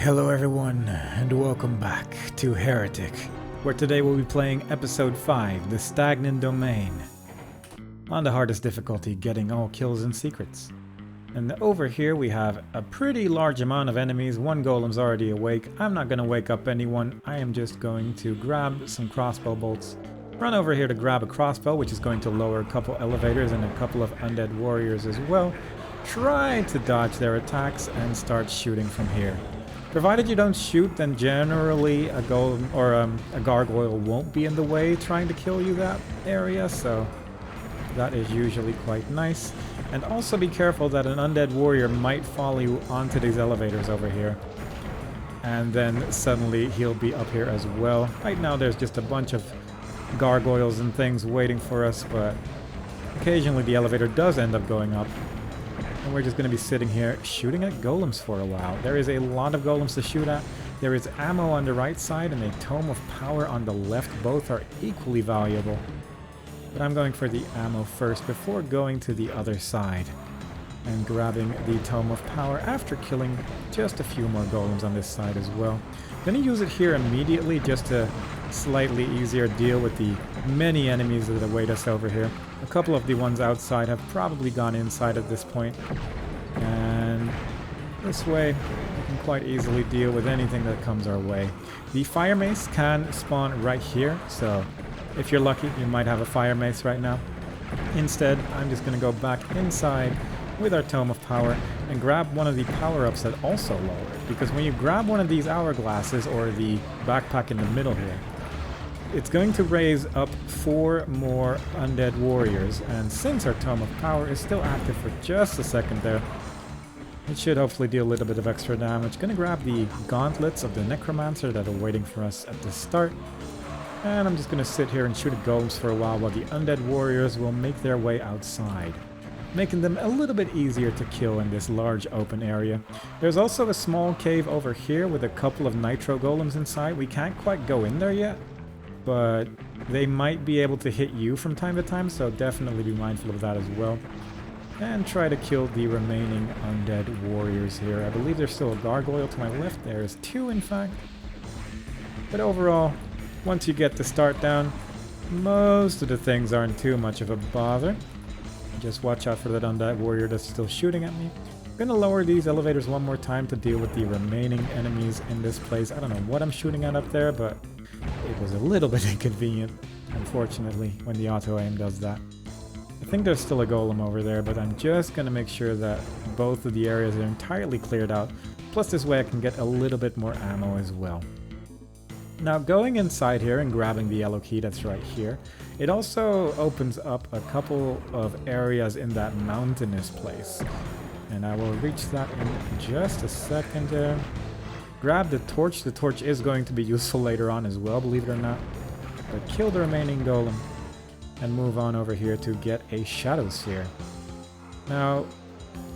Hello everyone, and welcome back to Heretic, where today we'll be playing Episode 5, the Stagnant Domain. On the hardest difficulty, getting all kills and secrets. And over here we have a pretty large amount of enemies. One golem's already awake. I'm not going to wake up anyone. I am just going to grab some crossbow bolts. Run over here to grab a crossbow, which is going to lower a couple elevators and a couple of undead warriors as well. Try to dodge their attacks and start shooting from here. Provided you don't shoot, then generally a golem or a gargoyle won't be in the way trying to kill you that area, so that is usually quite nice. And also be careful that an undead warrior might follow you onto these elevators over here. And then suddenly he'll be up here as well. Right now there's just a bunch of gargoyles and things waiting for us, but occasionally the elevator does end up going up. And we're just going to be sitting here shooting at golems for a while. There is a lot of golems to shoot at. There is ammo on the right side and a tome of power on the left. Both are equally valuable. But I'm going for the ammo first before going to the other side and grabbing the tome of power after killing just a few more golems on this side as well. I'm going to use it here immediately just to slightly easier deal with the many enemies that await us over here. A couple of the ones outside have probably gone inside at this point, and this way we can quite easily deal with anything that comes our way. The fire mace can spawn right here, so if you're lucky you might have a fire mace right now. Instead, I'm just going to go back inside with our tome of power and grab one of the power-ups that also lower it, because when you grab one of these hourglasses or the backpack in the middle here, it's going to raise up 4 more undead warriors, and since our Tome of Power is still active for just a second there, it should hopefully deal a little bit of extra damage. Gonna grab the gauntlets of the Necromancer that are waiting for us at the start, and I'm just gonna sit here and shoot at golems for a while the undead warriors will make their way outside, making them a little bit easier to kill in this large open area. There's also a small cave over here with a couple of nitro golems inside. We can't quite go in there yet, but they might be able to hit you from time to time, so definitely be mindful of that as well. And try to kill the remaining undead warriors here. I believe there's still a gargoyle to my left. There's 2 in fact. But overall, once you get the start down, most of the things aren't too much of a bother. Just watch out for that undead warrior that's still shooting at me. I'm gonna lower these elevators one more time to deal with the remaining enemies in this place. I don't know what I'm shooting at up there, but it was a little bit inconvenient, unfortunately, when the auto-aim does that. I think there's still a golem over there, but I'm just going to make sure that both of the areas are entirely cleared out. Plus this way I can get a little bit more ammo as well. Now going inside here and grabbing the yellow key that's right here, it also opens up a couple of areas in that mountainous place. And I will reach that in just a second there. Grab the torch. The torch is going to be useful later on as well, believe it or not. But kill the remaining golem and move on over here to get a shadow sphere. Now,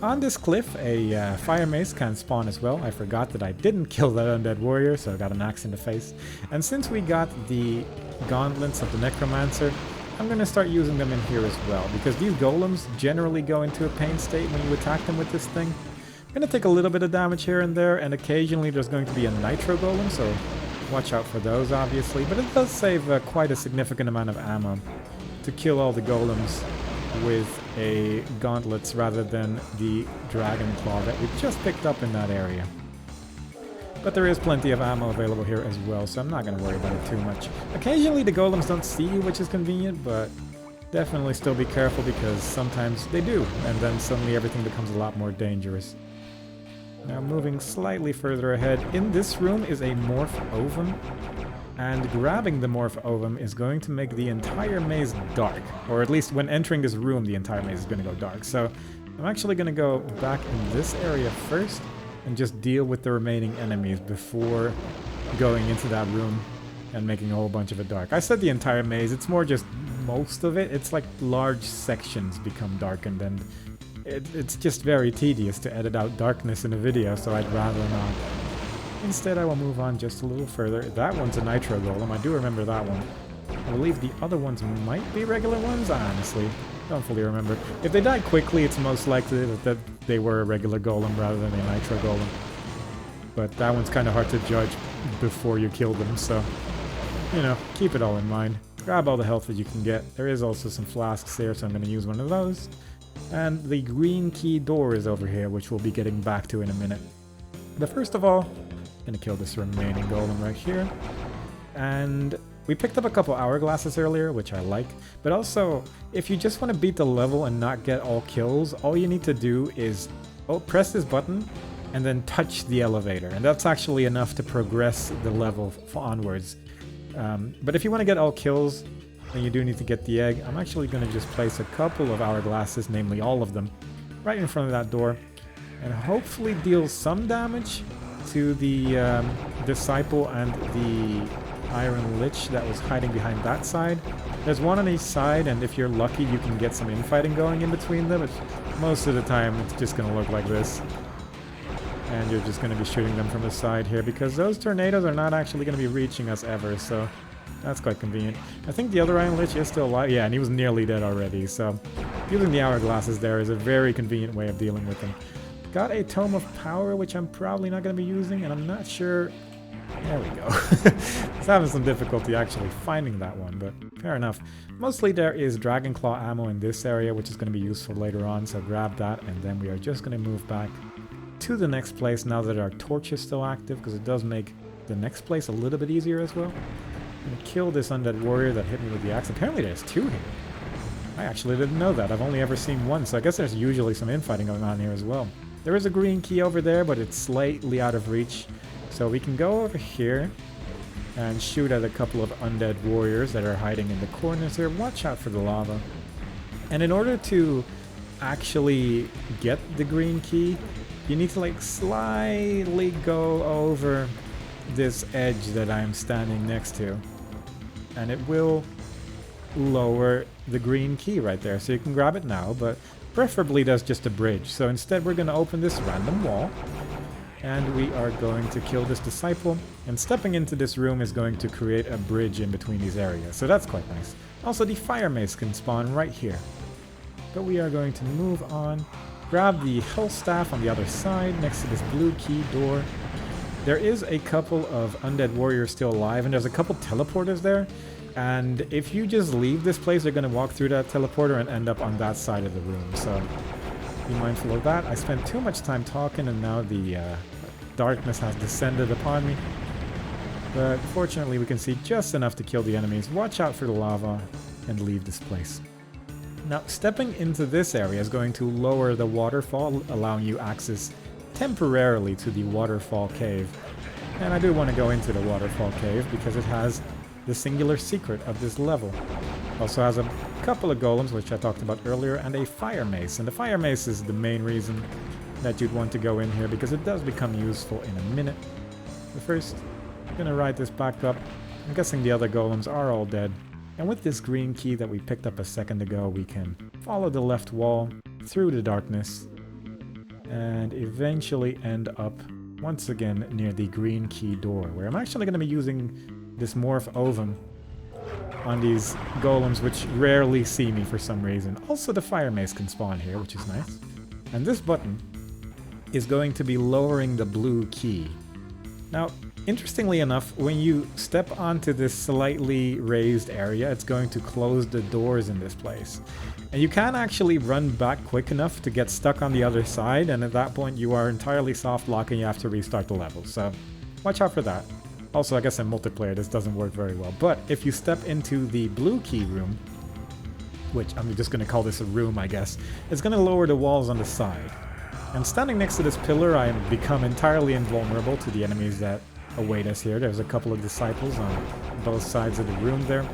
on this cliff, a fire mace can spawn as well. I forgot that I didn't kill that undead warrior, so I got an axe in the face. And since we got the gauntlets of the Necromancer, I'm going to start using them in here as well, because these golems generally go into a pain state when you attack them with this thing. I'm going to take a little bit of damage here and there, and occasionally there's going to be a nitro golem, so watch out for those obviously, but it does save quite a significant amount of ammo to kill all the golems with a gauntlets rather than the dragon claw that we just picked up in that area. But there is plenty of ammo available here as well, so I'm not going to worry about it too much. Occasionally the golems don't see you, which is convenient, but definitely still be careful because sometimes they do, and then suddenly everything becomes a lot more dangerous. Now moving slightly further ahead, in this room is a morph ovum, and grabbing the morph ovum is going to make the entire maze dark, or at least when entering this room the entire maze is going to go dark. So I'm actually going to go back in this area first and just deal with the remaining enemies before going into that room and making a whole bunch of it dark. I said the entire maze, it's more just most of it. It's like large sections become darkened, and it's just very tedious to edit out darkness in a video, so I'd rather not. Instead, I will move on just a little further. That one's a nitro golem. I do remember that one. I believe the other ones might be regular ones. I honestly don't fully remember. If they die quickly, it's most likely that they were a regular golem rather than a nitro golem. but that one's kind of hard to judge before you kill them, so, you know, keep it all in mind. Grab all the health that you can get. There is also some flasks here, so I'm going to use one of those. And the green key door is over here, which we'll be getting back to in a minute. But first of all, I'm going to kill this remaining golem right here. And we picked up a couple hourglasses earlier, which I like. But also, if you just want to beat the level and not get all kills, all you need to do is press this button and then touch the elevator. And that's actually enough to progress the level onwards. But if you want to get all kills, then you do need to get the egg. I'm actually going to just place a couple of hourglasses, namely all of them, right in front of that door. And hopefully deal some damage to the Disciple and the Iron Lich that was hiding behind that side. There's one on each side, and if you're lucky you can get some infighting going in between them, but most of the time it's just going to look like this. And you're just going to be shooting them from the side here, because those tornadoes are not actually going to be reaching us ever, so that's quite convenient. I think the other Iron Lich is still alive. Yeah, and he was nearly dead already, so using the hourglasses there is a very convenient way of dealing with them. Got a Tome of Power, which I'm probably not going to be using, and I'm not sure... There we go. I was having some difficulty actually finding that one, but fair enough. Mostly there is Dragon Claw ammo in this area, which is going to be useful later on, so grab that, and then we are just going to move back to the next place now that our torch is still active, because it does make the next place a little bit easier as well. I'm going to kill this undead warrior that hit me with the axe. Apparently there's two here. I actually didn't know that. I've only ever seen one, so I guess there's usually some infighting going on here as well. There is a green key over there, but it's slightly out of reach. So we can go over here and shoot at a couple of undead warriors that are hiding in the corners here. Watch out for the lava. And in order to actually get the green key, you need to like slightly go over this edge that I'm standing next to. And it will lower the green key right there. So you can grab it now, but preferably there's just a bridge. So instead we're going to open this random wall. And we are going to kill this Disciple, and stepping into this room is going to create a bridge in between these areas, so that's quite nice. Also, the Fire Mace can spawn right here. But we are going to move on, grab the Hell Staff on the other side, next to this blue key door. There is a couple of undead warriors still alive, and there's a couple teleporters there, and if you just leave this place, they're going to walk through that teleporter and end up on that side of the room, so... be mindful of that. I spent too much time talking and now the darkness has descended upon me. But fortunately we can see just enough to kill the enemies. Watch out for the lava and leave this place. Now stepping into this area is going to lower the waterfall, allowing you access temporarily to the waterfall cave. And I do want to go into the waterfall cave because it has the singular secret of this level. Also has a couple of golems, which I talked about earlier, and a fire mace. And the fire mace is the main reason that you'd want to go in here, because it does become useful in a minute. But first, I'm going to ride this back up. I'm guessing the other golems are all dead. And with this green key that we picked up a second ago, we can follow the left wall through the darkness and eventually end up once again near the green key door, where I'm actually going to be using this morph ovum on these golems, which rarely see me for some reason. Also, the fire mace can spawn here, which is nice. And this button is going to be lowering the blue key. Now, interestingly enough, when you step onto this slightly raised area, it's going to close the doors in this place. And you can actually run back quick enough to get stuck on the other side, and at that point you are entirely soft locked and you have to restart the level. So, watch out for that. Also, I guess in multiplayer this doesn't work very well, but if you step into the blue key room, which I'm just going to call this a room, I guess, it's going to lower the walls on the side. And standing next to this pillar, I become entirely invulnerable to the enemies that await us here. There's a couple of disciples on both sides of the room there.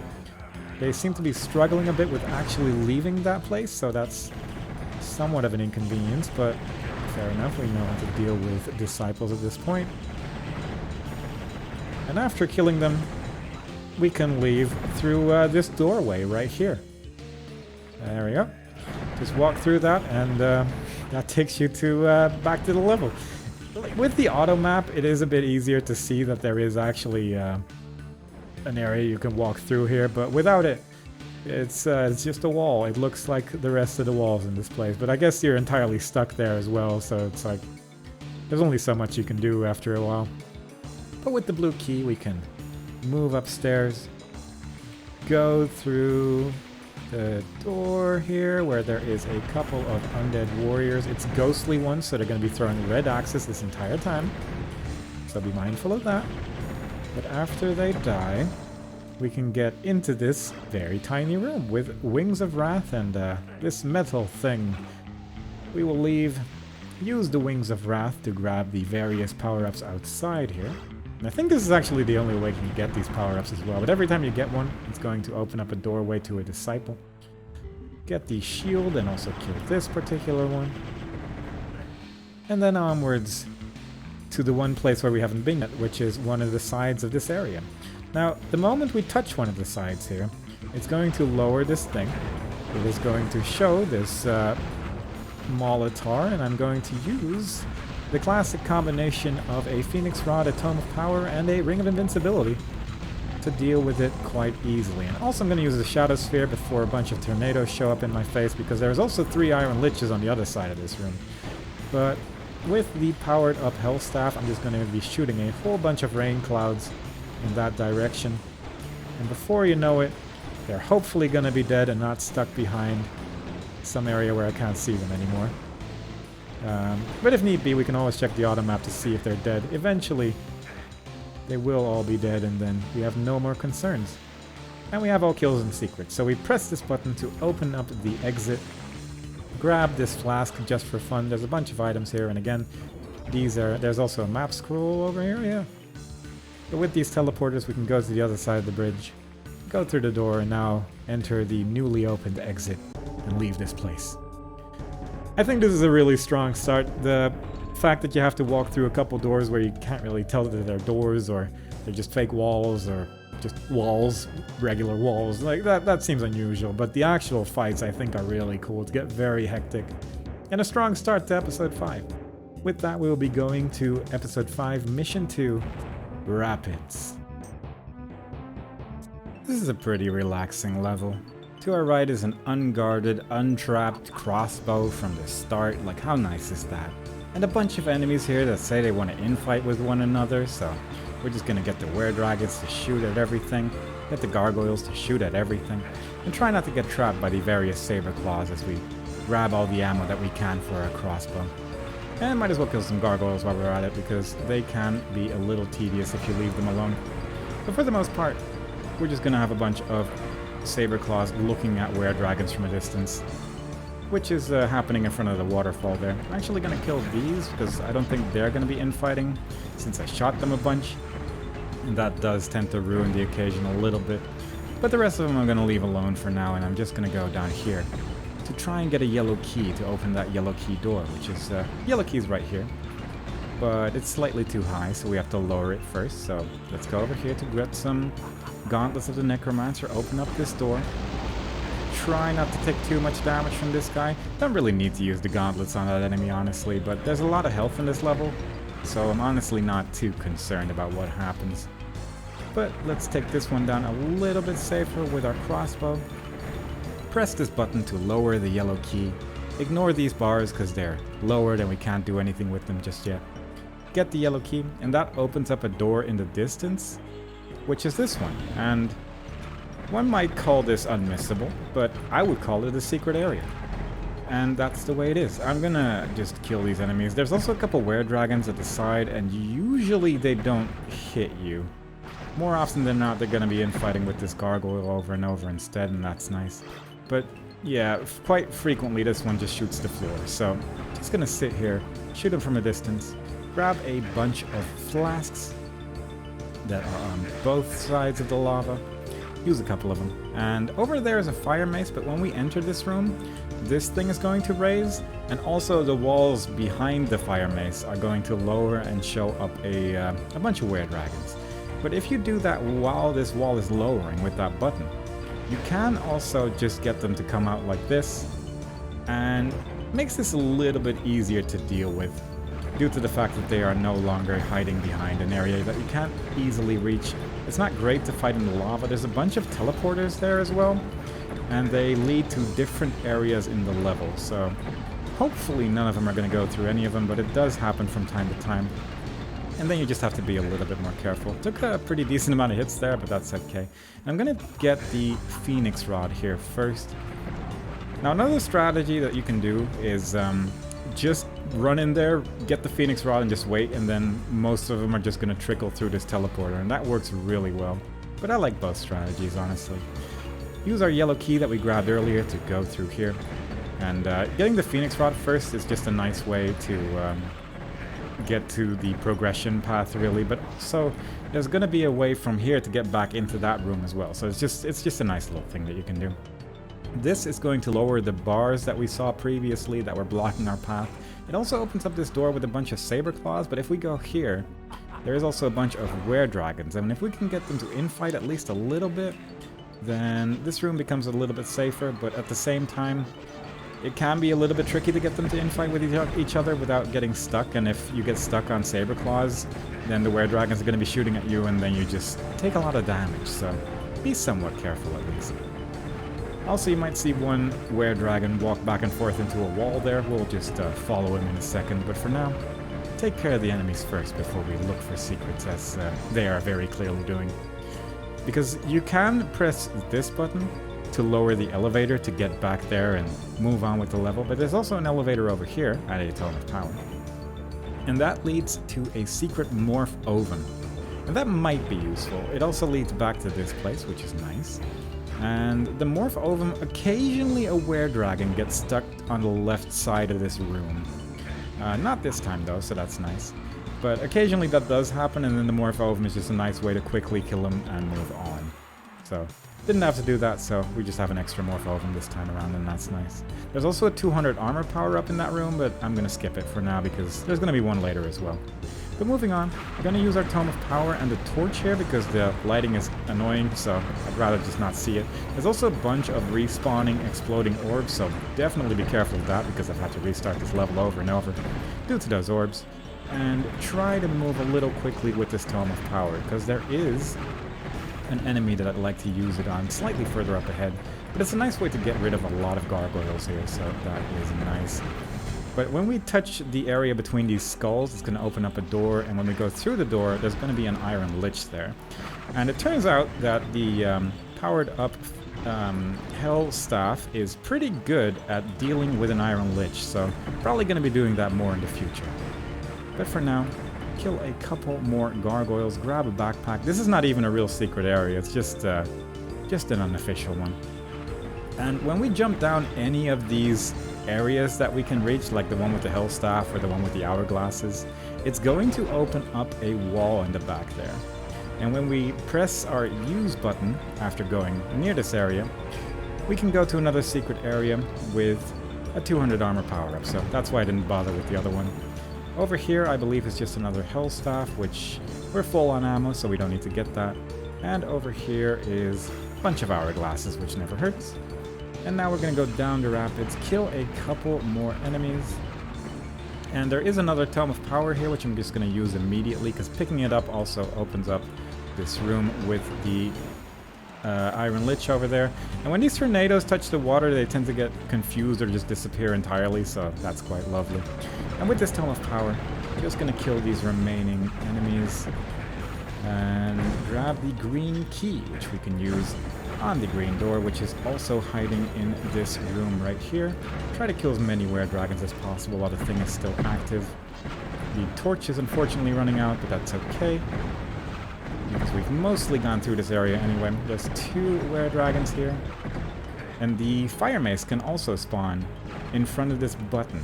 They seem to be struggling a bit with actually leaving that place, so that's somewhat of an inconvenience, but fair enough, we know how to deal with disciples at this point. And after killing them, we can leave through this doorway right here. There we go. Just walk through that, and that takes you to back to the level. With the auto map, it is a bit easier to see that there is actually an area you can walk through here, but without it, it's just a wall. It looks like the rest of the walls in this place, but I guess you're entirely stuck there as well, so it's like There's only so much you can do after a while. But with the blue key, we can move upstairs, go through the door here where there is a couple of undead warriors. It's ghostly ones, so they're going to be throwing red axes this entire time. So be mindful of that. But after they die, we can get into this very tiny room with Wings of Wrath and this metal thing. We will use the Wings of Wrath to grab the various power-ups outside here. And I think this is actually the only way you can get these power-ups as well, but every time you get one, it's going to open up a doorway to a disciple. Get the shield and also kill this particular one. And then onwards to the one place where we haven't been yet, which is one of the sides of this area. Now, the moment we touch one of the sides here, it's going to lower this thing. It is going to show this Molitar, and I'm going to use the classic combination of a Phoenix Rod, a Tome of Power, and a Ring of Invincibility to deal with it quite easily. And also I'm going to use the Shadow Sphere before a bunch of tornadoes show up in my face, because there's also 3 Iron Liches on the other side of this room. But with the powered up Hellstaff, I'm just going to be shooting a whole bunch of rain clouds in that direction. And before you know it, they're hopefully going to be dead and not stuck behind some area where I can't see them anymore. But if need be, we can always check the auto map to see if they're dead. Eventually, they will all be dead, and then we have no more concerns. And we have all kills and secrets. So we press this button to open up the exit. Grab this flask just for fun. There's a bunch of items here, and again, there's also a map scroll over here, yeah. But with these teleporters, we can go to the other side of the bridge, go through the door, and now enter the newly opened exit and leave this place. I think this is a really strong start. The fact that you have to walk through a couple doors where you can't really tell that they're doors or they're just fake walls or just walls, regular walls, like that seems unusual. But the actual fights I think are really cool. To get very hectic. And a strong start to episode 5. With that, we will be going to episode 5, mission 2, Rapids. This is a pretty relaxing level. To our right is an unguarded, untrapped crossbow from the start. Like, how nice is that? And a bunch of enemies here that say they want to infight with one another, so we're just gonna get the were-dragons to shoot at everything, get the gargoyles to shoot at everything, and try not to get trapped by the various saber claws as we grab all the ammo that we can for our crossbow. And might as well kill some gargoyles while we're at it, because they can be a little tedious if you leave them alone. But for the most part, we're just gonna have a bunch of saber claws looking at were-dragons from a distance, which is happening in front of the waterfall there. I'm actually going to kill these because I don't think they're going to be infighting since I shot them a bunch, and that does tend to ruin the occasion a little bit. But the rest of them I'm going to leave alone for now, and I'm just going to go down here to try and get a yellow key to open that yellow key door, which is yellow key's right here, but it's slightly too high, so we have to lower it first. So let's go over here to get some Gauntlets of the Necromancer, open up this door. Try not to take too much damage from this guy. Don't really need to use the gauntlets on that enemy, honestly, but there's a lot of health in this level, so I'm honestly not too concerned about what happens. But let's take this one down a little bit safer with our crossbow. Press this button to lower the yellow key. Ignore these bars because they're lowered and we can't do anything with them just yet. Get the yellow key, and that opens up a door in the distance, which is this one, and one might call this unmissable, but I would call it a secret area. And that's the way it is. I'm gonna just kill these enemies. There's also a couple were-dragons at the side, and usually they don't hit you. More often than not, they're gonna be infighting with this gargoyle over and over instead, and that's nice. But yeah, quite frequently this one just shoots the floor, so just gonna sit here, shoot him from a distance, grab a bunch of flasks that are on both sides of the lava, use a couple of them. And over there is a fire mace, but when we enter this room, this thing is going to raise, and also the walls behind the fire mace are going to lower and show up a bunch of were-dragons. But if you do that while this wall is lowering with that button, you can also just get them to come out like this, and makes this a little bit easier to deal with, due to the fact that they are no longer hiding behind an area that you can't easily reach. It's not great to fight in the lava. There's a bunch of teleporters there as well, and they lead to different areas in the level, so Hopefully none of them are going to go through any of them, but it does happen from time to time. And then you just have to be a little bit more careful. Took a pretty decent amount of hits there, but that's okay. And I'm going to get the Phoenix Rod here first. Now another strategy that you can do is just run in there, get the Phoenix Rod and just wait, and then most of them are just going to trickle through this teleporter, and that works really well. But I like both strategies, honestly. Use our yellow key that we grabbed earlier to go through here. And getting the Phoenix Rod first is just a nice way to get to the progression path, really, but also there's going to be a way from here to get back into that room as well, so it's just a nice little thing that you can do. This is going to lower the bars that we saw previously that were blocking our path. It also opens up this door with a bunch of saber claws, but if we go here, there is also a bunch of were-dragons, and if we can get them to infight at least a little bit, then this room becomes a little bit safer, but at the same time, it can be a little bit tricky to get them to infight with each other without getting stuck, and if you get stuck on saber claws, then the were-dragons are going to be shooting at you, and then you just take a lot of damage, so be somewhat careful at least. Also, you might see one were-dragon walk back and forth into a wall there. We'll just follow him in a second, but for now, take care of the enemies first before we look for secrets, as they are very clearly doing. Because you can press this button to lower the elevator to get back there and move on with the level, but there's also an elevator over here at a Tome of Power. And that leads to a secret morph oven. And that might be useful. It also leads back to this place, which is nice. And the morph ovum, occasionally a were-dragon gets stuck on the left side of this room. Not this time though, so that's nice. But occasionally that does happen, and then the morph ovum is just a nice way to quickly kill him and move on. So, didn't have to do that, so we just have an extra morph ovum this time around, and that's nice. There's also a 200 armor power up in that room, but I'm going to skip it for now because there's going to be one later as well. But moving on, we're going to use our Tome of Power and the torch here because the lighting is annoying, so I'd rather just not see it. There's also a bunch of respawning exploding orbs, so definitely be careful of that because I've had to restart this level over and over due to those orbs. And try to move a little quickly with this Tome of Power because there is an enemy that I'd like to use it on slightly further up ahead. But it's a nice way to get rid of a lot of gargoyles here, so that is nice. But when we touch the area between these skulls, it's going to open up a door, and when we go through the door, there's going to be an iron lich there. And it turns out that the powered up Hell Staff is pretty good at dealing with an iron lich, so probably going to be doing that more in the future. But for now, kill a couple more gargoyles, grab a backpack. This is not even a real secret area, it's just an unofficial one. And when we jump down any of these areas that we can reach, like the one with the Hell Staff or the one with the hourglasses, it's going to open up a wall in the back there. And when we press our use button after going near this area, we can go to another secret area with a 200 armor power up, so that's why I didn't bother with the other one. Over here, I believe is just another Hell Staff, which we're full on ammo, so we don't need to get that. And over here is a bunch of hourglasses, which never hurts. And now we're going to go down the rapids, kill a couple more enemies. And there is another Tome of Power here, which I'm just going to use immediately, because picking it up also opens up this room with the Iron Lich over there. And when these tornadoes touch the water, they tend to get confused or just disappear entirely, so that's quite lovely. And with this Tome of Power, I'm just going to kill these remaining enemies and grab the green key, which we can use on the green door, which is also hiding in this room right here. Try to kill as many were-dragons as possible while the thing is still active. The torch is unfortunately running out, but that's okay, because we've mostly gone through this area anyway. There's 2 were-dragons here. And the fire mace can also spawn in front of this button,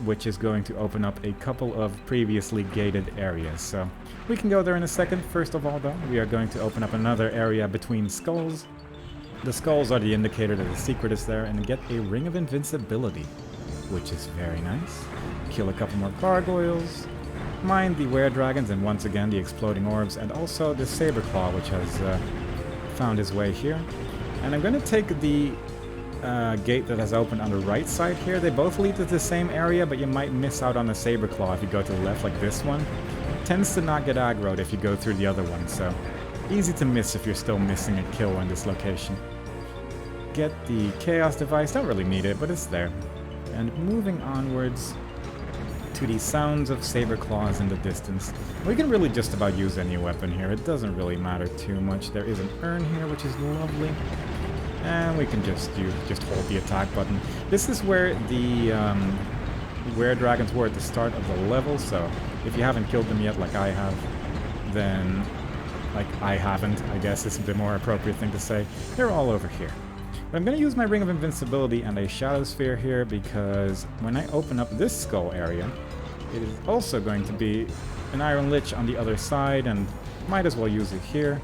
which is going to open up a couple of previously gated areas. So we can go there in a second. First of all, though, we are going to open up another area between skulls. The skulls are the indicator that the secret is there, and get a Ring of Invincibility, which is very nice. Kill a couple more gargoyles. Mind the were-dragons, and once again the exploding orbs, and also the saber claw, which has found his way here. And I'm going to take the gate that has opened on the right side here. They both lead to the same area, but you might miss out on the saber claw if you go to the left, like this one. It tends to not get aggroed if you go through the other one, so easy to miss if you're still missing a kill in this location. Get the chaos device, don't really need it, but it's there. And moving onwards to the sounds of saber claws in the distance. We can really just about use any weapon here. It doesn't really matter too much. There is an urn here, which is lovely. And we can just hold the attack button. This is where the dragons were at the start of the level, so if you haven't killed them yet like I have, then like I haven't, I guess is the more appropriate thing to say. They're all over here. But I'm going to use my Ring of Invincibility and a Shadow Sphere here because when I open up this skull area, it is also going to be an Iron Lich on the other side, and might as well use it here.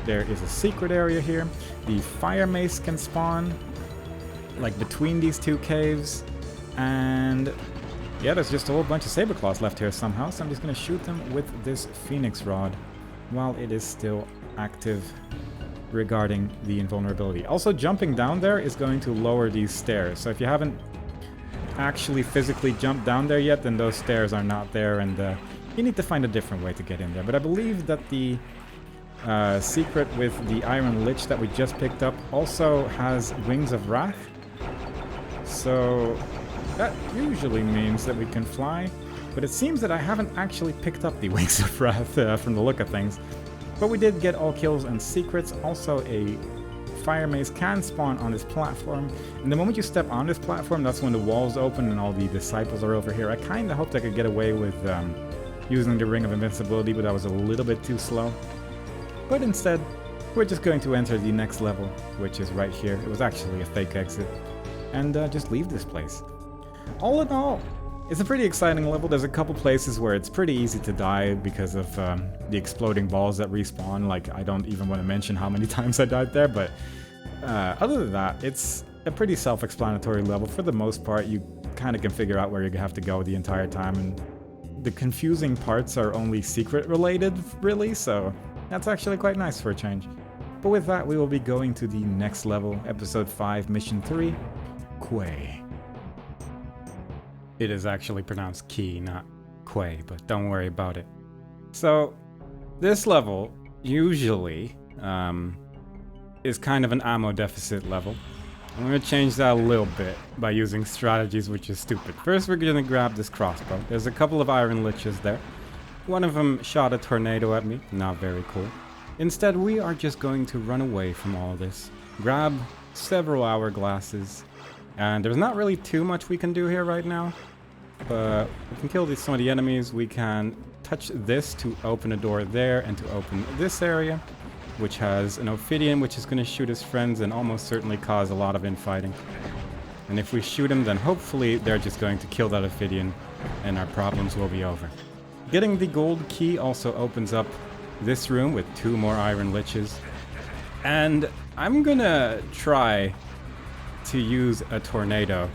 There is a secret area here. The Fire Mace can spawn, like between these two caves, and yeah, there's just a whole bunch of Saber Claws left here somehow, so I'm just going to shoot them with this Phoenix Rod while it is still active regarding the invulnerability. Also, jumping down there is going to lower these stairs, so if you haven't actually physically jumped down there yet, then those stairs are not there, and you need to find a different way to get in there. But I believe that the secret with the Iron Lich that we just picked up also has Wings of Wrath, so that usually means that we can fly, but it seems that I haven't actually picked up the Wings of Wrath from the look of things. But we did get all kills and secrets. Also, a Fire Mace can spawn on this platform, and the moment you step on this platform, that's when the walls open and all the disciples are over here. I kind of hoped I could get away with using the Ring of Invincibility, but I was a little bit too slow. But instead, we're just going to enter the next level, which is right here. It was actually a fake exit, and just leave this place. All in all, it's a pretty exciting level. There's a couple places where it's pretty easy to die because of the exploding balls that respawn. Like, I don't even want to mention how many times I died there, but other than that, it's a pretty self-explanatory level. For the most part, you kind of can figure out where you have to go the entire time, and the confusing parts are only secret-related, really, so that's actually quite nice for a change. But with that, we will be going to the next level, Episode 5, Mission 3, Quay. It is actually pronounced Quay, not Quay, but don't worry about it. So, this level usually is kind of an ammo deficit level. I'm going to change that a little bit by using strategies, which is stupid. First, we're going to grab this crossbow. There's a couple of Iron Liches there. One of them shot a tornado at me, not very cool. Instead, we are just going to run away from all of this. Grab several hourglasses. And there's not really too much we can do here right now, but we can kill some of the enemies. We can touch this to open a door there and to open this area, which has an Ophidian, which is going to shoot his friends and almost certainly cause a lot of infighting. And if we shoot him, then hopefully they're just going to kill that Ophidian and our problems will be over. Getting the gold key also opens up this room with 2 more Iron Liches. And I'm going to try to use a tornado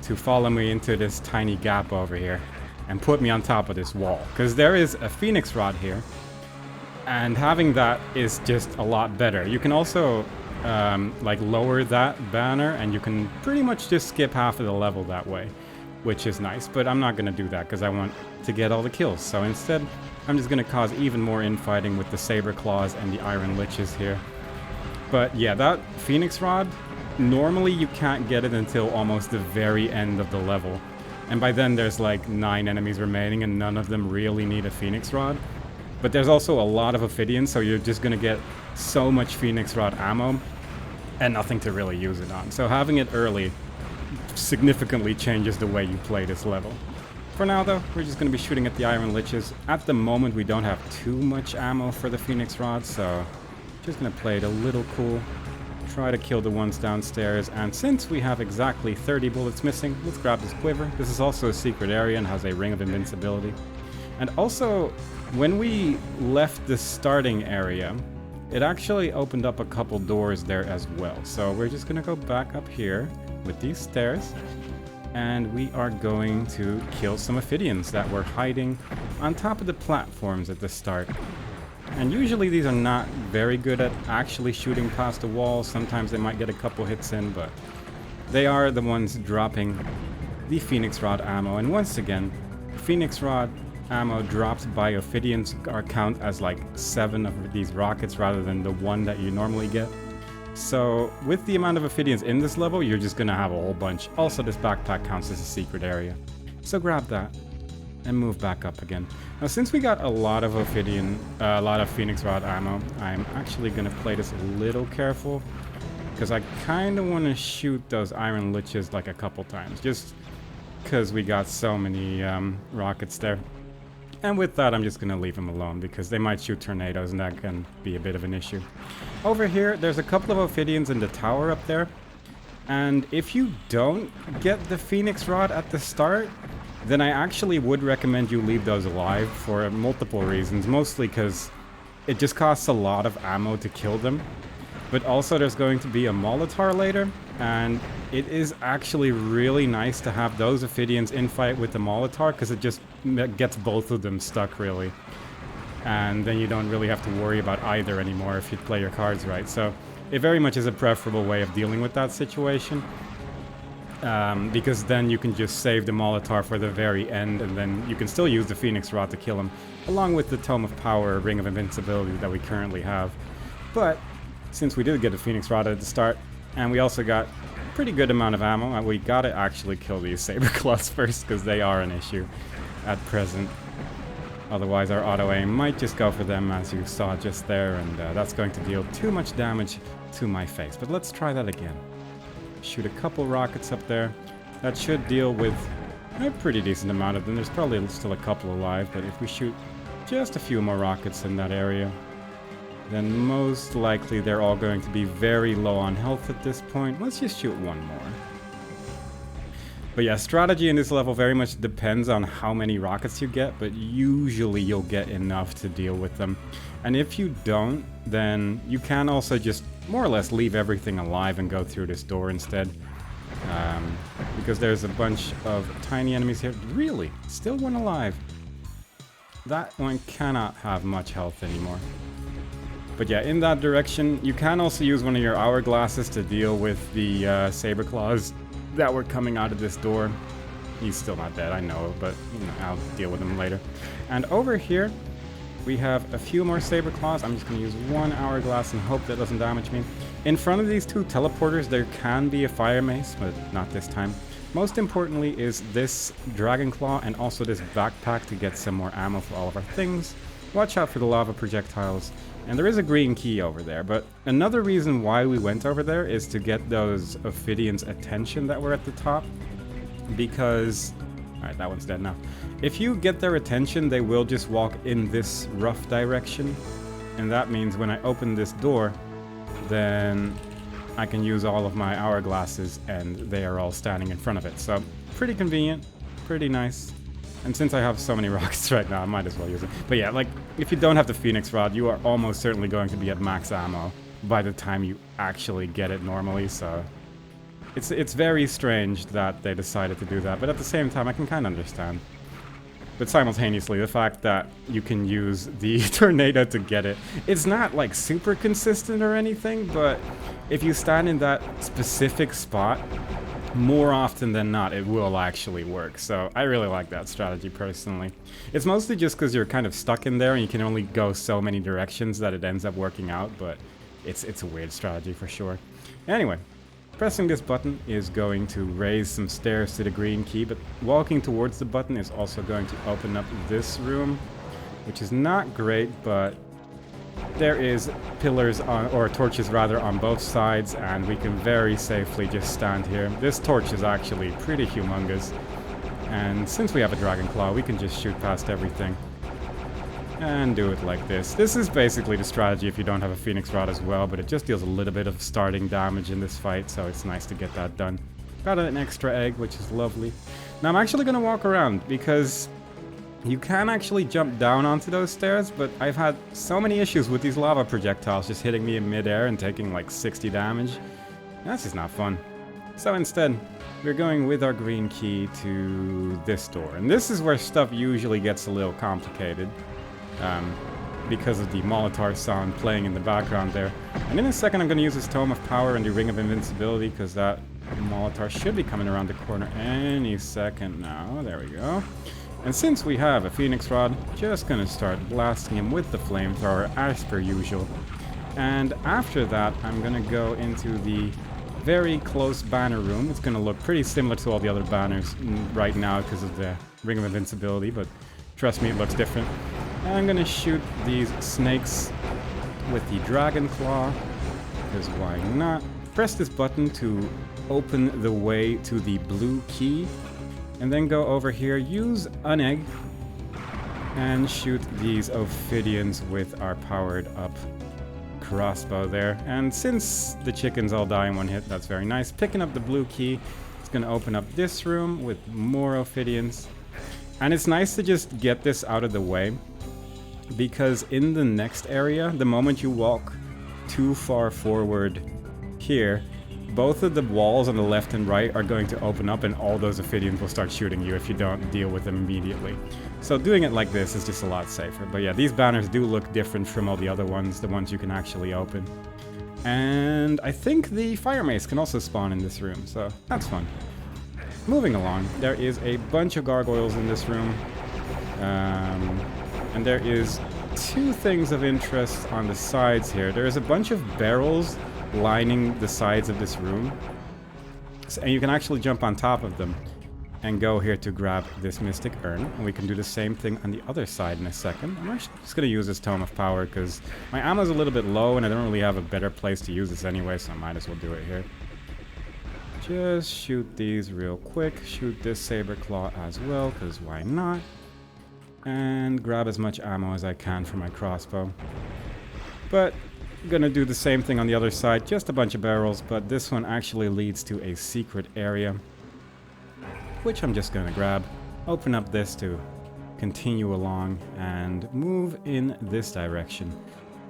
to follow me into this tiny gap over here and put me on top of this wall, because there is a Phoenix Rod here, and having that is just a lot better. You can also like lower that banner and you can pretty much just skip half of the level that way, which is nice, but I'm not going to do that because I want to get all the kills. So instead, I'm just going to cause even more infighting with the Saber Claws and the Iron Liches here. But yeah, that Phoenix Rod, normally you can't get it until almost the very end of the level. And by then there's like 9 enemies remaining and none of them really need a Phoenix Rod. But there's also a lot of Ophidians, so you're just gonna get so much Phoenix Rod ammo and nothing to really use it on. So having it early significantly changes the way you play this level. For now though, we're just gonna be shooting at the Iron Liches. At the moment we don't have too much ammo for the Phoenix Rod, so just gonna play it a little cool. Try to kill the ones downstairs, and since we have exactly 30 bullets missing, let's grab this quiver. This is also a secret area and has a Ring of Invincibility. And also, when we left the starting area, it actually opened up a couple doors there as well. So we're just gonna go back up here with these stairs, and we are going to kill some Ophidians that were hiding on top of the platforms at the start. And usually these are not very good at actually shooting past the wall. Sometimes they might get a couple hits in, but they are the ones dropping the Phoenix Rod ammo. And once again, Phoenix Rod ammo dropped by Ophidians are count as like 7 of these rockets rather than the 1 that you normally get. So with the amount of Ophidians in this level, you're just gonna have a whole bunch. Also, this backpack counts as a secret area. So grab that and move back up again. Now, since we got a lot of a lot of Phoenix Rod ammo, I'm actually gonna play this a little careful because I kind of want to shoot those Iron Liches like a couple times, just because we got so many rockets there. And with that, I'm just gonna leave them alone because they might shoot tornadoes and that can be a bit of an issue. Over here, there's a couple of Ophidians in the tower up there. And if you don't get the Phoenix Rod at the start, then I actually would recommend you leave those alive for multiple reasons. Mostly because it just costs a lot of ammo to kill them. But also there's going to be a Molotov later, and it is actually really nice to have those Ophidians in fight with the Molotov because it just gets both of them stuck really. And then you don't really have to worry about either anymore if you play your cards right. So it very much is a preferable way of dealing with that situation. Because then you can just save the Molotov for the very end, and then you can still use the Phoenix Rod to kill him, along with the Tome of Power, Ring of Invincibility that we currently have. But since we did get a Phoenix Rod at the start, and we also got a pretty good amount of ammo, and we gotta actually kill these Saber Claws first, because they are an issue at present. Otherwise our auto aim might just go for them, as you saw just there, and that's going to deal too much damage to my face. But let's try that again. Shoot a couple rockets up there. That should deal with a pretty decent amount of them. There's probably still a couple alive, but if we shoot just a few more rockets in that area, then most likely they're all going to be very low on health at this point. Let's just shoot one more. But yeah, strategy in this level very much depends on how many rockets you get, but usually you'll get enough to deal with them. And if you don't, then you can also just more or less leave everything alive and go through this door instead. Because there's a bunch of tiny enemies here. Really? Still one alive. That one cannot have much health anymore. But yeah, in that direction, you can also use one of your hourglasses to deal with the Saber Claws that were coming out of this door. He's still not dead, I know, but you know, I'll deal with him later. And over here, we have a few more Saber Claws. I'm just going to use one hourglass and hope that doesn't damage me. In front of these two teleporters, there can be a fire mace, but not this time. Most importantly is this Dragon Claw and also this backpack to get some more ammo for all of our things. Watch out for the lava projectiles. And there is a green key over there, but another reason why we went over there is to get those Ophidians' attention that were at the top. Because... alright, that one's dead now. If you get their attention, they will just walk in this rough direction. And that means when I open this door, then I can use all of my hourglasses and they are all standing in front of it. So, pretty convenient, pretty nice. And since I have so many rockets right now, I might as well use it. But yeah, like, if you don't have the Phoenix Rod, you are almost certainly going to be at max ammo by the time you actually get it normally, so... It's very strange that they decided to do that, but at the same time, I can kind of understand. But simultaneously, the fact that you can use the tornado to get it, it's not, like, super consistent or anything, but if you stand in that specific spot, more often than not, it will actually work. So I really like that strategy personally. It's mostly just because you're kind of stuck in there and you can only go so many directions that it ends up working out, but it's a weird strategy for sure. Anyway, pressing this button is going to raise some stairs to the green key, but walking towards the button is also going to open up this room, which is not great, but there is pillars on, or torches rather, on both sides, and we can very safely just stand here. This torch is actually pretty humongous, and since we have a Dragon Claw, we can just shoot past everything and do it like this. This is basically the strategy if you don't have a Phoenix Rod as well, but it just deals a little bit of starting damage in this fight, so it's nice to get that done. Got an extra egg, which is lovely. Now I'm actually going to walk around, because you can actually jump down onto those stairs, but I've had so many issues with these lava projectiles just hitting me in midair and taking like 60 damage. That's just not fun. So instead, we're going with our green key to this door. And this is where stuff usually gets a little complicated, because of the Molotov sound playing in the background there. And in a second, I'm going to use this Tome of Power and the Ring of Invincibility, because that Molotov should be coming around the corner any second now. There we go. And since we have a Phoenix Rod, just gonna start blasting him with the flamethrower as per usual. And after that, I'm gonna go into the very close banner room. It's gonna look pretty similar to all the other banners right now because of the Ring of Invincibility, but trust me, it looks different. And I'm gonna shoot these snakes with the Dragon Claw, because why not? Press this button to open the way to the blue key, and then go over here, use an egg, and shoot these Ophidians with our powered up crossbow there. And since the chickens all die in one hit, that's very nice. Picking up the blue key, it's going to open up this room with more Ophidians. And it's nice to just get this out of the way, because in the next area, the moment you walk too far forward here, both of the walls on the left and right are going to open up and all those Ophidians will start shooting you if you don't deal with them immediately. So doing it like this is just a lot safer. But yeah, these banners do look different from all the other ones, the ones you can actually open. And I think the Fire Mace can also spawn in this room, so that's fun. Moving along, there is a bunch of gargoyles in this room. And there is two things of interest on the sides here. There is a bunch of barrels lining the sides of this room. And you can actually jump on top of them and go here to grab this Mystic Urn. And we can do the same thing on the other side in a second. I'm actually just going to use this Tome of Power because my ammo's a little bit low and I don't really have a better place to use this anyway, so I might as well do it here. Just shoot these real quick. Shoot this Saber Claw as well, because why not? And grab as much ammo as I can for my crossbow. But I'm gonna do the same thing on the other side, just a bunch of barrels, but this one actually leads to a secret area, which I'm just gonna grab, open up this to continue along, and move in this direction,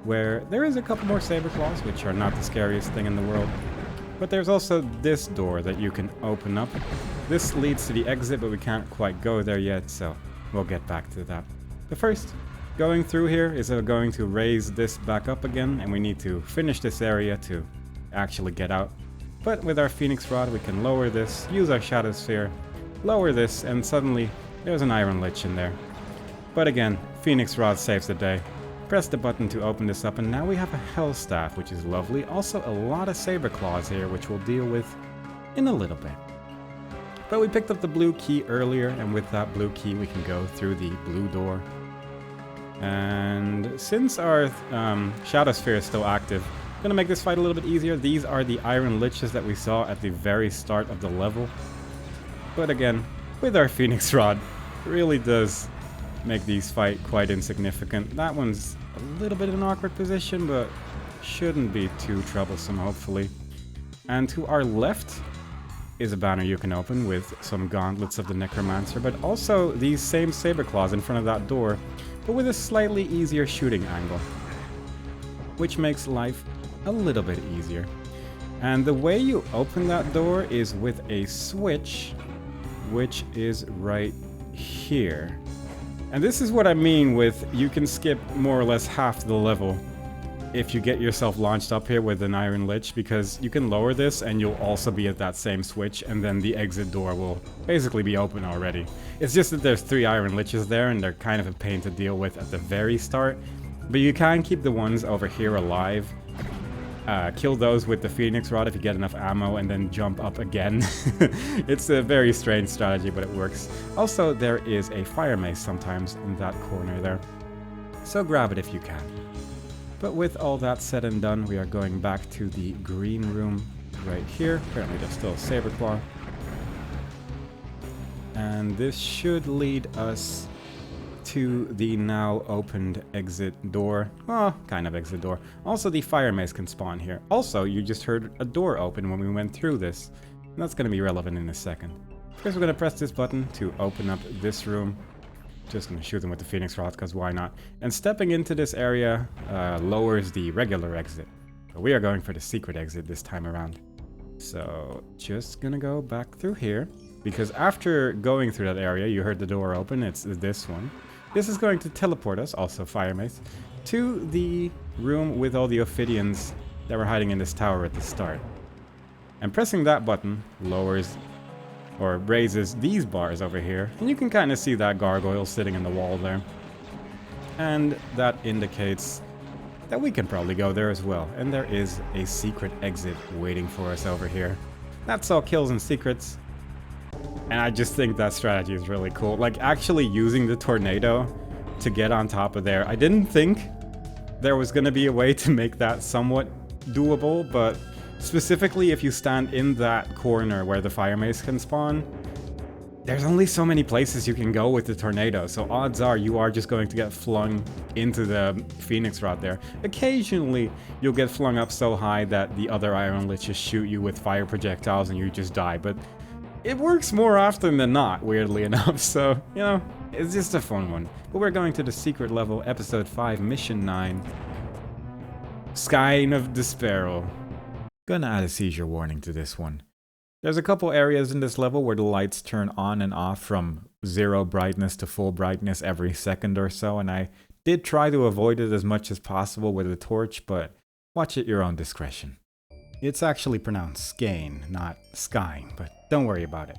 where there is a couple more Saber Claws, which are not the scariest thing in the world. But there's also this door that you can open up. This leads to the exit, but we can't quite go there yet, so we'll get back to that. But first, going through here is going to raise this back up again, and we need to finish this area to actually get out. But with our Phoenix Rod, we can lower this, use our Shadow Sphere, lower this, and suddenly there's an Iron Lich in there. But again, Phoenix Rod saves the day. Press the button to open this up, and now we have a Hell Staff, which is lovely. Also a lot of Saber Claws here, which we'll deal with in a little bit. But we picked up the blue key earlier, and with that blue key we can go through the blue door. And since our Shadow Sphere is still active, I'm going to make this fight a little bit easier. These are the Iron Liches that we saw at the very start of the level. But again, with our Phoenix Rod, it really does make these fight quite insignificant. That one's a little bit in an awkward position, but shouldn't be too troublesome, hopefully. And to our left is a banner you can open with some Gauntlets of the Necromancer, but also these same Saber Claws in front of that door, but with a slightly easier shooting angle, which makes life a little bit easier. And the way you open that door is with a switch, which is right here. And this is what I mean with you can skip more or less half the level if you get yourself launched up here with an Iron Lich, because you can lower this and you'll also be at that same switch, and then the exit door will basically be open already. It's just that there's 3 Iron Liches there and they're kind of a pain to deal with at the very start, but you can keep the ones over here alive. Kill those with the Phoenix Rod if you get enough ammo, and then jump up again. It's a very strange strategy, but it works. Also, there is a Fire Mace sometimes in that corner there, so grab it if you can. But with all that said and done, we are going back to the green room right here. Apparently there's still a Saber Claw. And this should lead us to the now opened exit door. Well, kind of exit door. Also, the Fire Mace can spawn here. Also, you just heard a door open when we went through this. And that's going to be relevant in a second. First, we're going to press this button to open up this room. Just going to shoot them with the Phoenix Rod, because why not? And stepping into this area lowers the regular exit. But we are going for the secret exit this time around. So, just going to go back through here. Because after going through that area, you heard the door open. It's this one. This is going to teleport us, also Fire Mace, to the room with all the Ophidians that were hiding in this tower at the start. And pressing that button lowers or raises these bars over here. And you can kind of see that gargoyle sitting in the wall there. And that indicates that we can probably go there as well. And there is a secret exit waiting for us over here. That's all kills and secrets. And I just think that strategy is really cool. Like, actually using the tornado to get on top of there. I didn't think there was going to be a way to make that somewhat doable, but specifically if you stand in that corner where the fire mace can spawn, there's only so many places you can go with the tornado, so odds are you are just going to get flung into the Phoenix Rod there. Occasionally, you'll get flung up so high that the other Iron Liches shoot you with fire projectiles and you just die, but it works more often than not, weirdly enough, so, you know, it's just a fun one. But we're going to the secret level, episode 5, mission 9, Skein of Despair. Gonna add a seizure warning to this one. There's a couple areas in this level where the lights turn on and off from 0 brightness to full brightness every second or so, and I did try to avoid it as much as possible with a torch, but watch at your own discretion. It's actually pronounced Skein, not Skein, but don't worry about it.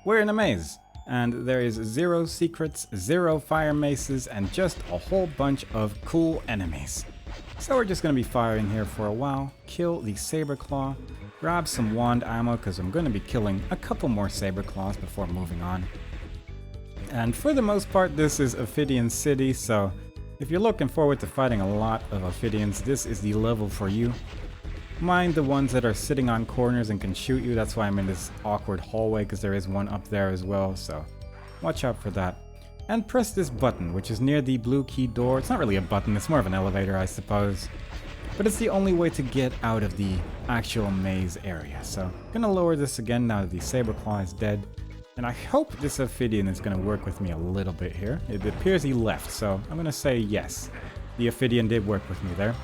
We're in a maze, and there is 0 secrets, 0 fire maces, and just a whole bunch of cool enemies. So we're just going to be firing here for a while, kill the Saber Claw, grab some wand ammo because I'm going to be killing a couple more Saber Claws before moving on. And for the most part, this is Ophidian City, so if you're looking forward to fighting a lot of Ophidians, this is the level for you. Mind the ones that are sitting on corners and can shoot you. That's why I'm in this awkward hallway, because there is one up there as well, so watch out for that. And press this button, which is near the blue key door. It's not really a button, it's more of an elevator, I suppose. But it's the only way to get out of the actual maze area. So I'm gonna lower this again now that the Saber Claw is dead. And I hope this Ophidian is gonna work with me a little bit here. It appears he left, so I'm gonna say yes. The Ophidian did work with me there.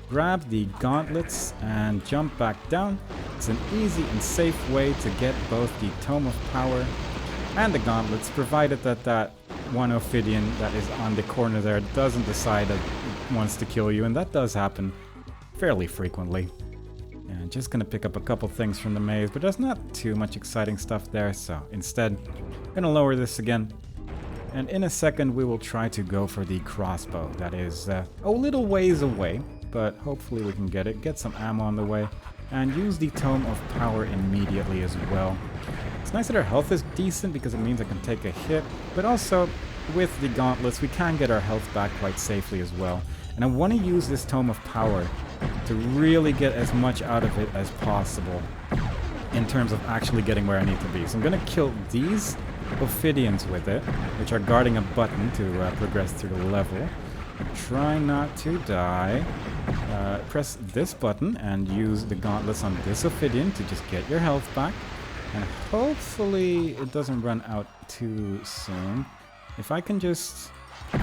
Grab the gauntlets and jump back down. It's an easy and safe way to get both the Tome of Power and the gauntlets, provided that that one Ophidian that is on the corner there doesn't decide that it wants to kill you, and that does happen fairly frequently. And just gonna pick up a couple things from the maze, but there's not too much exciting stuff there, so instead, I'm gonna lower this again. And in a second, we will try to go for the crossbow. That is a little ways away, but hopefully we can get it, get some ammo on the way, and use the Tome of Power immediately as well. It's nice that our health is decent because it means I can take a hit, but also with the gauntlets, we can get our health back quite safely as well. And I want to use this Tome of Power to really get as much out of it as possible in terms of actually getting where I need to be. So I'm going to kill these Ophidians with it, which are guarding a button to progress through the level. Try not to die. Press this button and use the gauntlets on this Ophidian to just get your health back. And hopefully it doesn't run out too soon. If I can just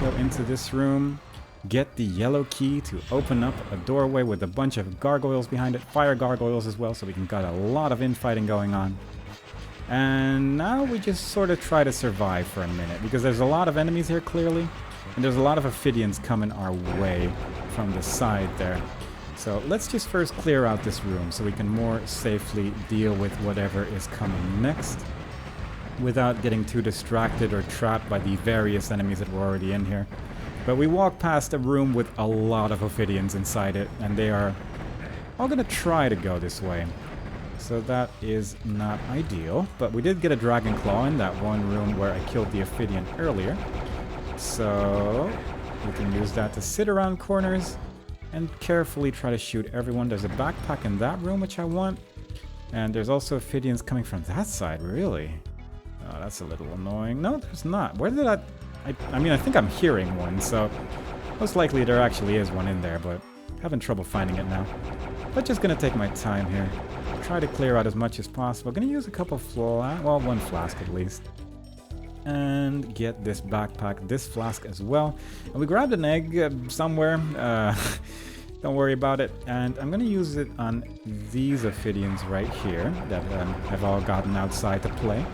go into this room, get the yellow key to open up a doorway with a bunch of gargoyles behind it, fire gargoyles as well, so we can got a lot of infighting going on. And now we just sort of try to survive for a minute, because there's a lot of enemies here clearly, and there's a lot of Ophidians coming our way from the side there. So let's just first clear out this room so we can more safely deal with whatever is coming next without getting too distracted or trapped by the various enemies that were already in here. But we walk past a room with a lot of Ophidians inside it, and they are all going to try to go this way. So that is not ideal, but we did get a Dragon Claw in that one room where I killed the Ophidian earlier. So we can use that to sit around corners and carefully try to shoot everyone. There's a backpack in that room, which I want. And there's also Ophidians coming from that side, really? Oh, that's a little annoying. No, there's not. Where did I mean, I think I'm hearing one, so most likely there actually is one in there, but having trouble finding it now. But just gonna take my time here. Try to clear out as much as possible. Gonna use a couple well, one flask at least. And get this backpack, this flask as well. And we grabbed an egg somewhere. Don't worry about it. And I'm going to use it on these Ophidians right here that have all gotten outside to play.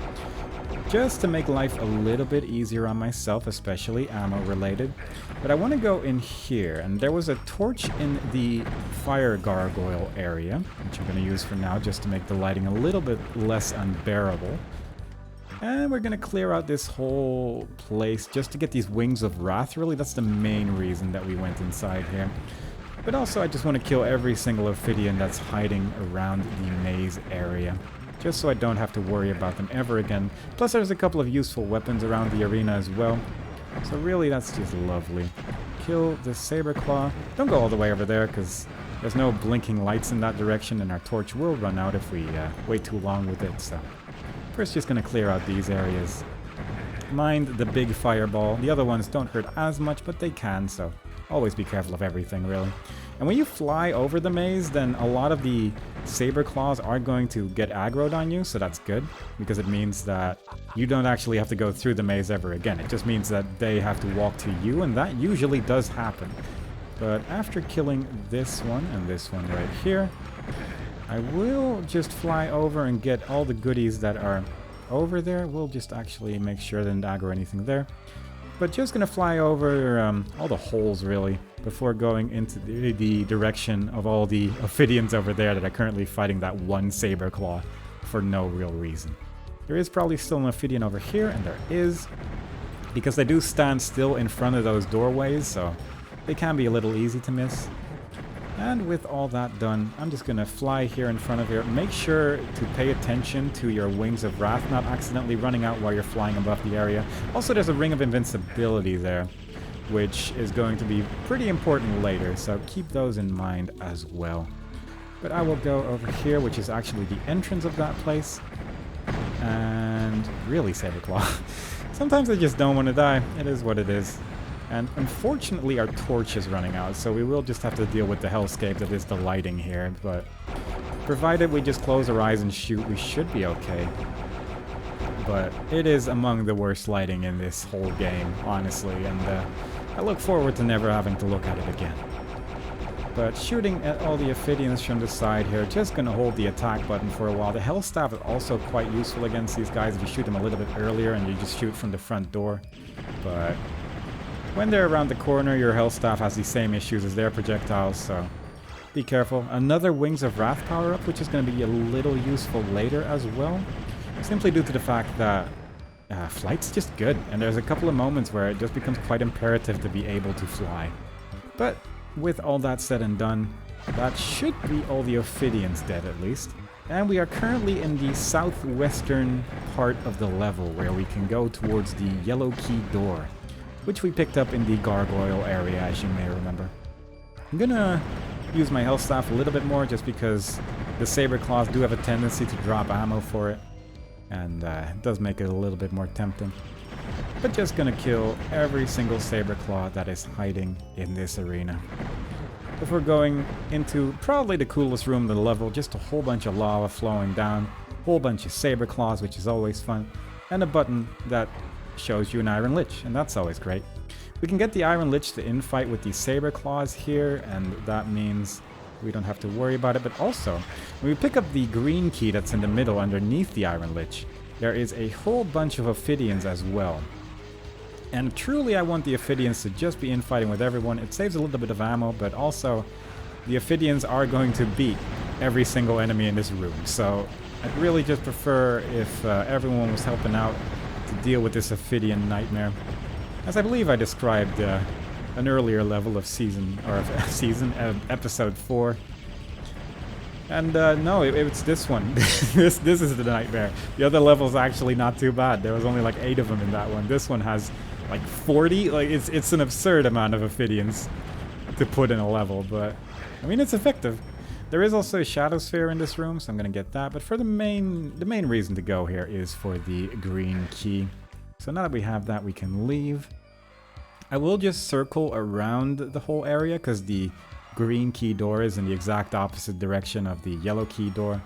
Just to make life a little bit easier on myself, especially ammo related. But I want to go in here. And there was a torch in the fire gargoyle area, which I'm going to use for now just to make the lighting a little bit less unbearable. And we're going to clear out this whole place just to get these Wings of Wrath. Really, that's the main reason that we went inside here. But also I just want to kill every single Ophidian that's hiding around the maze area, just so I don't have to worry about them ever again. Plus there's a couple of useful weapons around the arena as well, so really that's just lovely. Kill the Saber Claw. Don't go all the way over there because there's no blinking lights in that direction and our torch will run out if we wait too long with it, so first just going to clear out these areas. Mind the big fireball. The other ones don't hurt as much, but they can, so always be careful of everything, really. And when you fly over the maze, then a lot of the Saber Claws are going to get aggroed on you, so that's good, because it means that you don't actually have to go through the maze ever again. It just means that they have to walk to you, and that usually does happen. But after killing this one and this one right here, I will just fly over and get all the goodies that are over there. We'll just actually make sure they didn't aggro anything there. But just gonna fly over all the holes, really, before going into the direction of all the Ophidians over there that are currently fighting that one Saber Claw for no real reason. There is probably still an Ophidian over here, and there is, because they do stand still in front of those doorways, so they can be a little easy to miss. And with all that done, I'm just gonna fly here in front of here. Make sure to pay attention to your Wings of Wrath not accidentally running out while you're flying above the area. Also, there's a Ring of Invincibility there, which is going to be pretty important later, so keep those in mind as well. But I will go over here, which is actually the entrance of that place. And really, Saberclaw. Sometimes I just don't want to die. It is what it is. And unfortunately our torch is running out, so we will just have to deal with the hellscape that is the lighting here, but provided we just close our eyes and shoot, we should be okay. But it is among the worst lighting in this whole game, honestly, and I look forward to never having to look at it again. But shooting at all the Ophidians from the side here, just gonna hold the attack button for a while. The Hellstaff is also quite useful against these guys if you shoot them a little bit earlier and you just shoot from the front door. But when they're around the corner, your Hellstaff has the same issues as their projectiles, so be careful. Another Wings of Wrath power-up, which is going to be a little useful later as well, simply due to the fact that flight's just good, and there's a couple of moments where it just becomes quite imperative to be able to fly. But with all that said and done, that should be all the Ophidians dead at least. And we are currently in the southwestern part of the level, where we can go towards the Yellow Key door, which we picked up in the gargoyle area, as you may remember. I'm gonna use my health staff a little bit more, just because the Saber Claws do have a tendency to drop ammo for it, and it does make it a little bit more tempting. But just gonna kill every single Saber Claw that is hiding in this arena. Before going into probably the coolest room of the level, just a whole bunch of lava flowing down, a whole bunch of Saber Claws, which is always fun, and a button that shows you an Iron Lich, and that's always great. We can get the Iron Lich to infight with the Saber Claws here, and that means we don't have to worry about it. But also, when we pick up the green key that's in the middle underneath the Iron Lich, there is a whole bunch of Ophidians as well. And truly I want the Ophidians to just be infighting with everyone. It saves a little bit of ammo, but also the Ophidians are going to beat every single enemy in this room. So I'd really just prefer if everyone was helping out to deal with this Ophidian nightmare, as I believe I described an earlier level of episode 4. And no, it's this one. this is the nightmare. The other level's actually not too bad. There was only like 8 of them in that one. This one has like 40. Like it's an absurd amount of Ophidians to put in a level, but I mean it's effective. There is also a Shadow Sphere in this room, so I'm gonna get that. But for the main reason to go here is for the green key. So now that we have that, we can leave. I will just circle around the whole area, because the green key door is in the exact opposite direction of the yellow key door.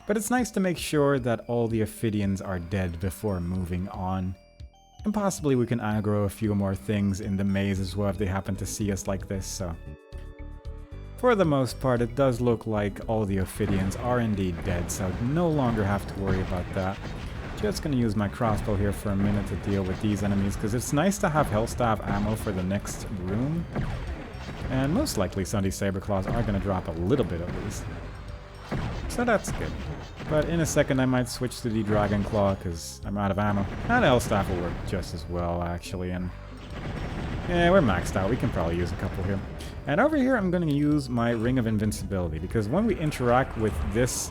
But it's nice to make sure that all the Ophidians are dead before moving on. And possibly we can aggro a few more things in the maze as well if they happen to see us like this, so. For the most part, it does look like all the Ophidians are indeed dead, so no longer have to worry about that. Just gonna use my crossbow here for a minute to deal with these enemies, because it's nice to have Hellstaff ammo for the next room. And most likely some of these Saber Claws are gonna drop a little bit at least. So that's good. But in a second I might switch to the Dragon Claw, because I'm out of ammo. And Hellstaff will work just as well, actually, and Yeah, we're maxed out. We can probably use a couple here. And over here, I'm going to use my Ring of Invincibility, because when we interact with this,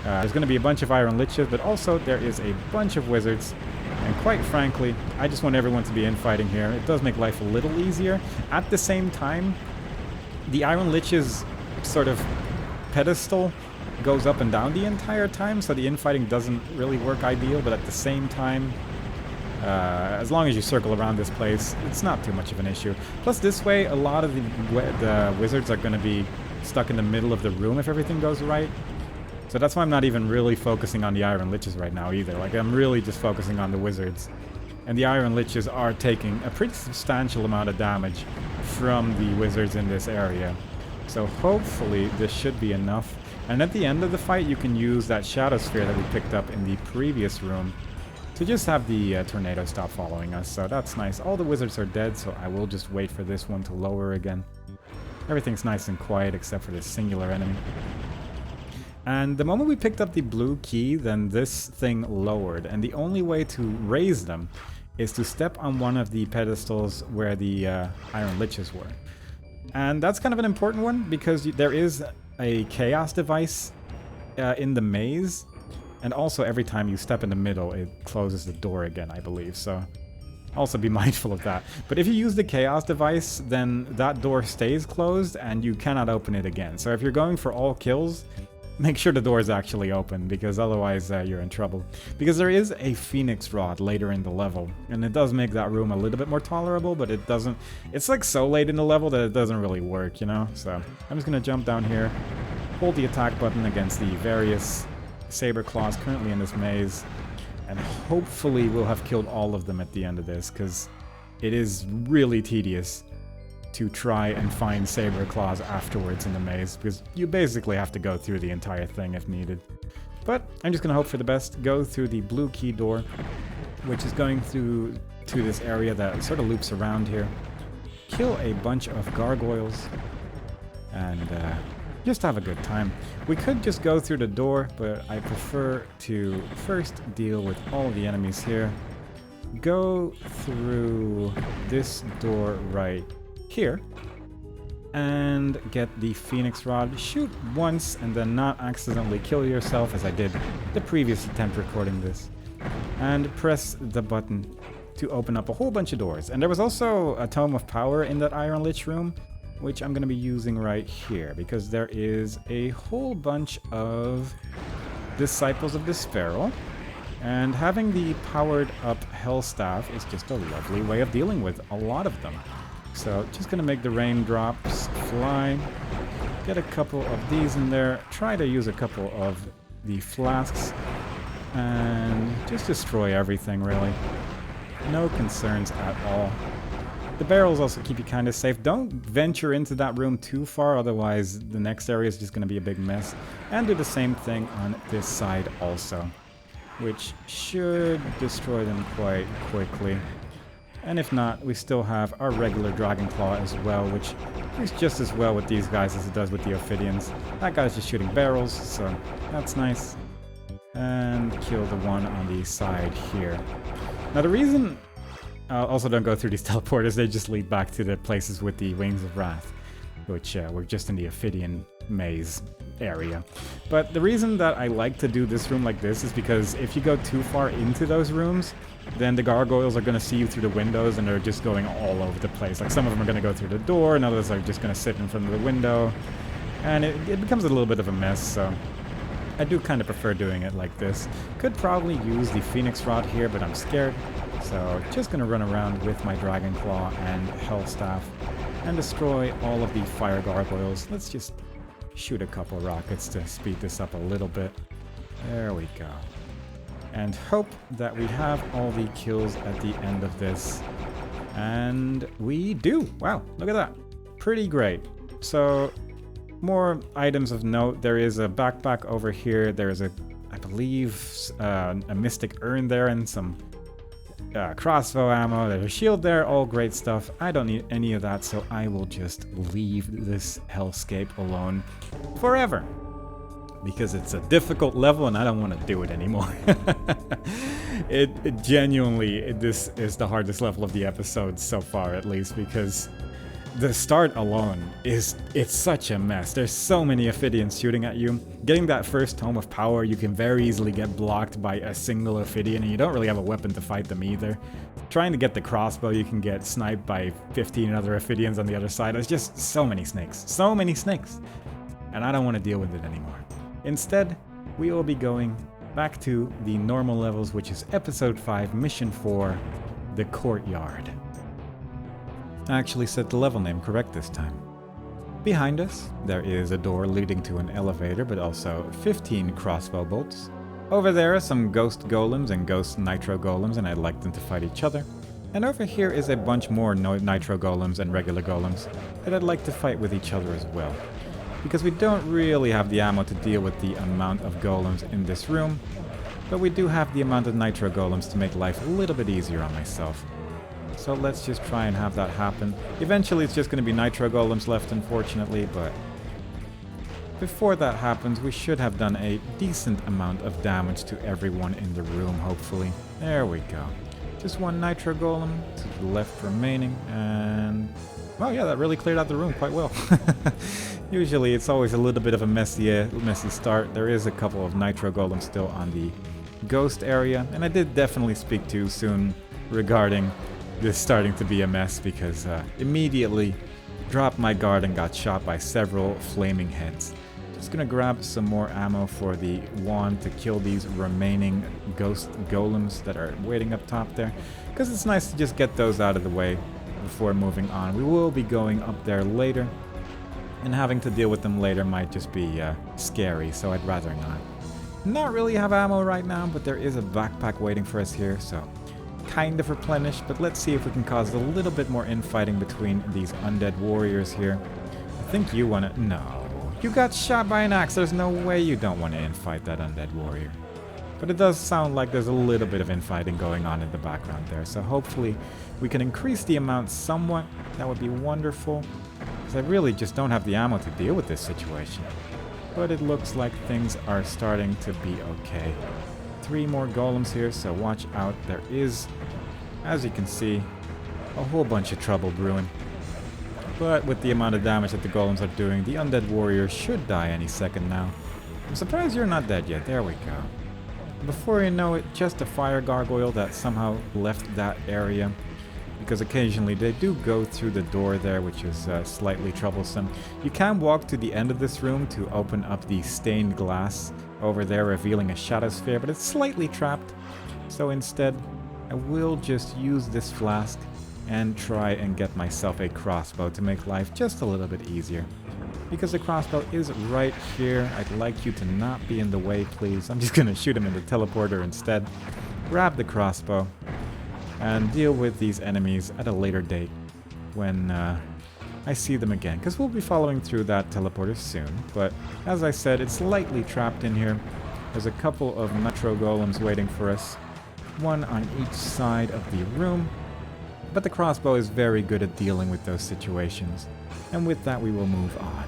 there's going to be a bunch of Iron Liches, but also there is a bunch of Wizards. And quite frankly, I just want everyone to be infighting here. It does make life a little easier. At the same time, the Iron Lich's sort of pedestal goes up and down the entire time, so the infighting doesn't really work ideal, but at the same time, as long as you circle around this place, it's not too much of an issue. Plus this way, a lot of the wizards are going to be stuck in the middle of the room if everything goes right. So that's why I'm not even really focusing on the Iron Liches right now either. Like, I'm really just focusing on the wizards. And the Iron Liches are taking a pretty substantial amount of damage from the wizards in this area. So hopefully this should be enough. And at the end of the fight, you can use that Shadow Sphere that we picked up in the previous room to just have the tornado stop following us. So that's nice. All the wizards are dead, so I will just wait for this one to lower again. Everything's nice and quiet except for this singular enemy. And the moment we picked up the blue key, then this thing lowered. And the only way to raise them is to step on one of the pedestals where the Iron Liches were. And that's kind of an important one, because there is a chaos device in the maze. And also every time you step in the middle, it closes the door again, I believe. So also be mindful of that. But if you use the chaos device, then that door stays closed and you cannot open it again. So if you're going for all kills, make sure the door is actually open, because otherwise you're in trouble. Because there is a Phoenix Rod later in the level, and it does make that room a little bit more tolerable, but it doesn't... It's like so late in the level that it doesn't really work, you know? So I'm just going to jump down here, hold the attack button against the various Saber Claws currently in this maze, and hopefully we'll have killed all of them at the end of this, because it is really tedious to try and find Saber Claws afterwards in the maze, because you basically have to go through the entire thing if needed. But I'm just gonna hope for the best, go through the blue key door, which is going through to this area that sort of loops around here, kill a bunch of gargoyles, and just have a good time. We could just go through the door, but I prefer to first deal with all the enemies here. Go through this door right here and get the Phoenix Rod. Shoot once and then not accidentally kill yourself, as I did the previous attempt recording this, and press the button to open up a whole bunch of doors. And there was also a Tome of Power in that Iron Lich room, which I'm going to be using right here, because there is a whole bunch of Disciples of Despair, and having the powered up Hell Staff is just a lovely way of dealing with a lot of them. So just gonna make the raindrops fly, get a couple of these in there, try to use a couple of the flasks, and just destroy everything really. No concerns at all. The barrels also keep you kind of safe. Don't venture into that room too far, otherwise the next area is just gonna be a big mess. And do the same thing on this side also, which should destroy them quite quickly. And if not, we still have our regular Dragon Claw as well, which works just as well with these guys as it does with the Ophidians. That guy's just shooting barrels, so that's nice. And kill the one on the side here. Now the reason... also don't go through these teleporters, they just lead back to the places with the Wings of Wrath, which we're just in the Ophidian maze area. But the reason that I like to do this room like this is because if you go too far into those rooms, then the gargoyles are going to see you through the windows and they're just going all over the place. Like some of them are going to go through the door and others are just going to sit in front of the window. And it becomes a little bit of a mess, so I do kind of prefer doing it like this. Could probably use the Phoenix Rod here, but I'm scared. So just going to run around with my Dragon Claw and Hell Staff and destroy all of the fire gargoyles. Let's just shoot a couple rockets to speed this up a little bit. There we go. And hope that we have all the kills at the end of this. And we do! Wow, look at that. Pretty great. So, more items of note. There is a backpack over here. There is a, I believe, a Mystic Urn there and some crossbow ammo. There's a shield there, all great stuff. I don't need any of that, so I will just leave this hellscape alone forever. Because it's a difficult level and I don't want to do it anymore. it genuinely, this is the hardest level of the episode so far, at least, because the start alone it's such a mess. There's so many Ophidians shooting at you. Getting that first Tome of Power, you can very easily get blocked by a single Ophidian, and you don't really have a weapon to fight them either. Trying to get the crossbow, you can get sniped by 15 other Ophidians on the other side. There's just so many snakes. So many snakes. And I don't want to deal with it anymore. Instead, we will be going back to the normal levels, which is Episode 5, Mission 4, the Courtyard. I actually said the level name correct this time. Behind us, there is a door leading to an elevator, but also 15 crossbow bolts. Over there are some ghost golems and ghost nitro golems, and I'd like them to fight each other. And over here is a bunch more nitro golems and regular golems that I'd like to fight with each other as well. Because we don't really have the ammo to deal with the amount of golems in this room, but we do have the amount of nitro golems to make life a little bit easier on myself. So let's just try and have that happen. Eventually it's just going to be nitro golems left, unfortunately, but before that happens, we should have done a decent amount of damage to everyone in the room, hopefully. There we go. Just one nitro golem to the left remaining, and oh yeah, that really cleared out the room quite well. Usually it's always a little bit of a messy start. There is a couple of nitro golems still on the ghost area, and I did definitely speak too soon regarding this starting to be a mess, because immediately dropped my guard and got shot by several flaming heads. Just gonna grab some more ammo for the wand to kill these remaining ghost golems that are waiting up top there, because it's nice to just get those out of the way before moving on. We will be going up there later, and having to deal with them later might just be scary, so I'd rather not. Not really have ammo right now, but there is a backpack waiting for us here, so kind of replenished, but let's see if we can cause a little bit more infighting between these undead warriors here. I think you want to... No. You got shot by an axe. There's no way you don't want to infight that undead warrior. But it does sound like there's a little bit of infighting going on in the background there, so hopefully we can increase the amount somewhat. That would be wonderful, because I really just don't have the ammo to deal with this situation. But it looks like things are starting to be okay. 3 more golems here, so watch out. There is, as you can see, a whole bunch of trouble brewing. But with the amount of damage that the golems are doing, the undead warrior should die any second now. I'm surprised you're not dead yet. There we go. Before you know it, just a fire gargoyle that somehow left that area, because occasionally they do go through the door there, which is slightly troublesome. You can walk to the end of this room to open up the stained glass over there, revealing a shadow sphere, but it's slightly trapped. So instead, I will just use this flask and try and get myself a crossbow to make life just a little bit easier. Because the crossbow is right here, I'd like you to not be in the way, please. I'm just gonna shoot him in the teleporter instead. Grab the crossbow and deal with these enemies at a later date when I see them again, because we'll be following through that teleporter soon. But as I said, it's lightly trapped in here. There's a couple of nitro golems waiting for us, one on each side of the room, but the crossbow is very good at dealing with those situations, and with that we will move on.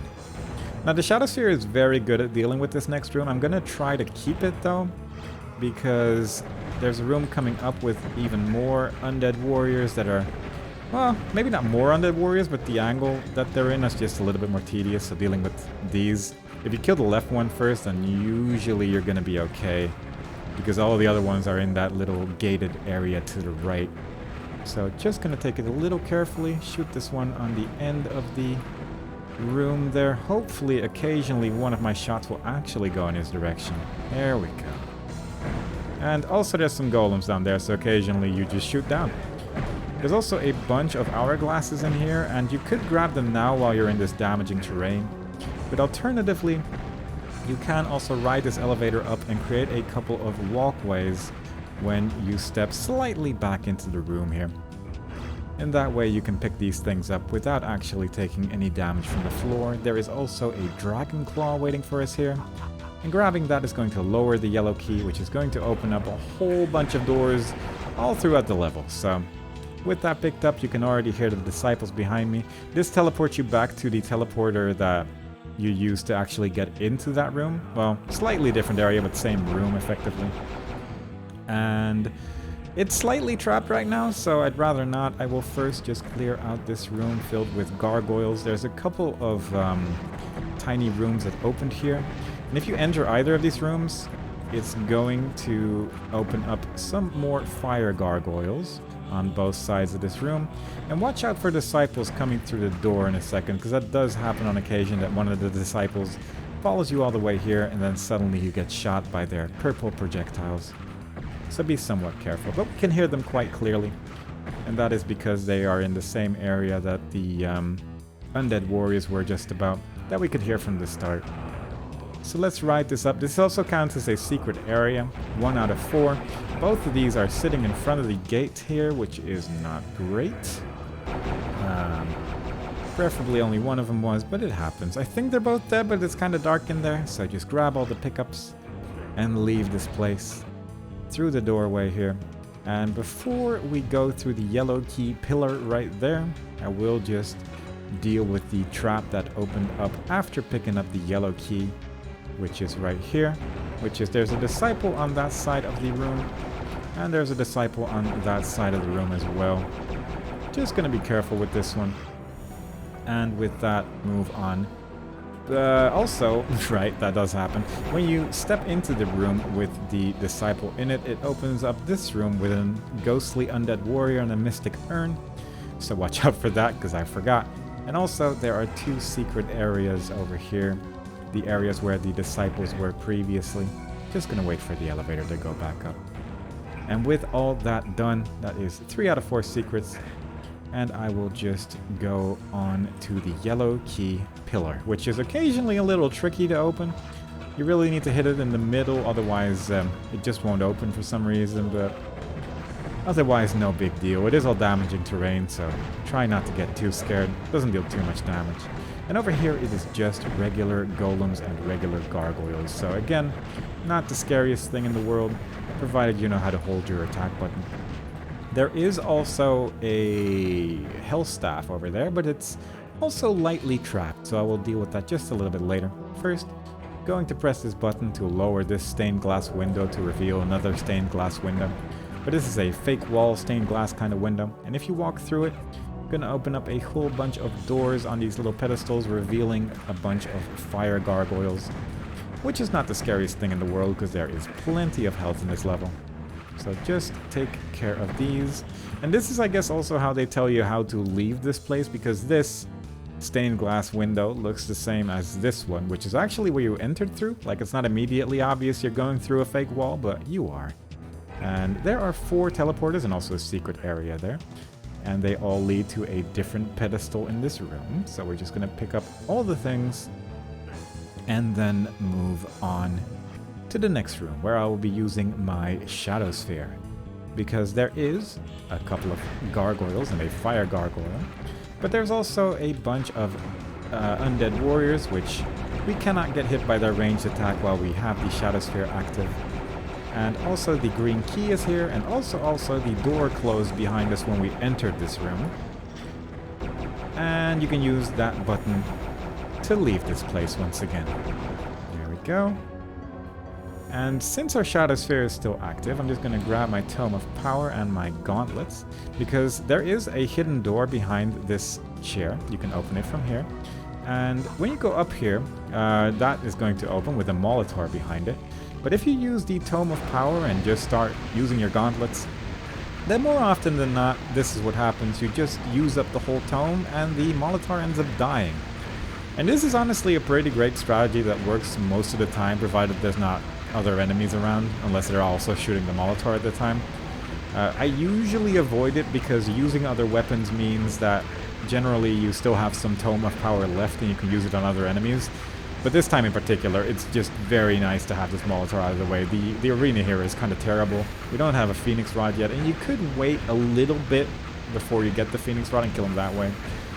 Now the shadow sphere is very good at dealing with this next room. I'm gonna try to keep it though, because there's a room coming up with even more undead warriors that are, well, maybe not more undead warriors, but the angle that they're in is just a little bit more tedious. So dealing with these, if you kill the left one first, then usually you're going to be okay, because all the other ones are in that little gated area to the right. So just going to take it a little carefully, shoot this one on the end of the room there. Hopefully, occasionally, one of my shots will actually go in his direction. There we go. And also there's some golems down there, so occasionally you just shoot down. There's also a bunch of hourglasses in here, and you could grab them now while you're in this damaging terrain. But alternatively, you can also ride this elevator up and create a couple of walkways when you step slightly back into the room here. And that way you can pick these things up without actually taking any damage from the floor. There is also a dragon claw waiting for us here. And grabbing that is going to lower the yellow key, which is going to open up a whole bunch of doors all throughout the level. So with that picked up, you can already hear the disciples behind me. This teleports you back to the teleporter that you used to actually get into that room. Well, slightly different area, but same room effectively. And it's slightly trapped right now, so I'd rather not. I will first just clear out this room filled with gargoyles. There's a couple of tiny rooms that opened here. And if you enter either of these rooms, it's going to open up some more fire gargoyles on both sides of this room. And watch out for disciples coming through the door in a second, because that does happen on occasion, that one of the disciples follows you all the way here and then suddenly you get shot by their purple projectiles. So be somewhat careful, but we can hear them quite clearly. And that is because they are in the same area that the undead warriors were just about, that we could hear from the start. So let's write this up. This also counts as a secret area, 1 out of 4. Both of these are sitting in front of the gate here, which is not great. Preferably only one of them was, but it happens. I think they're both dead, but it's kind of dark in there, so just grab all the pickups and leave this place through the doorway here. And before we go through the yellow key pillar right there, I will just deal with the trap that opened up after picking up the yellow key, which is right here, which is there's a disciple on that side of the room, and there's a disciple on that side of the room as well. Just gonna be careful with this one. And with that, move on. Also, right, that does happen. When you step into the room with the disciple in it, it opens up this room with a ghostly undead warrior and a mystic urn. So watch out for that, because I forgot. And also, there are 2 secret areas over here. The areas where the disciples were previously. Just gonna wait for the elevator to go back up. And with all that done, that is 3 out of 4 secrets. And I will just go on to the yellow key pillar, which is occasionally a little tricky to open. You really need to hit it in the middle, otherwise it just won't open for some reason, but otherwise no big deal. It is all damaging terrain, so try not to get too scared. It doesn't deal too much damage. And over here it is just regular golems and regular gargoyles. So again, not the scariest thing in the world, provided you know how to hold your attack button. There is also a health staff over there, but it's also lightly trapped, so I will deal with that just a little bit later. First, going to press this button to lower this stained glass window to reveal another stained glass window. But this is a fake wall stained glass kind of window, and if you walk through it, gonna open up a whole bunch of doors on these little pedestals, revealing a bunch of fire gargoyles, which is not the scariest thing in the world because there is plenty of health in this level. So just take care of these. And this is, I guess, also how they tell you how to leave this place, because this stained glass window looks the same as this one, which is actually where you entered through. Like, it's not immediately obvious you're going through a fake wall, but you are. And there are 4 teleporters and also a secret area there. And they all lead to a different pedestal in this room. So we're just going to pick up all the things and then move on to the next room, where I will be using my shadow sphere. Because there is a couple of gargoyles and a fire gargoyle. But there's also a bunch of undead warriors, which we cannot get hit by their ranged attack while we have the shadow sphere active. And also the green key is here, and also the door closed behind us when we entered this room. And you can use that button to leave this place once again. There we go. And since our shadow sphere is still active, I'm just going to grab my Tome of Power and my gauntlets, because there is a hidden door behind this chair. You can open it from here. And when you go up here, that is going to open with a Molitor behind it. But if you use the Tome of Power and just start using your gauntlets, then more often than not, this is what happens. You just use up the whole tome and the Molitor ends up dying. And this is honestly a pretty great strategy that works most of the time, provided there's not other enemies around, unless they're also shooting the Molitor at the time. I usually avoid it because using other weapons means that generally you still have some Tome of Power left and you can use it on other enemies. But this time in particular, it's just very nice to have this Molitor out of the way. The arena here is kind of terrible. We don't have a Phoenix Rod yet, and you could wait a little bit before you get the Phoenix Rod and kill him that way.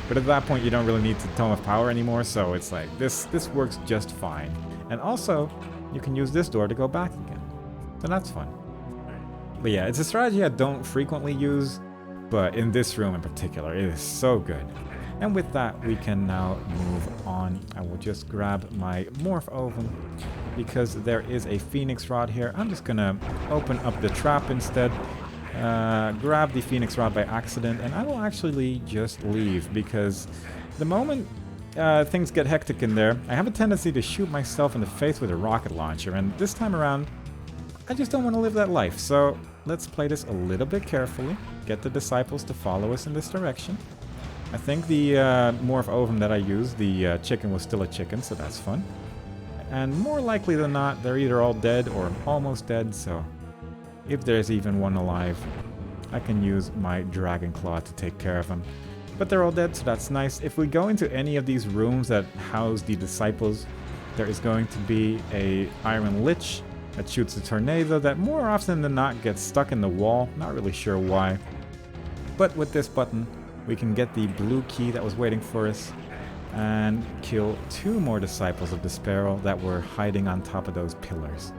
But at that point, you don't really need the Tome of Power anymore, so it's like, this works just fine. And also, you can use this door to go back again. So that's fun. But yeah, it's a strategy I don't frequently use, but in this room in particular, it is so good. And with that, we can now move on. I will just grab my Morph Ovum because there is a Phoenix Rod here. I'm just gonna open up the trap instead, grab the Phoenix Rod by accident, and I will actually just leave because the moment things get hectic in there, I have a tendency to shoot myself in the face with a rocket launcher, and this time around, I just don't want to live that life. So let's play this a little bit carefully, get the disciples to follow us in this direction. I think the Morph Ovum that I used, the chicken was still a chicken, so that's fun. And more likely than not, they're either all dead or almost dead, so if there's even one alive, I can use my Dragon Claw to take care of them. But they're all dead, so that's nice. If we go into any of these rooms that house the disciples, there is going to be a Iron Lich that shoots a tornado that more often than not gets stuck in the wall. Not really sure why. But with this button, we can get the blue key that was waiting for us and kill 2 more disciples of the Sparrow that were hiding on top of those pillars.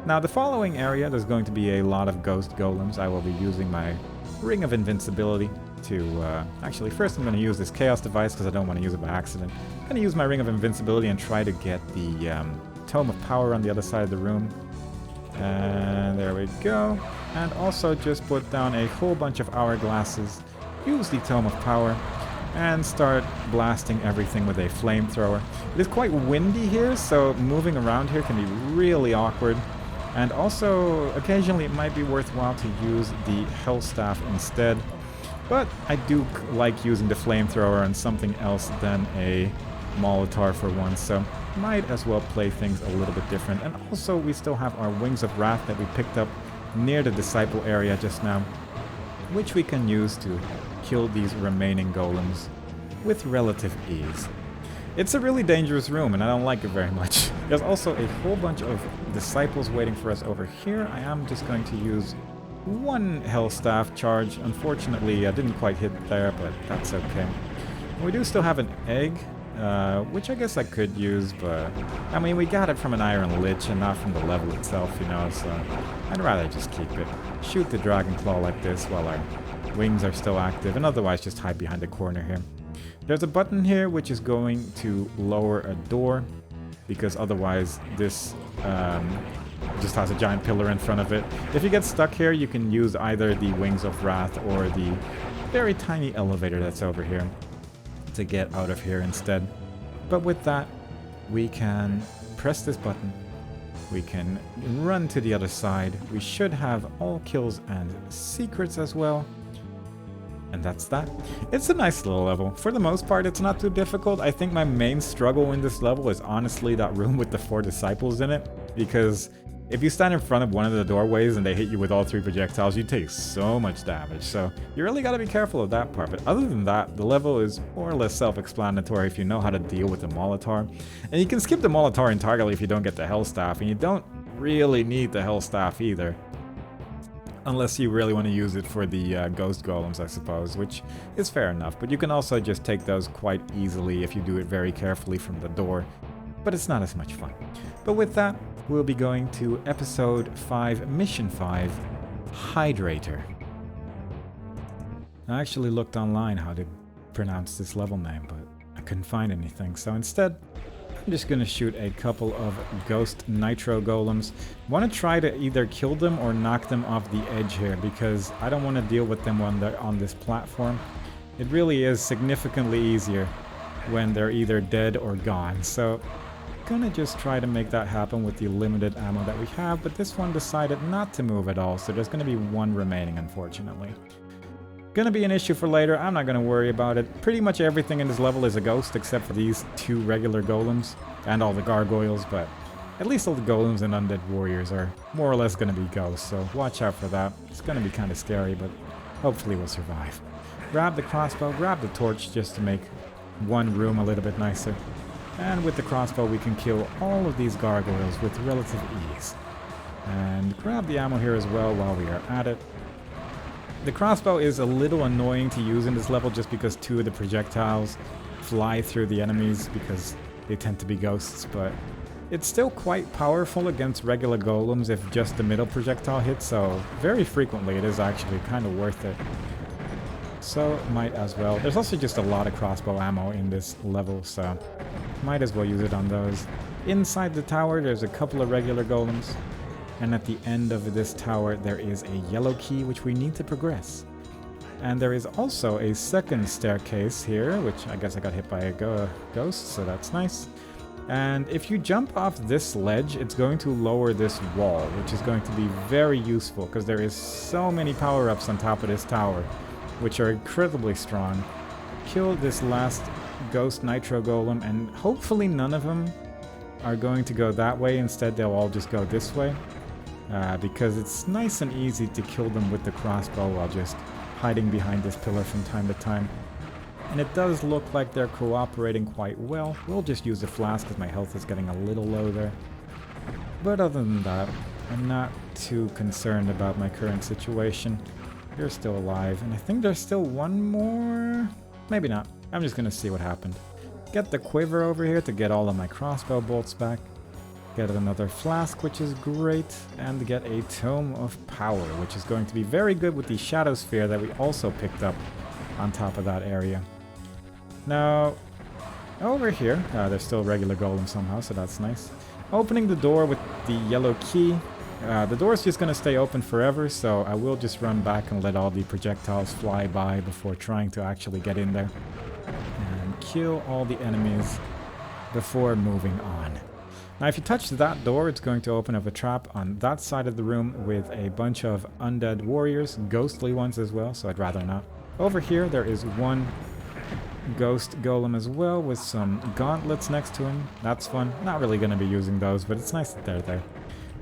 Now the following area, there's going to be a lot of ghost golems. I will be using my Ring of Invincibility to, actually first I'm going to use this Chaos device because I don't want to use it by accident. I'm going to use my Ring of Invincibility and try to get the Tome of Power on the other side of the room. And there we go. And also just put down a whole bunch of hourglasses, use the Tome of Power, and start blasting everything with a flamethrower. It is quite windy here, so moving around here can be really awkward. And also, occasionally it might be worthwhile to use the Hellstaff instead. But I do like using the flamethrower on something else than a Molotov for once, so might as well play things a little bit different. And also, we still have our Wings of Wrath that we picked up near the Disciple area just now, which we can use to kill these remaining golems with relative ease. It's a really dangerous room, and I don't like it very much. There's also a whole bunch of disciples waiting for us over here. I am just going to use 1 Hellstaff charge. Unfortunately, I didn't quite hit there, but that's okay. We do still have an egg, which I guess I could use, but I mean, we got it from an Iron Lich and not from the level itself, you know, so I'd rather just keep it. Shoot the Dragon Claw like this while our wings are still active, and otherwise just hide behind the corner here. There's a button here which is going to lower a door, because otherwise this just has a giant pillar in front of it. If you get stuck here, you can use either the Wings of Wrath or the very tiny elevator that's over here to get out of here instead. But with that, we can press this button. We can run to the other side. We should have all kills and secrets as well. And that's that. It's a nice little level. For the most part, it's not too difficult. I think my main struggle in this level is honestly that room with the 4 disciples in it, because if you stand in front of one of the doorways and they hit you with all 3 projectiles, you take so much damage. So you really got to be careful of that part. But other than that, the level is more or less self-explanatory if you know how to deal with the Molotov. And you can skip the Molotov entirely if you don't get the Hellstaff, and you don't really need the Hellstaff either. Unless you really want to use it for the ghost golems, I suppose, which is fair enough. But you can also just take those quite easily if you do it very carefully from the door. But it's not as much fun. But with that, we'll be going to Episode 5, Mission 5, Hydratyr. I actually looked online how to pronounce this level name, but I couldn't find anything. So instead, I'm just going to shoot a couple of ghost nitro golems. I want to try to either kill them or knock them off the edge here, because I don't want to deal with them when they're on this platform. It really is significantly easier when they're either dead or gone. So I'm going to just try to make that happen with the limited ammo that we have, but this one decided not to move at all, so there's going to be 1 remaining, unfortunately. Gonna be an issue for later. I'm not gonna worry about it. Pretty much everything in this level is a ghost except for these 2 regular golems and all the gargoyles, but at least all the golems and undead warriors are more or less gonna be ghosts, so watch out for that. It's gonna be kind of scary, but hopefully we'll survive. Grab the crossbow, grab the torch just to make one room a little bit nicer. And with the crossbow we can kill all of these gargoyles with relative ease. And grab the ammo here as well while we are at it. The crossbow is a little annoying to use in this level just because 2 of the projectiles fly through the enemies because they tend to be ghosts, but it's still quite powerful against regular golems if just the middle projectile hits, so very frequently it is actually kind of worth it. so might as well. There's also just a lot of crossbow ammo in this level, so might as well use it on those. Inside the tower, there's a couple of regular golems, and at the end of this tower, there is a yellow key which we need to progress. And there is also a second staircase here, which I guess I got hit by a ghost, so that's nice. And if you jump off this ledge, it's going to lower this wall, which is going to be very useful because there is so many power-ups on top of this tower, which are incredibly strong. Kill this last ghost nitro golem, and hopefully none of them are going to go that way. Instead, they'll all just go this way, because it's nice and easy to kill them with the crossbow while just hiding behind this pillar from time to time. And it does look like they're cooperating quite well. We'll just use the flask because my health is getting a little low there. But other than that, I'm not too concerned about my current situation. You're still alive, and I think there's still one more... Maybe not. I'm just gonna see what happened. Get the quiver over here to get all of my crossbow bolts back. Get another flask, which is great, and get a Tome of Power, which is going to be very good with the Shadow Sphere that we also picked up on top of that area. Now, over here, there's still regular golem somehow, so that's nice. Opening the door with the yellow key. The door is just going to stay open forever, so I will just run back and let all the projectiles fly by before trying to actually get in there. And kill all the enemies before moving on. Now, if you touch that door, it's going to open up a trap on that side of the room with a bunch of undead warriors, ghostly ones as well, so I'd rather not. Over here, there is one ghost golem as well with some gauntlets next to him. That's fun. Not really going to be using those, but it's nice that they're there.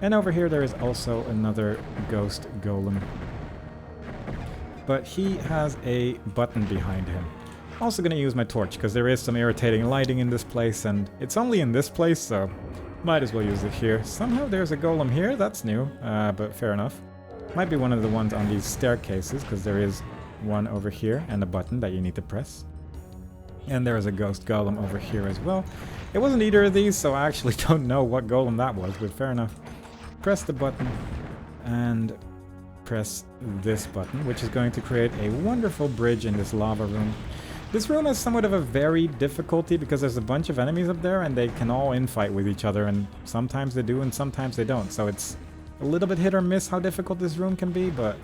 And over here, there is also another ghost golem. But he has a button behind him. Also going to use my torch because there is some irritating lighting in this place, and it's only in this place, so might as well use it here. Somehow there's a golem here. That's new, but fair enough. Might be one of the ones on these staircases because there is one over here and a button that you need to press. And there is a ghost golem over here as well. It wasn't either of these, so I actually don't know what golem that was, but fair enough. Press the button and press this button, which is going to create a wonderful bridge in this lava room. This room has somewhat of a varied difficulty because there's a bunch of enemies up there and they can all infight with each other, and sometimes they do and sometimes they don't. So it's a little bit hit or miss how difficult this room can be, but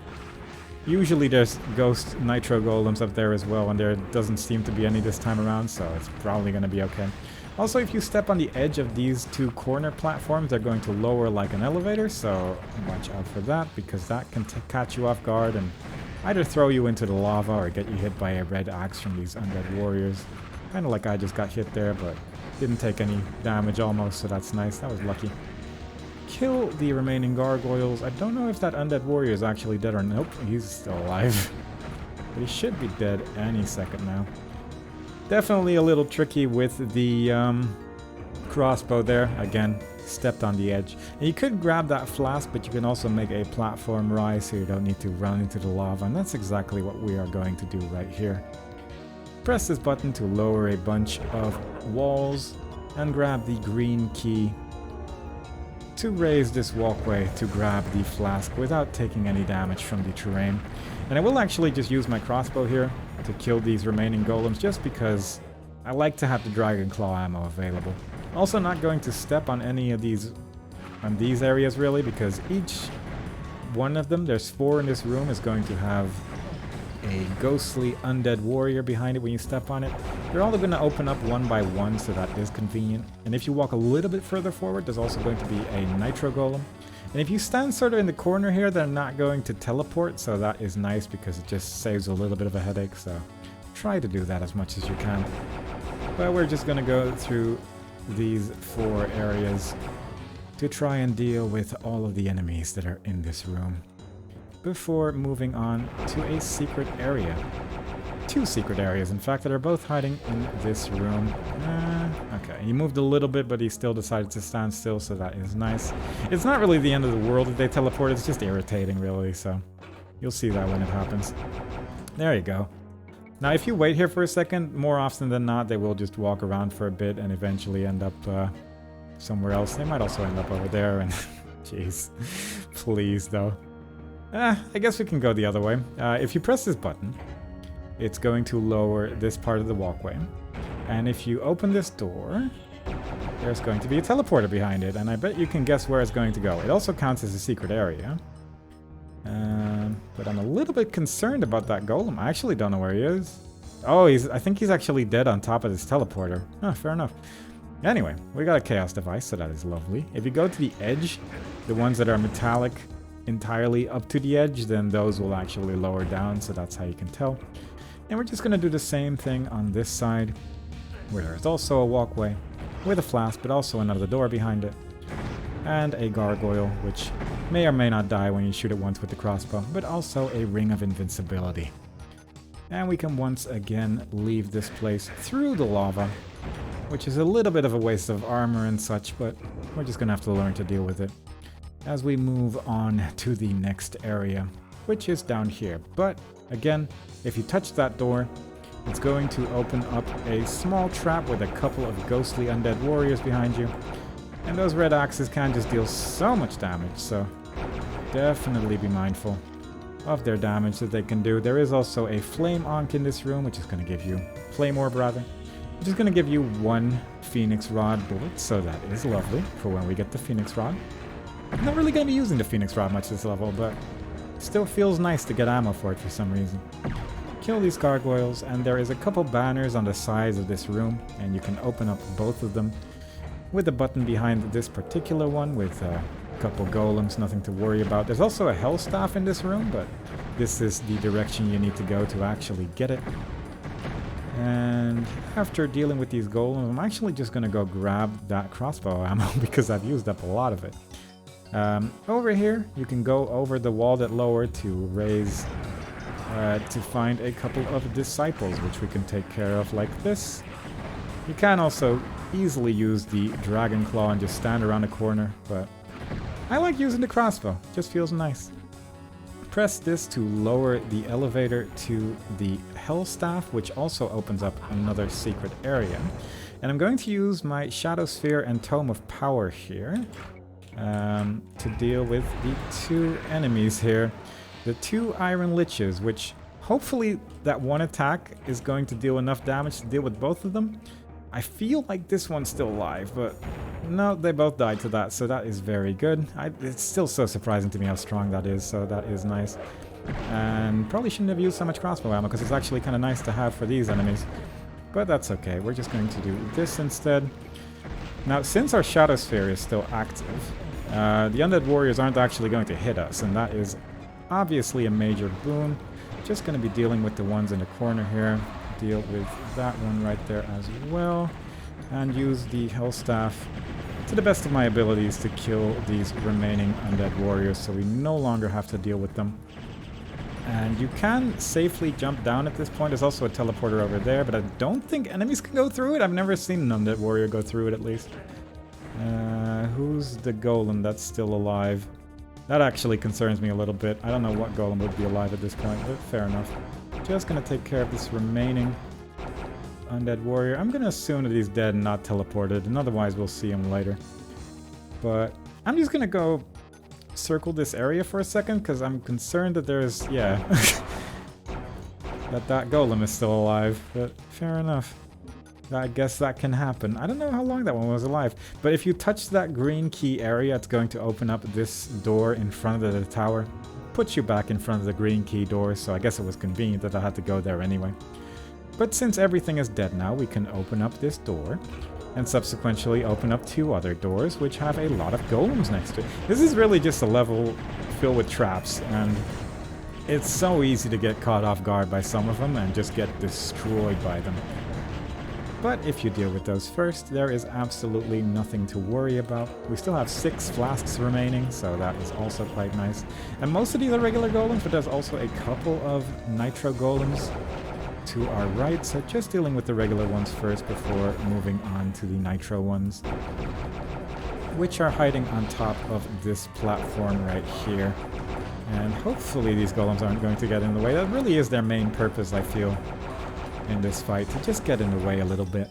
usually there's ghost nitro golems up there as well, and there doesn't seem to be any this time around, so it's probably going to be okay. Also, if you step on the edge of these two corner platforms, they're going to lower like an elevator, so watch out for that, because that can catch you off guard and either throw you into the lava or get you hit by a red axe from these undead warriors. Kind of like I just got hit there, but didn't take any damage almost, so that's nice. That was lucky. Kill the remaining gargoyles. I don't know if that undead warrior is actually dead or nope, he's still alive. But he should be dead any second now. Definitely a little tricky with the crossbow there. Again, stepped on the edge. And you could grab that flask, but you can also make a platform rise so you don't need to run into the lava. And that's exactly what we are going to do right here. Press this button to lower a bunch of walls and grab the green key to raise this walkway to grab the flask without taking any damage from the terrain. And I will actually just use my crossbow here to kill these remaining golems just because I like to have the dragon claw ammo available. Also not going to step on any of these areas really, because each one of them, there's 4 in this room, is going to have a ghostly undead warrior behind it when you step on it. They're all going to open up one by one, so that is convenient. And if you walk a little bit further forward, there's also going to be a nitro golem. And if you stand sort of in the corner here, they're not going to teleport, so that is nice because it just saves a little bit of a headache, so try to do that as much as you can. But we're just going to go through these 4 areas to try and deal with all of the enemies that are in this room before moving on to a secret area. 2 secret areas, in fact, that are both hiding in this room. Okay, he moved a little bit, but he still decided to stand still, so that is nice. It's not really the end of the world if they teleport, it's just irritating, really, so you'll see that when it happens. There you go. Now, if you wait here for a second, more often than not, they will just walk around for a bit and eventually end up somewhere else. They might also end up over there, and jeez, please, though. I guess we can go the other way. If you press this button, it's going to lower this part of the walkway. And if you open this door, there's going to be a teleporter behind it, and I bet you can guess where it's going to go. It also counts as a secret area. But I'm a little bit concerned about that golem. I actually don't know where he is. Oh, I think he's actually dead on top of this teleporter. Oh, fair enough. Anyway, we got a chaos device, so that is lovely. If you go to the edge, the ones that are metallic entirely up to the edge, then those will actually lower down, so that's how you can tell. And we're just going to do the same thing on this side, where there's also a walkway with a flask, but also another door behind it. And a gargoyle, which may or may not die when you shoot it once with the crossbow, but also a ring of invincibility. And we can once again leave this place through the lava, which is a little bit of a waste of armor and such, but we're just gonna have to learn to deal with it as we move on to the next area, which is down here. But again, if you touch that door, it's going to open up a small trap with a couple of ghostly undead warriors behind you. And those red axes can just deal so much damage, so definitely be mindful of their damage that they can do. There is also a flame ankh in this room, which is going to give you, flame orb rather, which is going to give you 1 phoenix rod bullet, so that is lovely for when we get the phoenix rod. I'm not really going to be using the phoenix rod much this level, but still feels nice to get ammo for it for some reason. Kill these gargoyles, and there is a couple banners on the sides of this room, and you can open up both of them with a button behind this particular one with a couple golems, nothing to worry about. There's also a hell staff in this room, but this is the direction you need to go to actually get it. And after dealing with these golems, I'm actually just going to go grab that crossbow ammo because I've used up a lot of it. Over here, you can go over the wall that lowered to raise, to find a couple of disciples, which we can take care of like this. You can also easily use the dragon claw and just stand around the corner, but I like using the crossbow, just feels nice. Press this to lower the elevator to the hell staff, which also opens up another secret area. And I'm going to use my shadow sphere and tome of power here to deal with the 2 enemies here. The 2 iron liches, which hopefully that one attack is going to deal enough damage to deal with both of them. I feel like this one's still alive, but no, they both died to that, so that is very good. It's still so surprising to me how strong that is, so that is nice. And probably shouldn't have used so much crossbow ammo, because it's actually kind of nice to have for these enemies. But that's okay, we're just going to do this instead. Now, since our shadow sphere is still active, the undead warriors aren't actually going to hit us, and that is obviously a major boon. Just going to be dealing with the ones in the corner here. Deal with that one right there as well, and use the hell staff to the best of my abilities to kill these remaining undead warriors, so we no longer have to deal with them. And you can safely jump down at this point. There's also a teleporter over there, but I don't think enemies can go through it. I've never seen an undead warrior go through it, at least. Who's the golem that's still alive? That actually concerns me a little bit. I don't know what golem would be alive at this point, but fair enough. Just gonna take care of this remaining undead warrior. I'm gonna assume that he's dead and not teleported, and otherwise we'll see him later. But I'm just gonna go circle this area for a second, because I'm concerned that there's, yeah, that golem is still alive, but fair enough. I guess that can happen. I don't know how long that one was alive, but if you touch that green key area, it's going to open up this door in front of the tower. Puts you back in front of the green key door, so I guess it was convenient that I had to go there anyway. But since everything is dead now, we can open up this door, and subsequently open up 2 other doors, which have a lot of golems next to it. This is really just a level filled with traps, and it's so easy to get caught off guard by some of them and just get destroyed by them. But if you deal with those first, there is absolutely nothing to worry about. We still have 6 flasks remaining, so that is also quite nice. And most of these are regular golems, but there's also a couple of nitro golems to our right, so just dealing with the regular ones first before moving on to the nitro ones, which are hiding on top of this platform right here. And hopefully these golems aren't going to get in the way. That really is their main purpose, I feel, in this fight, to just get in the way a little bit.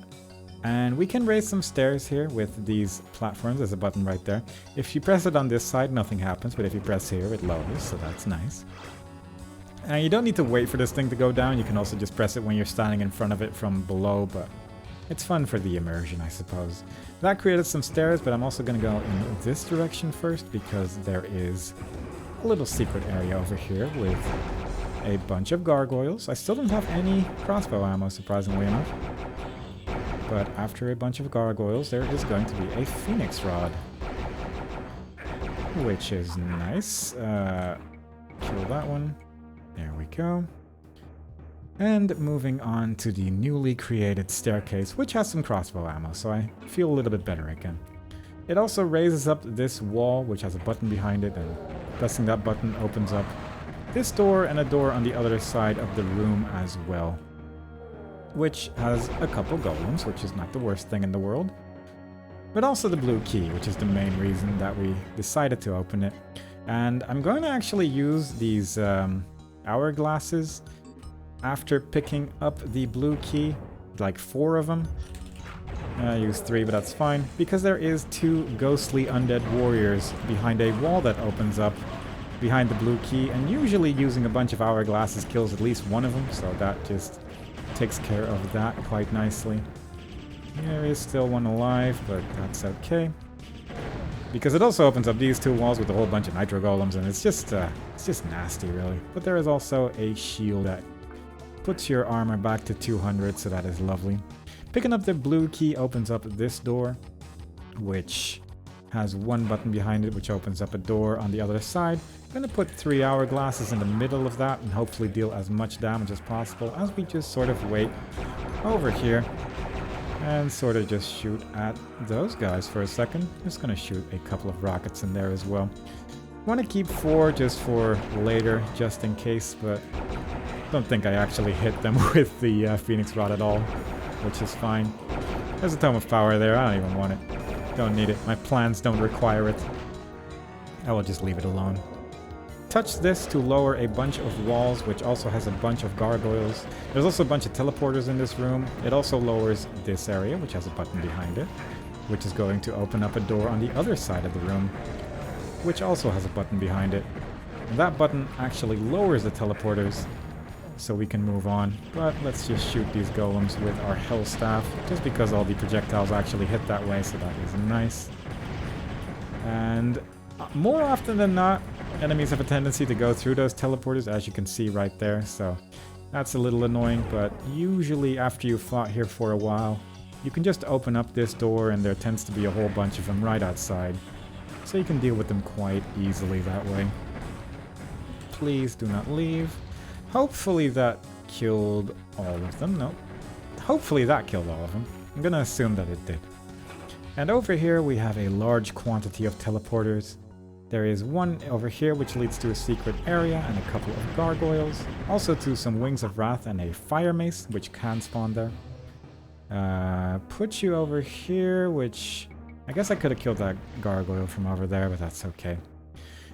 And we can raise some stairs here with these platforms. There's a button right there. If you press it on this side, nothing happens, but if you press here, it lowers, so that's nice. And you don't need to wait for this thing to go down. You can also just press it when you're standing in front of it from below, but it's fun for the immersion, I suppose. That created some stairs, but I'm also going to go in this direction first because there is a little secret area over here with a bunch of gargoyles. I still don't have any crossbow ammo, surprisingly enough. But after a bunch of gargoyles, there is going to be a phoenix rod, which is nice. Kill that one. There we go. And moving on to the newly created staircase, which has some crossbow ammo, so I feel a little bit better again. It also raises up this wall, which has a button behind it, and pressing that button opens up this door and a door on the other side of the room as well, which has a couple golems, which is not the worst thing in the world, but also the blue key, which is the main reason that we decided to open it. And I'm going to actually use these hourglasses after picking up the blue key, like 4 of them. I used 3, but that's fine, because there is 2 ghostly undead warriors behind a wall that opens up behind the blue key, and usually using a bunch of hourglasses kills at least one of them, so that just takes care of that quite nicely. There is still one alive, but that's okay, because it also opens up these 2 walls with a whole bunch of nitro golems, and it's just nasty, really. But there is also a shield that puts your armor back to 200, so that is lovely. Picking up the blue key opens up this door, which has 1 button behind it, which opens up a door on the other side. I'm going to put 3 hourglasses in the middle of that and hopefully deal as much damage as possible as we just sort of wait over here and sort of just shoot at those guys for a second. Just going to shoot a couple of rockets in there as well. I want to keep 4 just for later, just in case, but don't think I actually hit them with the Phoenix Rod at all, which is fine. There's a Tome of Power there, I don't even want it. Don't need it, my plans don't require it. I will just leave it alone. Touch this to lower a bunch of walls, which also has a bunch of gargoyles. There's also a bunch of teleporters in this room. It also lowers this area, which has a button behind it, which is going to open up a door on the other side of the room, which also has a button behind it. And that button actually lowers the teleporters, so we can move on. But let's just shoot these golems with our Hell Staff, just because all the projectiles actually hit that way, so that is nice. And more often than not, enemies have a tendency to go through those teleporters, as you can see right there, so that's a little annoying, but usually after you've fought here for a while, you can just open up this door and there tends to be a whole bunch of them right outside, so you can deal with them quite easily that way. Please do not leave. Hopefully that killed all of them. Nope. Hopefully that killed all of them. I'm gonna assume that it did. And over here we have a large quantity of teleporters. There is one over here which leads to a secret area and a couple of gargoyles. Also to some Wings of Wrath and a fire mace which can spawn there. Put you over here, which I guess I could have killed that gargoyle from over there, but that's okay.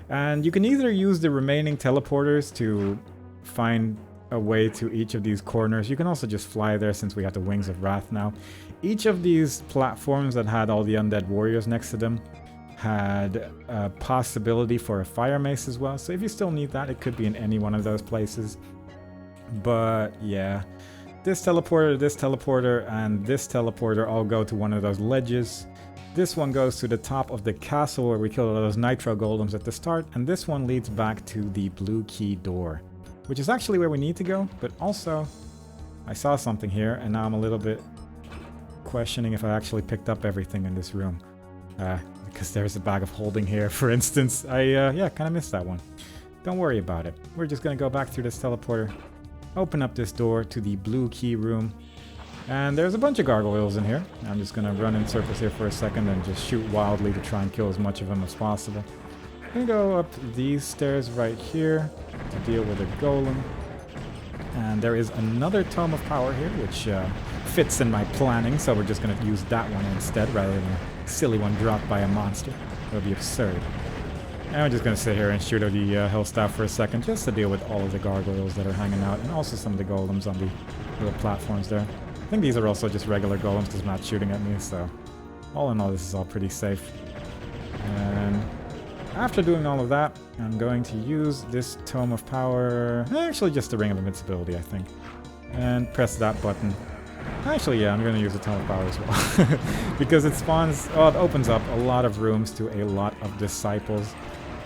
And you can either use the remaining teleporters to find a way to each of these corners. You can also just fly there since we have the Wings of Wrath now. Each of these platforms that had all the undead warriors next to them had a possibility for a fire mace as well. So if you still need that, it could be in any one of those places. But yeah, this teleporter, and this teleporter all go to one of those ledges. This one goes to the top of the castle where we killed all those nitro golems at the start, and this one leads back to the blue key door, which is actually where we need to go. But also, I saw something here, and now I'm a little bit questioning if I actually picked up everything in this room. Because there's a bag of holding here, for instance. Yeah, kind of missed that one. Don't worry about it. We're just going to go back through this teleporter, open up this door to the blue key room, and there's a bunch of gargoyles in here. I'm just going to run in circles here for a second and just shoot wildly to try and kill as much of them as possible. I'm going to go up these stairs right here to deal with a golem. And there is another Tome of Power here, which fits in my planning, so we're just going to use that one instead rather than a silly one dropped by a monster. That would be absurd. And I'm just going to sit here and shoot at the Hell Staff for a second, just to deal with all of the gargoyles that are hanging out, and also some of the golems on the little platforms there. I think these are also just regular golems because not shooting at me, so all in all this is all pretty safe. And after doing all of that, I'm going to use this Tome of Power, actually just the Ring of Invincibility, I think, and press that button. Actually, yeah, I'm going to use the Tome of Power as well, because it spawns, well, it opens up a lot of rooms to a lot of disciples,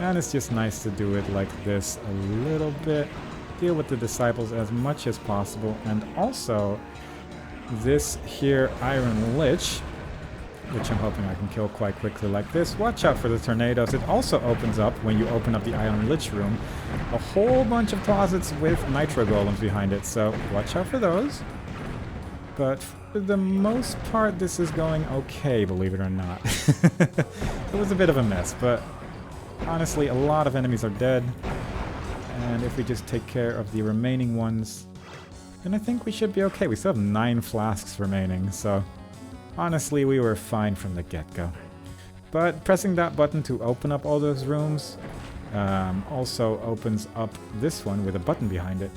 and it's just nice to do it like this a little bit, deal with the disciples as much as possible, and also this here Iron Lich, which I'm hoping I can kill quite quickly like this. Watch out for the tornadoes. It also opens up, when you open up the Iron Lich room, a whole bunch of closets with nitro golems behind it, so watch out for those. But for the most part, this is going okay, believe it or not. It was a bit of a mess, but honestly, a lot of enemies are dead. And if we just take care of the remaining ones, then I think we should be okay. We still have 9 flasks remaining, so honestly, we were fine from the get-go. But pressing that button to open up all those rooms also opens up this one with a button behind it.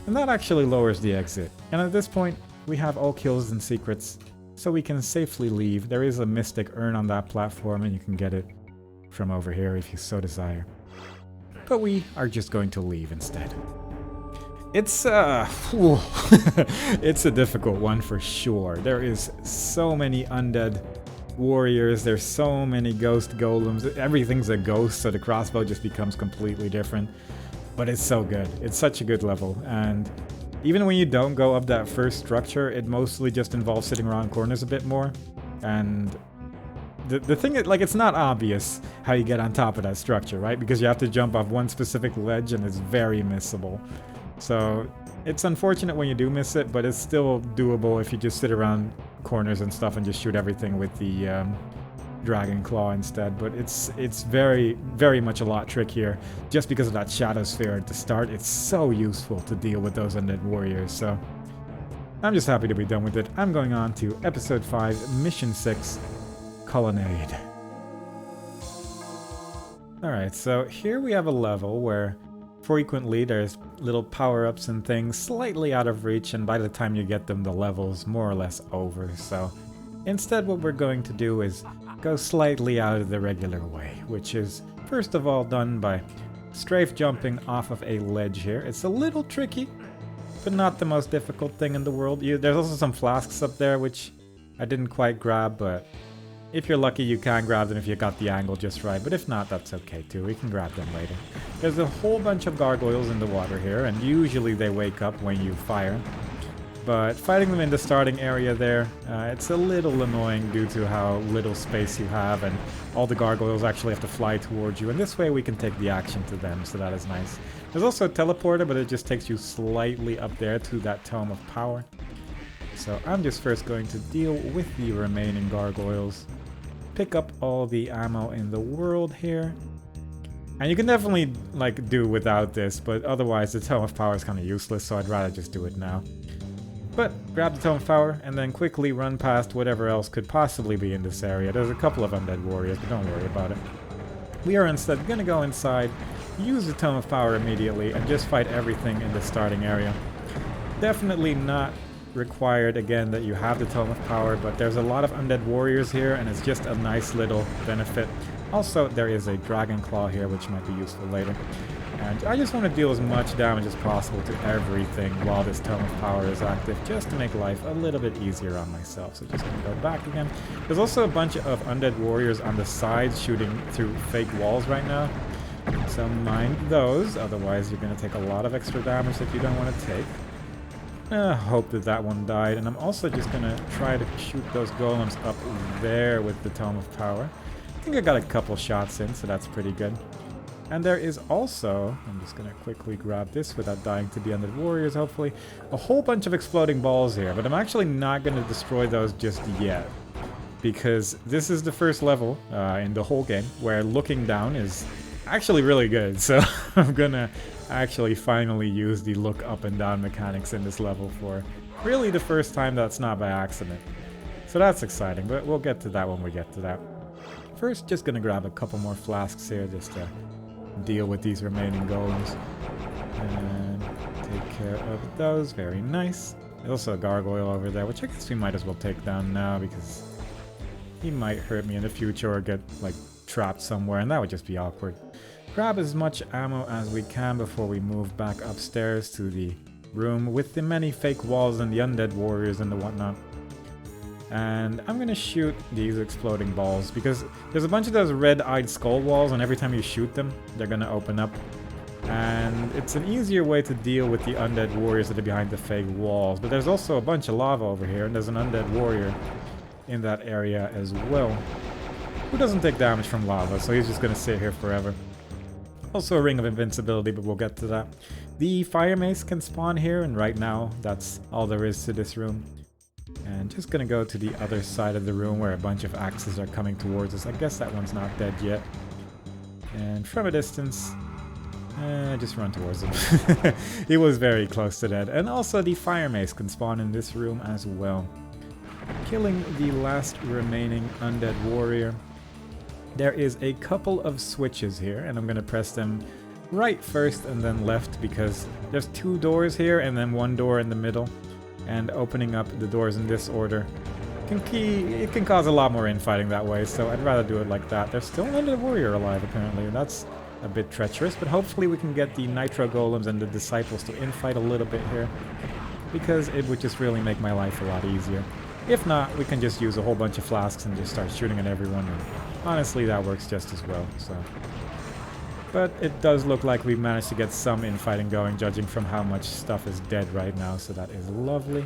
And that actually lowers the exit. And at this point, we have all kills and secrets, so we can safely leave. There is a mystic urn on that platform, and you can get it from over here if you so desire. But we are just going to leave instead. It's it's a difficult one for sure. There is so many undead warriors, there's so many ghost golems, everything's a ghost, so the crossbow just becomes completely different. But it's so good, it's such a good level, and even when you don't go up that first structure, it mostly just involves sitting around corners a bit more. And the thing is, like, it's not obvious how you get on top of that structure, right? Because you have to jump off one specific ledge and it's very missable. So it's unfortunate when you do miss it, but it's still doable if you just sit around corners and stuff and just shoot everything with the Dragon Claw instead. But it's very, very much a lot trickier just because of that Shadow Sphere at the start. It's so useful to deal with those undead warriors, so I'm just happy to be done with it. I'm going on to Episode 5, Mission 6, Colonnade. Alright, so here we have a level where frequently there's little power-ups and things slightly out of reach, and by the time you get them, the level's more or less over. So instead what we're going to do is go slightly out of the regular way, which is first of all done by strafe jumping off of a ledge here. It's a little tricky, but not the most difficult thing in the world. There's also some flasks up there which I didn't quite grab, but if you're lucky you can grab them if you got the angle just right, but if not, that's okay too. We can grab them later. There's a whole bunch of gargoyles in the water here, and usually they wake up when you fire. But fighting them in the starting area there, it's a little annoying due to how little space you have, and all the gargoyles actually have to fly towards you, and this way we can take the action to them, so that is nice. There's also a teleporter, but it just takes you slightly up there to that Tome of Power. So I'm just first going to deal with the remaining gargoyles, pick up all the ammo in the world here. And you can definitely, like, do without this, but otherwise the Tome of Power is kind of useless, so I'd rather just do it now. But grab the Tome of Power and then quickly run past whatever else could possibly be in this area. There's a couple of undead warriors, but don't worry about it. We are instead going to go inside, use the Tome of Power immediately, and just fight everything in the starting area. Definitely not required, again, that you have the Tome of Power, but there's a lot of undead warriors here, and it's just a nice little benefit. Also, there is a Dragon Claw here, which might be useful later. And I just want to deal as much damage as possible to everything while this Tome of Power is active, just to make life a little bit easier on myself. So just going to go back again. There's also a bunch of undead warriors on the sides shooting through fake walls right now. So mind those, otherwise you're going to take a lot of extra damage that you don't want to take. Hope that that one died, and I'm also just going to try to shoot those golems up there with the Tome of Power. I think I got a couple shots in, so that's pretty good. And there is also, I'm just going to quickly grab this without dying to the undead warriors, hopefully, a whole bunch of exploding balls here, but I'm actually not going to destroy those just yet, because this is the first level in the whole game where looking down is actually really good, so I'm going to actually finally use the look up and down mechanics in this level for really the first time that's not by accident. So that's exciting, but we'll get to that when we get to that. First, just gonna grab a couple more flasks here just to deal with these remaining golems. And take care of those, very nice. There's also a gargoyle over there, which I guess we might as well take down now because he might hurt me in the future or get like trapped somewhere, and that would just be awkward. Grab as much ammo as we can before we move back upstairs to the room with the many fake walls and the undead warriors and the whatnot. And I'm gonna shoot these exploding balls because there's a bunch of those red-eyed skull walls, and every time you shoot them, they're gonna open up. And it's an easier way to deal with the undead warriors that are behind the fake walls. But there's also a bunch of lava over here, and there's an undead warrior in that area as well, who doesn't take damage from lava, so he's just gonna sit here forever. Also a ring of invincibility, but we'll get to that. The fire mace can spawn here, and right now that's all there is to this room. And just gonna go to the other side of the room where a bunch of axes are coming towards us. I guess that one's not dead yet. And from a distance, just run towards him. He was very close to dead. And also the fire mace can spawn in this room as well. Killing the last remaining undead warrior. There is a couple of switches here, and I'm gonna press them right first and then left because there's 2 doors here and then 1 door in the middle. And opening up the doors in this order it can cause a lot more infighting that way, so I'd rather do it like that. There's still another warrior alive apparently, and that's a bit treacherous, but hopefully we can get the nitro golems and the disciples to infight a little bit here, because it would just really make my life a lot easier. If not, we can just use a whole bunch of flasks and just start shooting at everyone, and honestly that works just as well, so. But it does look like we've managed to get some infighting going, judging from how much stuff is dead right now, so that is lovely.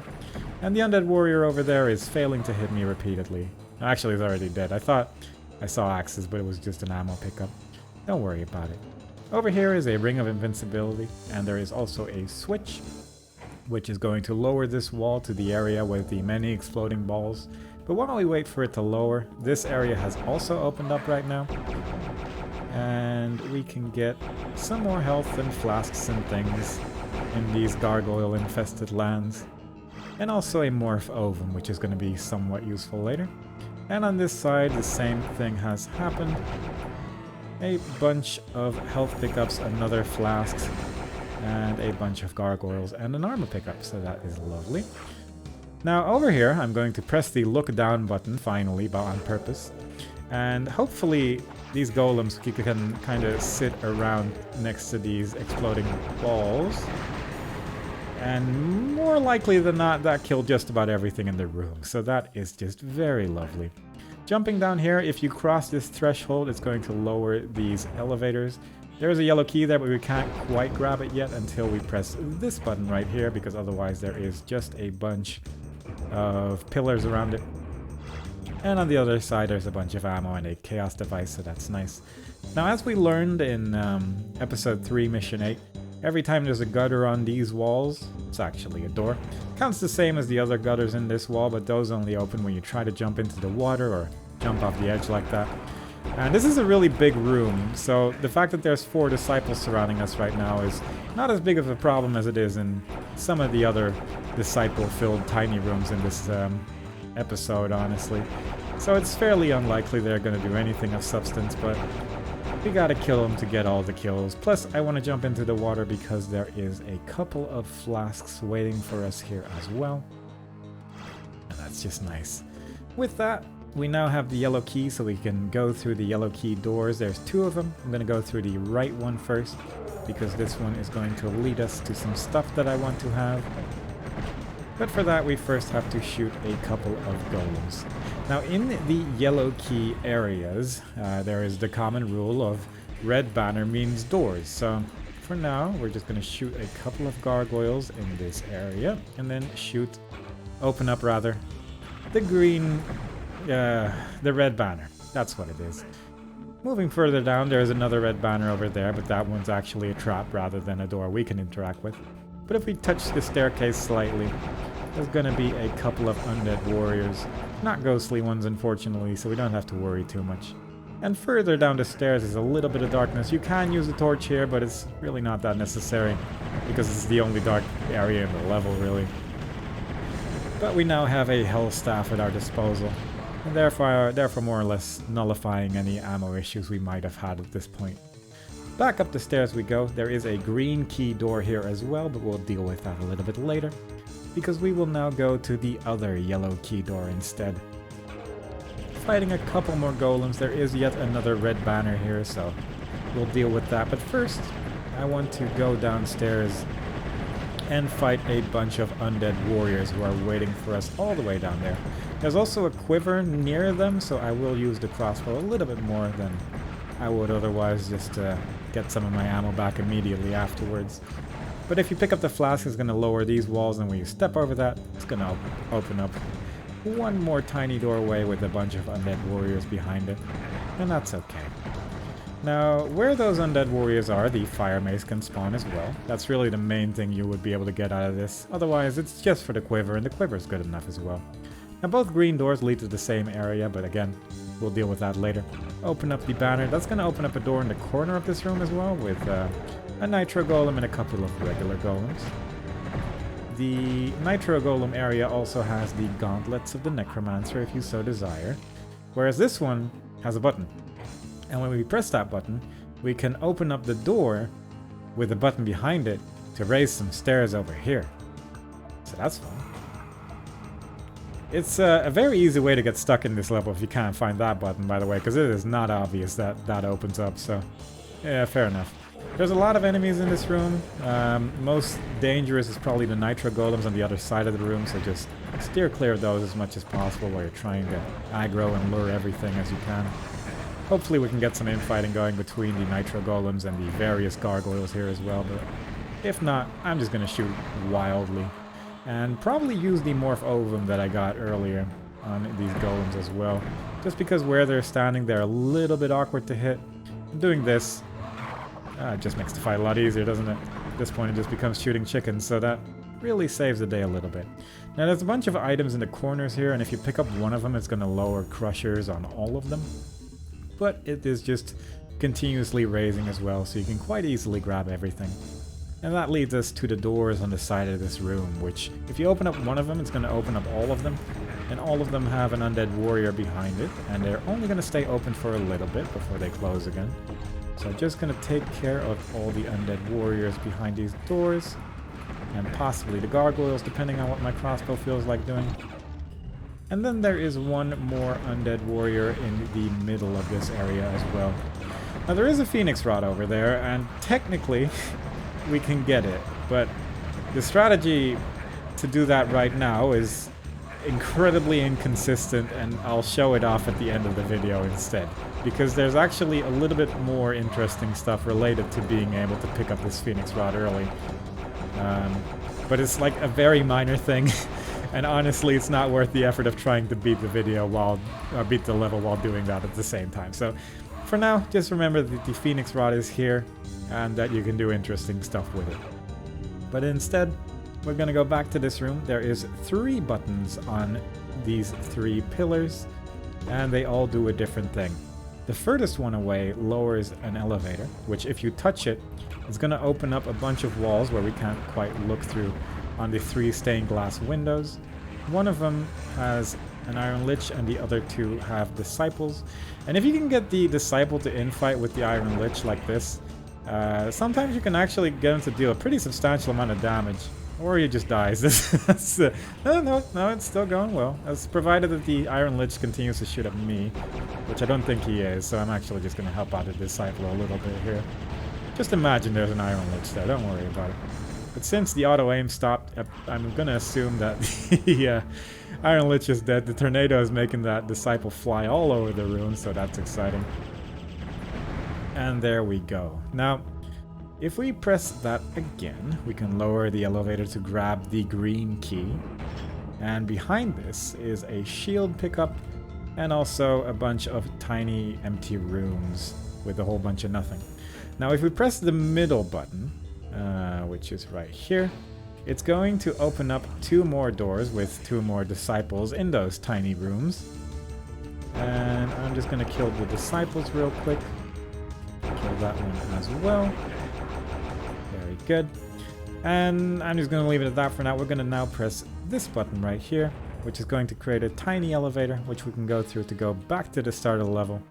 And the undead warrior over there is failing to hit me repeatedly. Actually, he's already dead. I thought I saw axes, but it was just an ammo pickup. Don't worry about it. Over here is a ring of invincibility, and there is also a switch, which is going to lower this wall to the area with the many exploding balls. But while we wait for it to lower, this area has also opened up right now. And we can get some more health and flasks and things in these gargoyle-infested lands. And also a morph oven, which is going to be somewhat useful later. And on this side, the same thing has happened. A bunch of health pickups, another flasks, and a bunch of gargoyles and an armor pickup, so that is lovely. Now over here, I'm going to press the look down button, finally, but on purpose. And hopefully these golems can kind of sit around next to these exploding balls. And more likely than not, that killed just about everything in the room. So that is just very lovely. Jumping down here, if you cross this threshold, it's going to lower these elevators. There is a yellow key there, but we can't quite grab it yet until we press this button right here, because otherwise there is just a bunch of pillars around it. And on the other side, there's a bunch of ammo and a chaos device, so that's nice. Now, as we learned in episode 3, mission 8, every time there's a gutter on these walls, it's actually a door. Counts the same as the other gutters in this wall, but those only open when you try to jump into the water or jump off the edge like that. And this is a really big room, so the fact that there's 4 disciples surrounding us right now is not as big of a problem as it is in some of the other disciple-filled tiny rooms in this episode, honestly. So it's fairly unlikely they're going to do anything of substance, but we gotta kill them to get all the kills. Plus, I want to jump into the water because there is a couple of flasks waiting for us here as well. And that's just nice. With that, we now have the yellow key, so we can go through the yellow key doors. There's 2 of them. I'm going to go through the right one first, because this one is going to lead us to some stuff that I want to have. But for that, we first have to shoot a couple of golems. Now, in the yellow key areas, there is the common rule of red banner means doors. So for now, we're just going to shoot a couple of gargoyles in this area, and then open up rather, the red banner. That's what it is. Moving further down, there's another red banner over there, but that one's actually a trap rather than a door we can interact with. But if we touch the staircase slightly, there's going to be a couple of undead warriors. Not ghostly ones, unfortunately, so we don't have to worry too much. And further down the stairs is a little bit of darkness. You can use a torch here, but it's really not that necessary, because it's the only dark area in the level, really. But we now have a hell staff at our disposal, and therefore more or less nullifying any ammo issues we might have had at this point. Back up the stairs we go. There is a green key door here as well, but we'll deal with that a little bit later, because we will now go to the other yellow key door instead. fighting a couple more golems. There is yet another red banner here, so we'll deal with that. But first, I want to go downstairs and fight a bunch of undead warriors who are waiting for us all the way down there. There's also a quiver near them, so I will use the crossbow a little bit more than I would otherwise, just to get some of my ammo back immediately afterwards. But if you pick up the flask, it's going to lower these walls, and when you step over that, it's going to open up one more tiny doorway with a bunch of undead warriors behind it, and that's okay. Now, where those undead warriors are, the fire mace can spawn as well. That's really the main thing you would be able to get out of this. Otherwise, it's just for the quiver, and the quiver is good enough as well. Now, both green doors lead to the same area, but again, we'll deal with that later. Open up the banner. That's going to open up a door in the corner of this room as well, with a nitro golem and a couple of regular golems. The nitro golem area also has the gauntlets of the necromancer if you so desire, whereas this one has a button. And when we press that button, we can open up the door with a button behind it to raise some stairs over here. So that's fun. It's a very easy way to get stuck in this level if you can't find that button, by the way, because it is not obvious that that opens up, so yeah, fair enough. There's a lot of enemies in this room. Most dangerous is probably the nitro golems on the other side of the room, so just steer clear of those as much as possible while you're trying to aggro and lure everything as you can. Hopefully we can get some infighting going between the nitro golems and the various gargoyles here as well, but if not, I'm just going to shoot wildly. And probably use the morph ovum that I got earlier on these golems as well. Just because where they're standing, they're a little bit awkward to hit. Doing this just makes the fight a lot easier, doesn't it? At this point it just becomes shooting chickens, so that really saves the day a little bit. Now there's a bunch of items in the corners here, and if you pick up one of them, it's going to lower crushers on all of them. But it is just continuously raising as well, so you can quite easily grab everything. And that leads us to the doors on the side of this room, which, if you open up one of them, it's going to open up all of them. And all of them have an undead warrior behind it, and they're only going to stay open for a little bit before they close again. So I'm just going to take care of all the undead warriors behind these doors, and possibly the gargoyles, depending on what my crossbow feels like doing. And then there is one more undead warrior in the middle of this area as well. Now there is a phoenix rod over there, and technically we can get it, but the strategy to do that right now is incredibly inconsistent, and I'll show it off at the end of the video instead, because there's actually a little bit more interesting stuff related to being able to pick up this phoenix rod early. But it's like a very minor thing. And honestly, it's not worth the effort of trying to beat the beat the level while doing that at the same time. So, for now, just remember that the Phoenix Rod is here, and that you can do interesting stuff with it. But instead, we're gonna go back to this room. There is 3 buttons on these 3 pillars, and they all do a different thing. The furthest one away lowers an elevator, which if you touch it, it's gonna open up a bunch of walls where we can't quite look through on the 3 stained glass windows. One of them has an Iron Lich and the other 2 have Disciples. And if you can get the Disciple to infight with the Iron Lich like this, sometimes you can actually get him to deal a pretty substantial amount of damage. Or he just dies. No, it's still going well. As provided that the Iron Lich continues to shoot at me, which I don't think he is, so I'm actually just going to help out the Disciple a little bit here. Just imagine there's an Iron Lich there, don't worry about it. But since the auto-aim stopped, I'm gonna assume that the Iron Lich is dead. The tornado is making that Disciple fly all over the room, so that's exciting. And there we go. Now, if we press that again, we can lower the elevator to grab the green key. And behind this is a shield pickup, and also a bunch of tiny empty rooms with a whole bunch of nothing. Now, if we press the middle button, which is right here, it's going to open up 2 more doors with 2 more Disciples in those tiny rooms. And I'm just going to kill the Disciples real quick. Kill that one as well. Very good. And I'm just going to leave it at that for now. We're going to now press this button right here, which is going to create a tiny elevator, which we can go through to go back to the start of the level.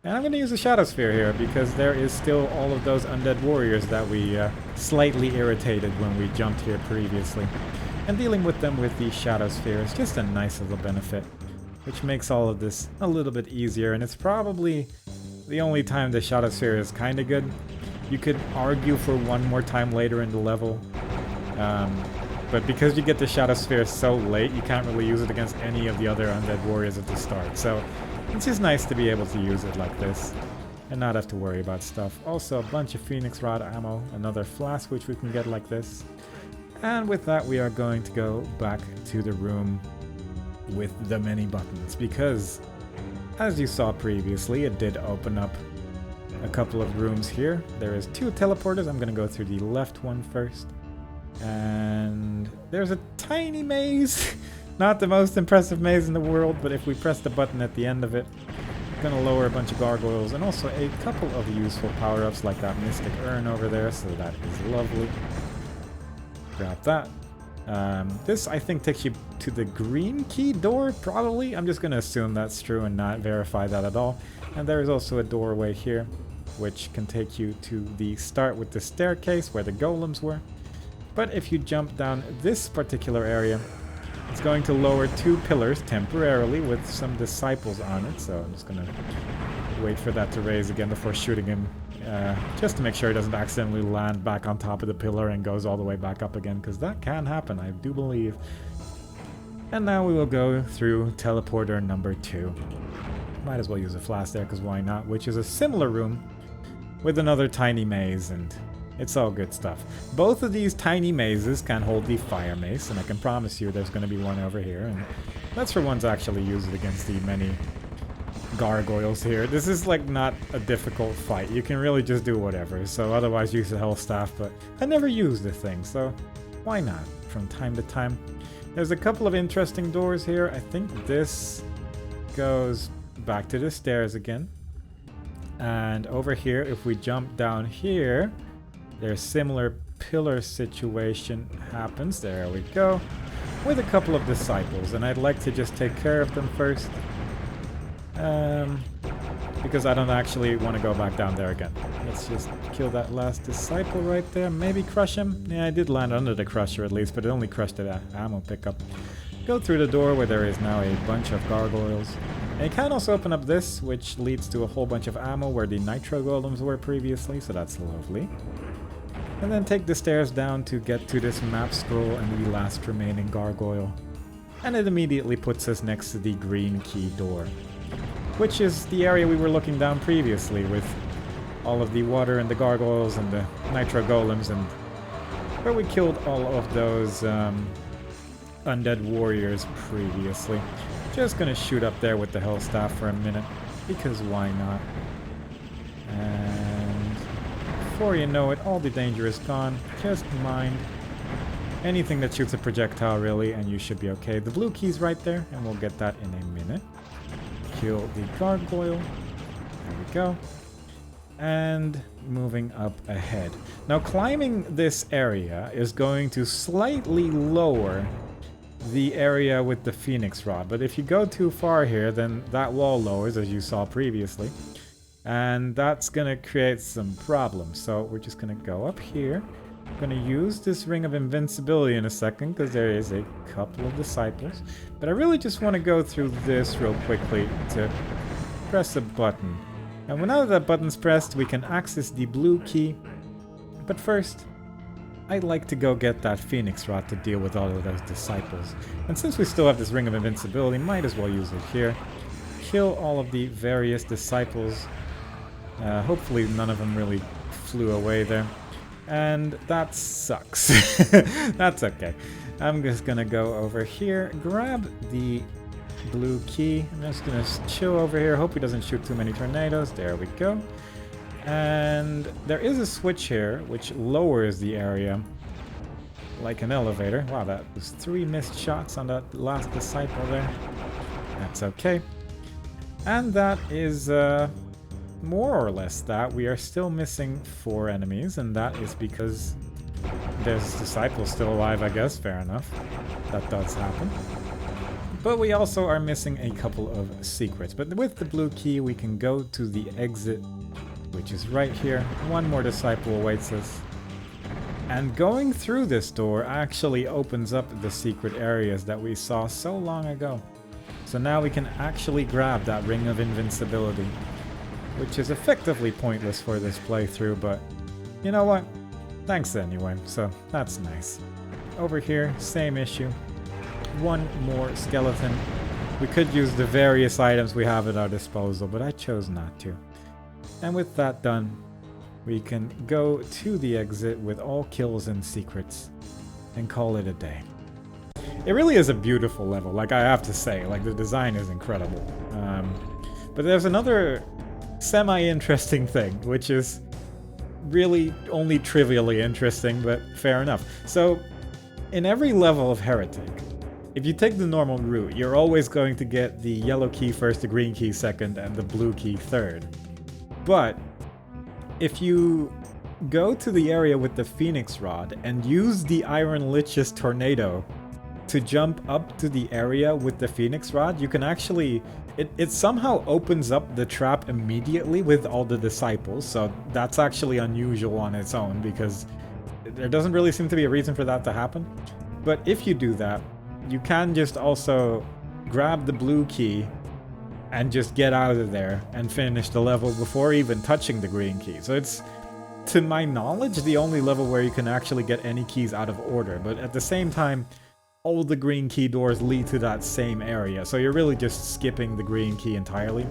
And I'm going to use the Shadow Sphere here, because there is still all of those undead warriors that we slightly irritated when we jumped here previously. And dealing with them with the Shadow Sphere is just a nice little benefit. which makes all of this a little bit easier, and it's probably the only time the Shadow Sphere is kind of good. You could argue for one more time later in the level, but because you get the Shadow Sphere so late, you can't really use it against any of the other undead warriors at the start. So it's just nice to be able to use it like this and not have to worry about stuff. Also, a bunch of Phoenix Rod ammo, another flask which we can get like this. And with that, we are going to go back to the room with the many buttons, because as you saw previously, it did open up a couple of rooms here. There is 2 teleporters. I'm going to go through the left one first. And there's a tiny maze. Not the most impressive maze in the world, but if we press the button at the end of it, it's going to lower a bunch of gargoyles and also a couple of useful power-ups like that Mystic Urn over there, so that is lovely. Grab that. This, I think, takes you to the green key door, probably. I'm just going to assume that's true and not verify that at all. And there is also a doorway here, which can take you to the start with the staircase where the golems were. But if you jump down this particular area, it's going to lower 2 pillars temporarily with some disciples on it. So I'm just going to wait for that to raise again before shooting him, just to make sure he doesn't accidentally land back on top of the pillar and goes all the way back up again, because that can happen, I do believe. And now we will go through teleporter number 2. Might as well use a flask there, because why not? Which is a similar room with another tiny maze, and it's all good stuff. Both of these tiny mazes can hold the fire mace, and I can promise you there's going to be one over here, and let's for once actually use it against the many gargoyles here. This is like not a difficult fight. You can really just do whatever, so otherwise use the health staff, but I never use the thing, so why not from time to time. There's a couple of interesting doors here. I think this goes back to the stairs again. And over here, if we jump down here, there's similar pillar situation happens. There we go. With a couple of disciples, and I'd like to just take care of them first. Because I don't actually want to go back down there again. Let's just kill that last disciple right there. Maybe crush him. Yeah, I did land under the crusher at least, but it only crushed the ammo pickup. Go through the door where there is now a bunch of gargoyles. And you can also open up this, which leads to a whole bunch of ammo where the nitro golems were previously, so that's lovely. And then take the stairs down to get to this map scroll and the last remaining gargoyle. And it immediately puts us next to the green key door, which is the area we were looking down previously with all of the water and the gargoyles and the nitro golems, and where we killed all of those undead warriors previously. Just gonna shoot up there with the hell staff for a minute, because why not? And before you know it, all the danger is gone. Just mind anything that shoots a projectile, really, and you should be okay. The blue key's right there, and we'll get that in a minute. Kill the gargoyle. There we go. And moving up ahead. Now, climbing this area is going to slightly lower the area with the Phoenix Rod, but if you go too far here, then that wall lowers, as you saw previously, and that's gonna create some problems. So we're just gonna go up here. I'm gonna use this ring of invincibility in a second, because there is a couple of disciples, but I really just want to go through this real quickly to press a button. And now that button's pressed, we can access the blue key, but first I'd like to go get that Phoenix Rod to deal with all of those disciples. And since we still have this ring of invincibility, might as well use it here. Kill all of the various disciples. Hopefully none of them really flew away there. And that sucks. That's okay. I'm just gonna go over here, grab the blue key. I'm just gonna chill over here. Hope he doesn't shoot too many tornadoes. There we go. And there is a switch here which lowers the area like an elevator. Wow, that was 3 missed shots on that last disciple there. That's okay. And that is more or less that. We are still missing 4 enemies, and that is because there's disciples still alive, I guess. Fair enough. That does happen. But we also are missing a couple of secrets. But with the blue key, we can go to the exit, which is right here. 1 more disciple awaits us. And going through this door actually opens up the secret areas that we saw so long ago. So now we can actually grab that Ring of Invincibility, which is effectively pointless for this playthrough, but you know what? Thanks anyway, so that's nice. Over here, same issue. One more skeleton. We could use the various items we have at our disposal, but I chose not to. And with that done, we can go to the exit with all kills and secrets and call it a day. It really is a beautiful level, like I have to say, like the design is incredible. But there's another semi-interesting thing, which is really only trivially interesting, but fair enough. So, in every level of Heretic, if you take the normal route, you're always going to get the yellow key first, the green key second, and the blue key third. But if you go to the area with the Phoenix Rod and use the Iron Lich's Tornado to jump up to the area with the Phoenix Rod, you can actually... It somehow opens up the trap immediately with all the disciples, so that's actually unusual on its own because there doesn't really seem to be a reason for that to happen. But if you do that, you can just also grab the blue key and just get out of there and finish the level before even touching the green key. So it's, to my knowledge, the only level where you can actually get any keys out of order, but at the same time, all the green key doors lead to that same area, so you're really just skipping the green key entirely.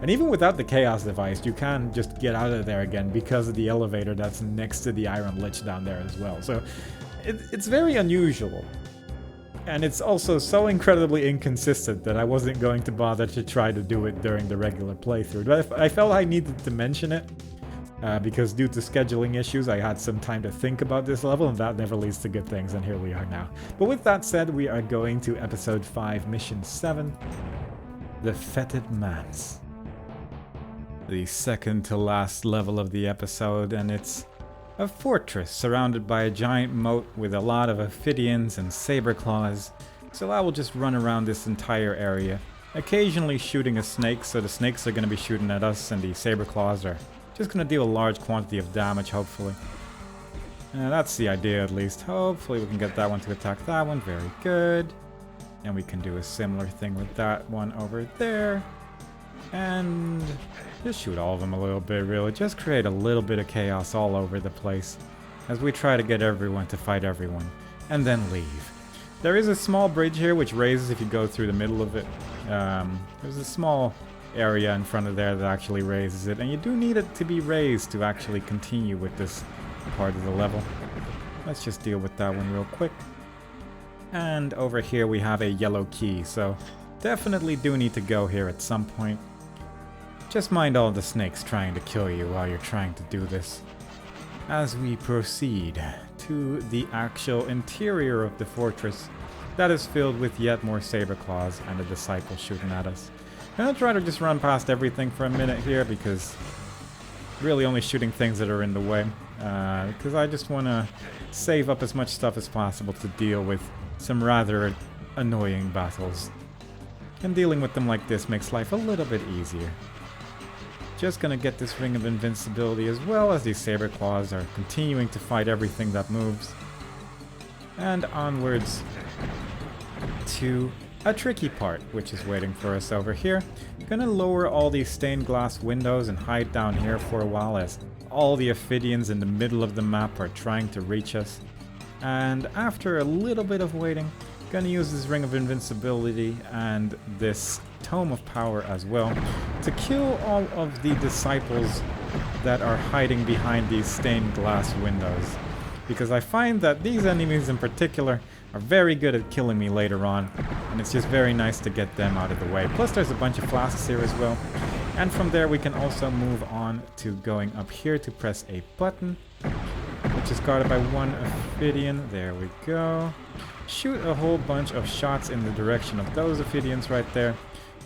And even without the Chaos device, you can just get out of there again because of the elevator that's next to the Iron Lich down there as well. So it's very unusual. And it's also so incredibly inconsistent that I wasn't going to bother to try to do it during the regular playthrough. But I felt I needed to mention it. Because due to scheduling issues, I had some time to think about this level, and that never leads to good things, and here we are now. But with that said, we are going to Episode 5, Mission 7, the Foetid Manse. The second to last level of the episode, and it's a fortress surrounded by a giant moat with a lot of Ophidians and saber claws, so I will just run around this entire area, occasionally shooting a snake, so the snakes are going to be shooting at us, and the saber claws are just gonna deal a large quantity of damage, hopefully. That's the idea, at least. Hopefully we can get that one to attack that one. Very good. And we can do a similar thing with that one over there. And just shoot all of them a little bit, really. Just create a little bit of chaos all over the place as we try to get everyone to fight everyone. And then leave. There is a small bridge here which raises if you go through the middle of it. There's a small area in front of there that actually raises it, and you do need it to be raised to actually continue with this part of the level. Let's just deal with that one real quick. And over here we have a yellow key, so definitely do need to go here at some point. Just mind all the snakes trying to kill you while you're trying to do this. As we proceed to the actual interior of the fortress that is filled with yet more saber claws and a disciple shooting at us. I'm gonna try to just run past everything for a minute here because really only shooting things that are in the way. Because I just want to save up as much stuff as possible to deal with some rather annoying battles. And dealing with them like this makes life a little bit easier. Just gonna get this Ring of Invincibility as well as these saber claws are continuing to fight everything that moves. And onwards to a tricky part, which is waiting for us over here. Gonna lower all these stained glass windows and hide down here for a while as all the Ophidians in the middle of the map are trying to reach us. And after a little bit of waiting, gonna use this Ring of Invincibility and this Tome of Power as well to kill all of the disciples that are hiding behind these stained glass windows. Because I find that these enemies in particular are very good at killing me later on, and it's just very nice to get them out of the way. Plus there's a bunch of flasks here as well. And from there we can also move on to going up here to press a button, which is guarded by one Ophidian. There we go. Shoot a whole bunch of shots in the direction of those Ophidians right there.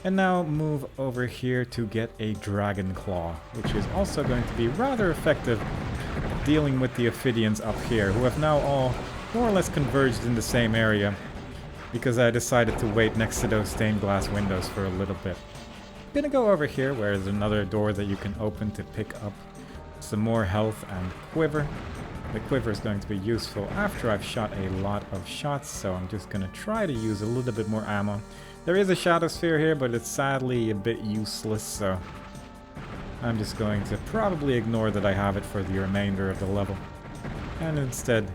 And now move over here to get a Dragon Claw, which is also going to be rather effective at dealing with the Ophidians up here, who have now all more or less converged in the same area, because I decided to wait next to those stained glass windows for a little bit. I'm gonna go over here where there's another door that you can open to pick up some more health and quiver. The quiver is going to be useful after I've shot a lot of shots, so I'm just gonna try to use a little bit more ammo There is a shadow sphere here, but it's sadly a bit useless, so I'm just going to probably ignore that I have it for the remainder of the level. And instead,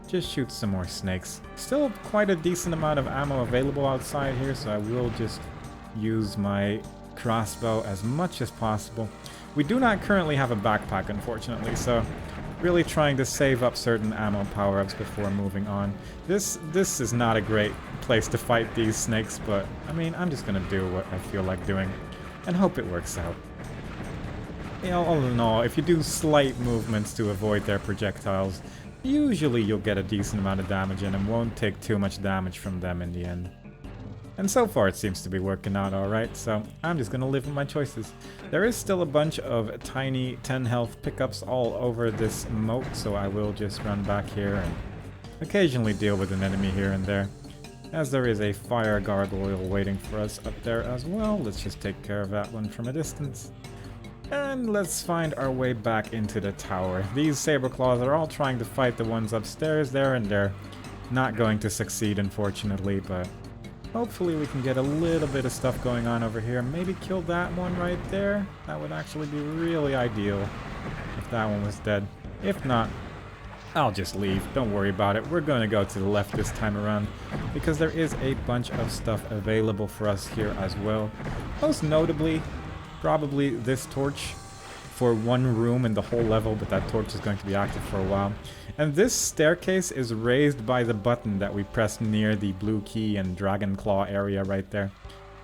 just shoot some more snakes. Still quite a decent amount of ammo available outside here, so I will just use my crossbow as much as possible. We do not currently have a backpack, unfortunately, so really trying to save up certain ammo power-ups before moving on. This is not a great place to fight these snakes, but I mean, I'm just gonna do what I feel like doing and hope it works out. You know, all in all, if you do slight movements to avoid their projectiles, usually you'll get a decent amount of damage in and won't take too much damage from them in the end. And so far it seems to be working out alright, so I'm just gonna live with my choices. There is still a bunch of tiny 10 health pickups all over this moat, so I will just run back here and occasionally deal with an enemy here and there. As there is a fire gargoyle waiting for us up there as well, let's just take care of that one from a distance. And let's find our way back into the tower. These saber claws are all trying to fight the ones upstairs there, and they're not going to succeed, unfortunately, but hopefully we can get a little bit of stuff going on over here. Maybe kill that one right there. That would actually be really ideal if that one was dead. If not, I'll just leave. Don't worry about it. We're going to go to the left this time around because there is a bunch of stuff available for us here as well. Most notably, probably this torch for one room in the whole level, but that torch is going to be active for a while. And this staircase is raised by the button that we pressed near the blue key and dragon claw area right there.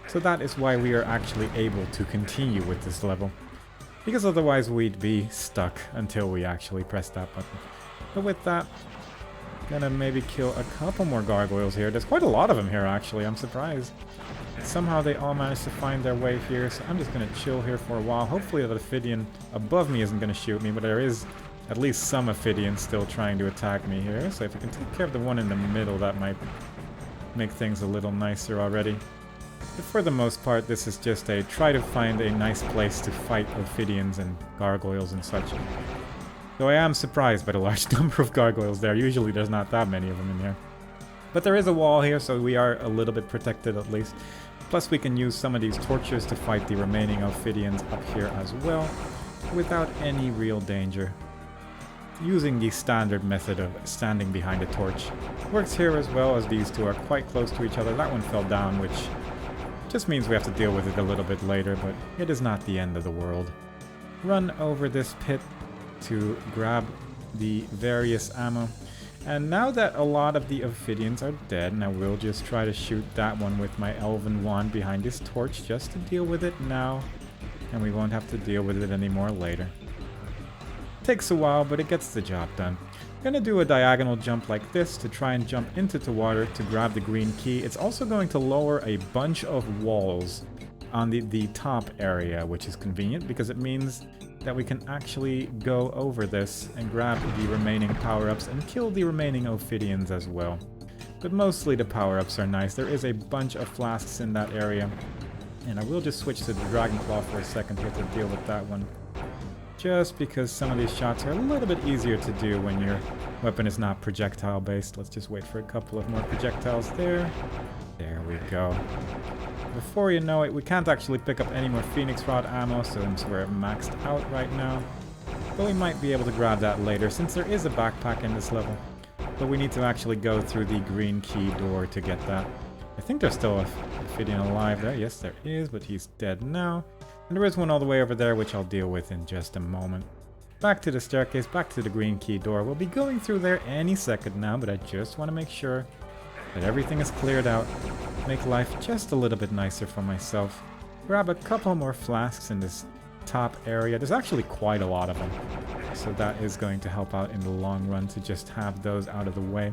So that is why we are actually able to continue with this level. Because otherwise we'd be stuck until we actually press that button. But with that, gonna maybe kill a couple more gargoyles here. There's quite a lot of them here actually, I'm surprised. Somehow they all managed to find their way here, so I'm just gonna chill here for a while. Hopefully the Ophidian above me isn't gonna shoot me, but there is at least some Ophidian still trying to attack me here. So if we can take care of the one in the middle, that might make things a little nicer already. But for the most part, this is just a try to find a nice place to fight Ophidians and gargoyles and such. Though I am surprised by the large number of gargoyles there. Usually there's not that many of them in here. But there is a wall here, so we are a little bit protected at least. Plus we can use some of these torches to fight the remaining Ophidians up here as well, without any real danger. Using the standard method of standing behind a torch works here as well, as these two are quite close to each other. That one fell down, which just means we have to deal with it a little bit later, but it is not the end of the world. Run over this pit to grab the various ammo. And now that a lot of the Ophidians are dead, and I will just try to shoot that one with my elven wand behind this torch just to deal with it now, and we won't have to deal with it anymore later. Takes a while, but it gets the job done. I'm gonna do a diagonal jump like this to try and jump into the water to grab the green key. It's also going to lower a bunch of walls on the top area, which is convenient because it means that we can actually go over this and grab the remaining power-ups and kill the remaining Ophidians as well. But mostly the power-ups are nice. There is a bunch of flasks in that area, and I will just switch to the Dragon Claw for a second here to deal with that one. Just because some of these shots are a little bit easier to do when your weapon is not projectile based. Let's just wait for a couple of more projectiles there. There we go. Before you know it, we can't actually pick up any more Phoenix Rod ammo since we're maxed out right now. But we might be able to grab that later since there is a backpack in this level. But we need to actually go through the green key door to get that. I think there's still a Ophidian alive there. Yes, there is, but he's dead now. And there is one all the way over there, which I'll deal with in just a moment. Back to the staircase, back to the green key door. We'll be going through there any second now, but I just want to make sure that everything is cleared out. Make life just a little bit nicer for myself. Grab a couple more flasks in this top area. There's actually quite a lot of them, so that is going to help out in the long run to just have those out of the way.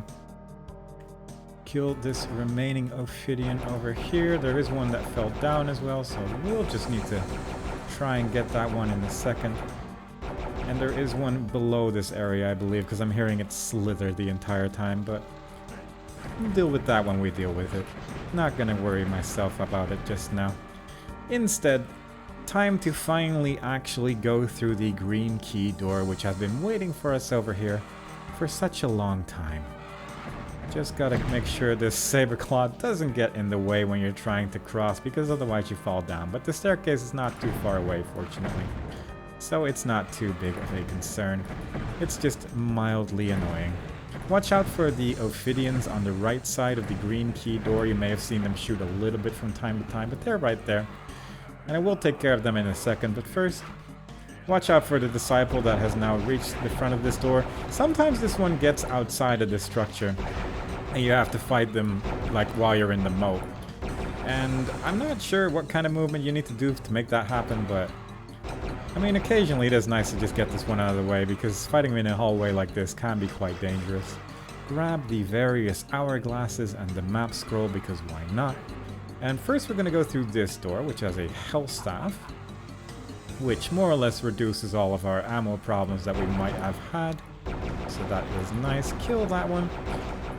Kill this remaining Ophidian over here. There is one that fell down as well, so we'll just need to try and get that one in a second. And there is one below this area, I believe, because I'm hearing it slither the entire time, but we'll deal with that when we deal with it. Not gonna worry myself about it just now. Instead, time to finally actually go through the green key door, which has been waiting for us over here for such a long time. Just gotta make sure this saber claw doesn't get in the way when you're trying to cross, because otherwise you fall down. But the staircase is not too far away, fortunately. So it's not too big of a concern. It's just mildly annoying. Watch out for the Ophidians on the right side of the green key door. You may have seen them shoot a little bit from time to time, but they're right there. And I will take care of them in a second, but first, watch out for the disciple that has now reached the front of this door. Sometimes this one gets outside of the structure, and you have to fight them like while you're in the moat. And I'm not sure what kind of movement you need to do to make that happen, but I mean, occasionally it is nice to just get this one out of the way, because fighting in a hallway like this can be quite dangerous. Grab the various hourglasses and the map scroll, because why not? And first we're going to go through this door, which has a hell staff, which more or less reduces all of our ammo problems that we might have had. So that is nice. Kill that one.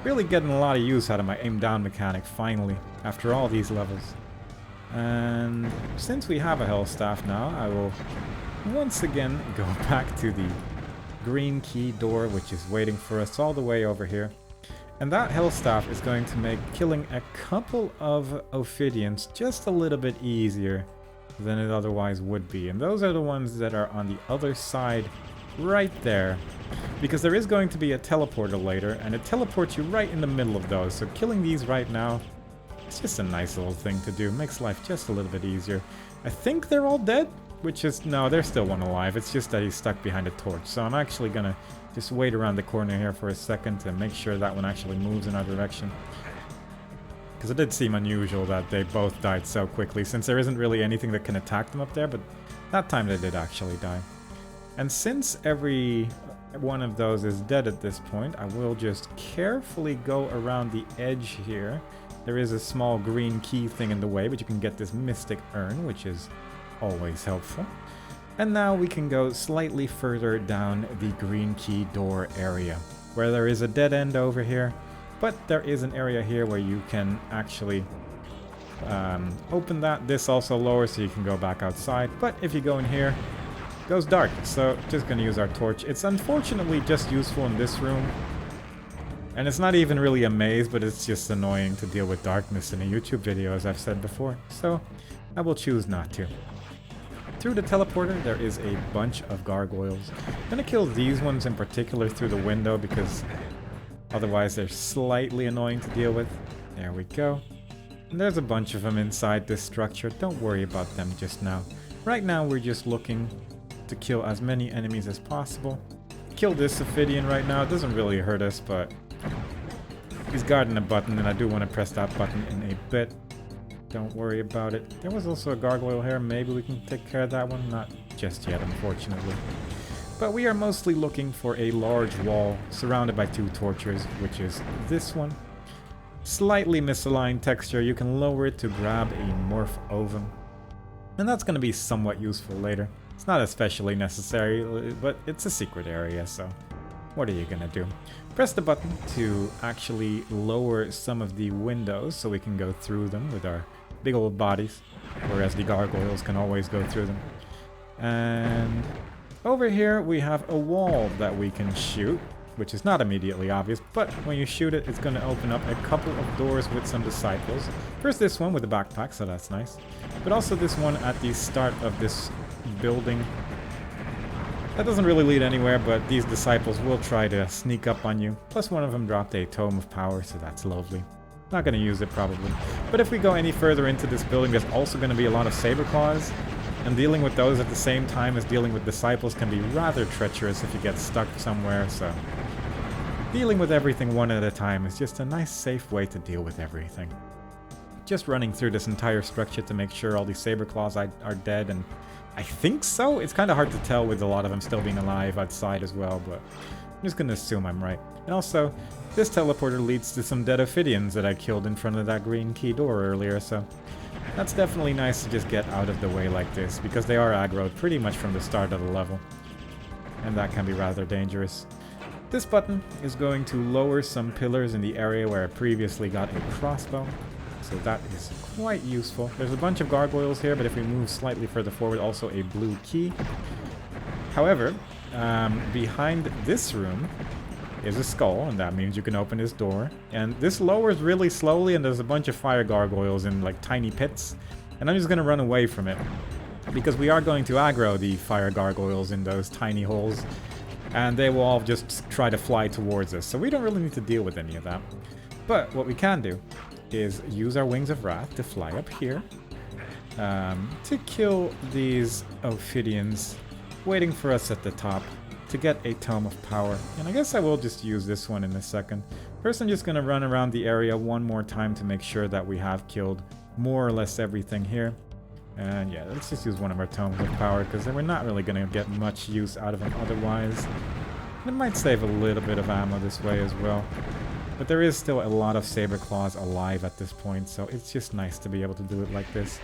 Really getting a lot of use out of my aim down mechanic finally, after all these levels. And since we have a hell staff now, I will once again go back to the green key door, which is waiting for us all the way over here. And that hell staff is going to make killing a couple of Ophidians just a little bit easier than it otherwise would be. And those are the ones that are on the other side right there, because there is going to be a teleporter later, and it teleports you right in the middle of those. So killing these right now, it's just a nice little thing to do. Makes life just a little bit easier. I think they're all dead, which is... no, there's still one alive. It's just that he's stuck behind a torch. So I'm actually gonna just wait around the corner here for a second to make sure that one actually moves in our direction. Because it did seem unusual that they both died so quickly, since there isn't really anything that can attack them up there, but that time they did actually die. And since every one of those is dead at this point, I will just carefully go around the edge here. There is a small green key thing in the way, but you can get this mystic urn, which is always helpful. And now we can go slightly further down the green key door area, where there is a dead end over here, but there is an area here where you can actually open that. This also lowers so you can go back outside, but if you go in here, it goes dark, so just gonna use our torch. It's unfortunately just useful in this room. And it's not even really a maze, but it's just annoying to deal with darkness in a YouTube video, as I've said before. So I will choose not to. Through the teleporter, there is a bunch of gargoyles. I'm gonna kill these ones in particular through the window, because otherwise they're slightly annoying to deal with. There we go. And there's a bunch of them inside this structure. Don't worry about them just now. Right now we're just looking to kill as many enemies as possible. Kill this Ophidian right now. It doesn't really hurt us, but he's guarding a button, and I do want to press that button in a bit. Don't worry about it. There was also a gargoyle here. Maybe we can take care of that one. Not just yet, unfortunately. But we are mostly looking for a large wall surrounded by two torches, which is this one. Slightly misaligned texture. You can lower it to grab a morph ovum. And that's going to be somewhat useful later. It's not especially necessary, but it's a secret area, so what are you going to do? Press the button to actually lower some of the windows so we can go through them with our big old bodies, whereas the gargoyles can always go through them. And over here we have a wall that we can shoot, which is not immediately obvious, but when you shoot it, it's going to open up a couple of doors with some disciples. First this one with a backpack, so that's nice. But also this one at the start of this building. That doesn't really lead anywhere, but these disciples will try to sneak up on you. Plus one of them dropped a tome of power, so that's lovely. Not going to use it probably. But if we go any further into this building, there's also going to be a lot of saber claws. And dealing with those at the same time as dealing with disciples can be rather treacherous if you get stuck somewhere, so dealing with everything one at a time is just a nice safe way to deal with everything. Just running through this entire structure to make sure all these saber claws are dead, and I think so. It's kind of hard to tell with a lot of them still being alive outside as well, but I'm just going to assume I'm right. And also, this teleporter leads to some dead Ophidians that I killed in front of that green key door earlier, so that's definitely nice to just get out of the way like this, because they are aggroed pretty much from the start of the level. And that can be rather dangerous. This button is going to lower some pillars in the area where I previously got a crossbow. So that is quite useful. There's a bunch of gargoyles here, but if we move slightly further forward, also a blue key. However, behind this room is a skull, and that means you can open this door. And this lowers really slowly, and there's a bunch of fire gargoyles in like tiny pits. And I'm just gonna run away from it, because we are going to aggro the fire gargoyles in those tiny holes, and they will all just try to fly towards us, so we don't really need to deal with any of that. But what we can do is use our Wings of Wrath to fly up here, to kill these Ophidians waiting for us at the top to get a Tome of Power. And I guess I will just use this one in a second. First, I'm just going to run around the area one more time to make sure that we have killed more or less everything here. And yeah, let's just use one of our Tomes of Power, because we're not really going to get much use out of them otherwise. It might save a little bit of ammo this way as well. But there is still a lot of Saber Claws alive at this point, so it's just nice to be able to do it like this.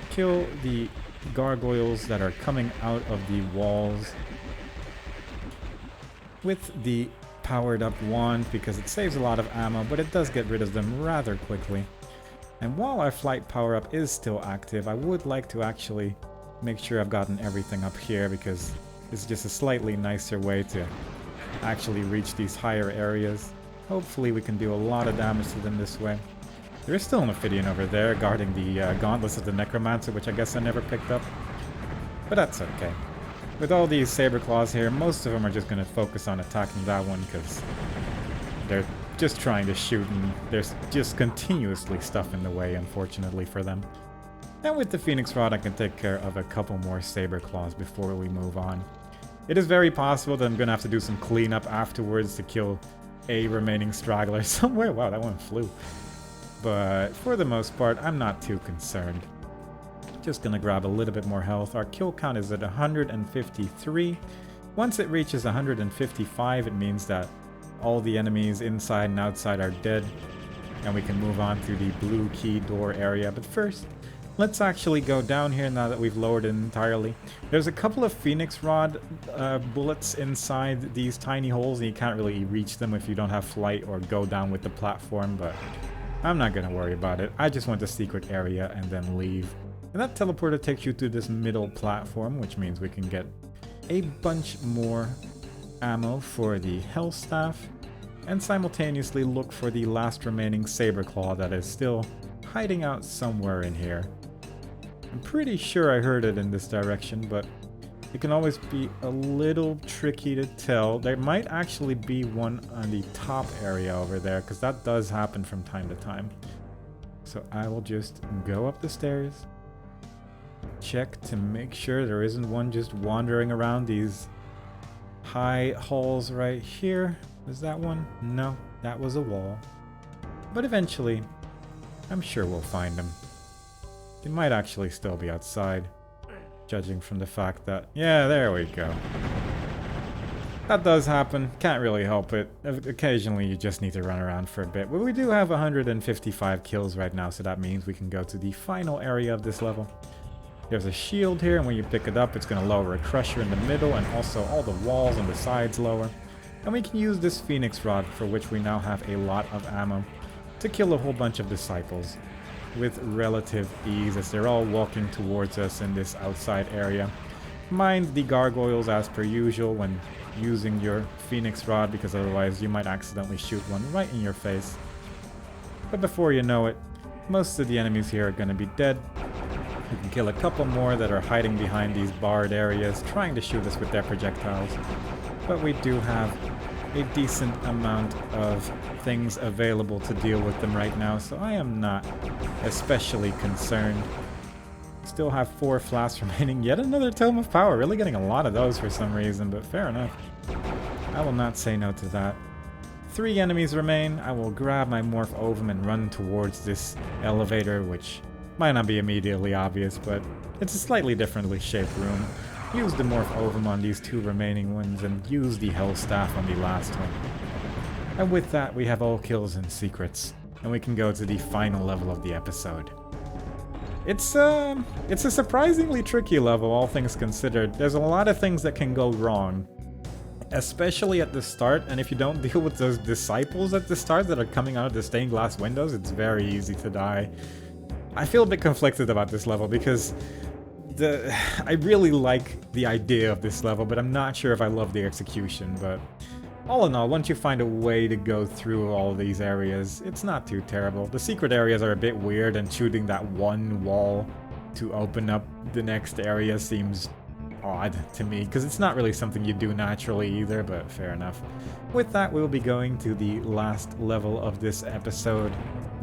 Kill the gargoyles that are coming out of the walls with the powered up wand, because it saves a lot of ammo, but it does get rid of them rather quickly. And while our flight power up is still active, I would like to actually make sure I've gotten everything up here, because it's just a slightly nicer way to actually reach these higher areas. Hopefully we can do a lot of damage to them this way. There is still an Ophidian over there guarding the gauntlets of the Necromancer, which I guess I never picked up. But that's okay. With all these Saber Claws here, most of them are just going to focus on attacking that one, because they're just trying to shoot, and there's just continuously stuff in the way, unfortunately for them. And with the Phoenix Rod, I can take care of a couple more Saber Claws before we move on. It is very possible that I'm going to have to do some cleanup afterwards to kill a remaining straggler somewhere. Wow, that one flew. But for the most part, I'm not too concerned. Just gonna grab a little bit more health. Our kill count is at 153. Once it reaches 155, it means that all the enemies inside and outside are dead, and we can move on through the blue key door area. But first, let's actually go down here now that we've lowered it entirely. There's a couple of Phoenix Rod bullets inside these tiny holes, and you can't really reach them if you don't have flight or go down with the platform, but I'm not gonna worry about it. I just want the secret area and then leave. And that teleporter takes you to this middle platform, which means we can get a bunch more ammo for the Hell Staff, and simultaneously look for the last remaining Saber Claw that is still hiding out somewhere in here. I'm pretty sure I heard it in this direction, but it can always be a little tricky to tell. There might actually be one on the top area over there, because that does happen from time to time. So I will just go up the stairs, check to make sure there isn't one just wandering around these high halls right here. Was that one? No, that was a wall. But eventually, I'm sure we'll find them. They might actually still be outside, judging from the fact that... Yeah, there we go. That does happen. Can't really help it. Occasionally, you just need to run around for a bit. But we do have 155 kills right now, so that means we can go to the final area of this level. There's a shield here, and when you pick it up, it's going to lower a crusher in the middle, and also all the walls on the sides lower. And we can use this Phoenix Rod, for which we now have a lot of ammo, to kill a whole bunch of disciples with relative ease, as they're all walking towards us in this outside area. Mind the gargoyles as per usual when using your Phoenix Rod, because otherwise you might accidentally shoot one right in your face. But before you know it, most of the enemies here are going to be dead. You can kill a couple more that are hiding behind these barred areas, trying to shoot us with their projectiles. But we do have a decent amount of things available to deal with them right now, so I am not especially concerned. Still have 4 flasks remaining. Yet another Tome of Power. Really getting a lot of those for some reason, but fair enough. I will not say no to that. 3 enemies remain. I will grab my Morph Ovum and run towards this elevator, which might not be immediately obvious, but it's a slightly differently shaped room. Use the Morph Ovum on these 2 remaining ones, and use the Hell Staff on the last one. And with that, we have all kills and secrets, and we can go to the final level of the episode. It's a surprisingly tricky level, all things considered. There's a lot of things that can go wrong, especially at the start, and if you don't deal with those disciples at the start that are coming out of the stained glass windows, it's very easy to die. I feel a bit conflicted about this level, because I really like the idea of this level, but I'm not sure if I love the execution. But all in all, once you find a way to go through all these areas, it's not too terrible. The secret areas are a bit weird, and shooting that one wall to open up the next area seems odd to me, because it's not really something you do naturally either, but fair enough. With that, we'll be going to the last level of this episode,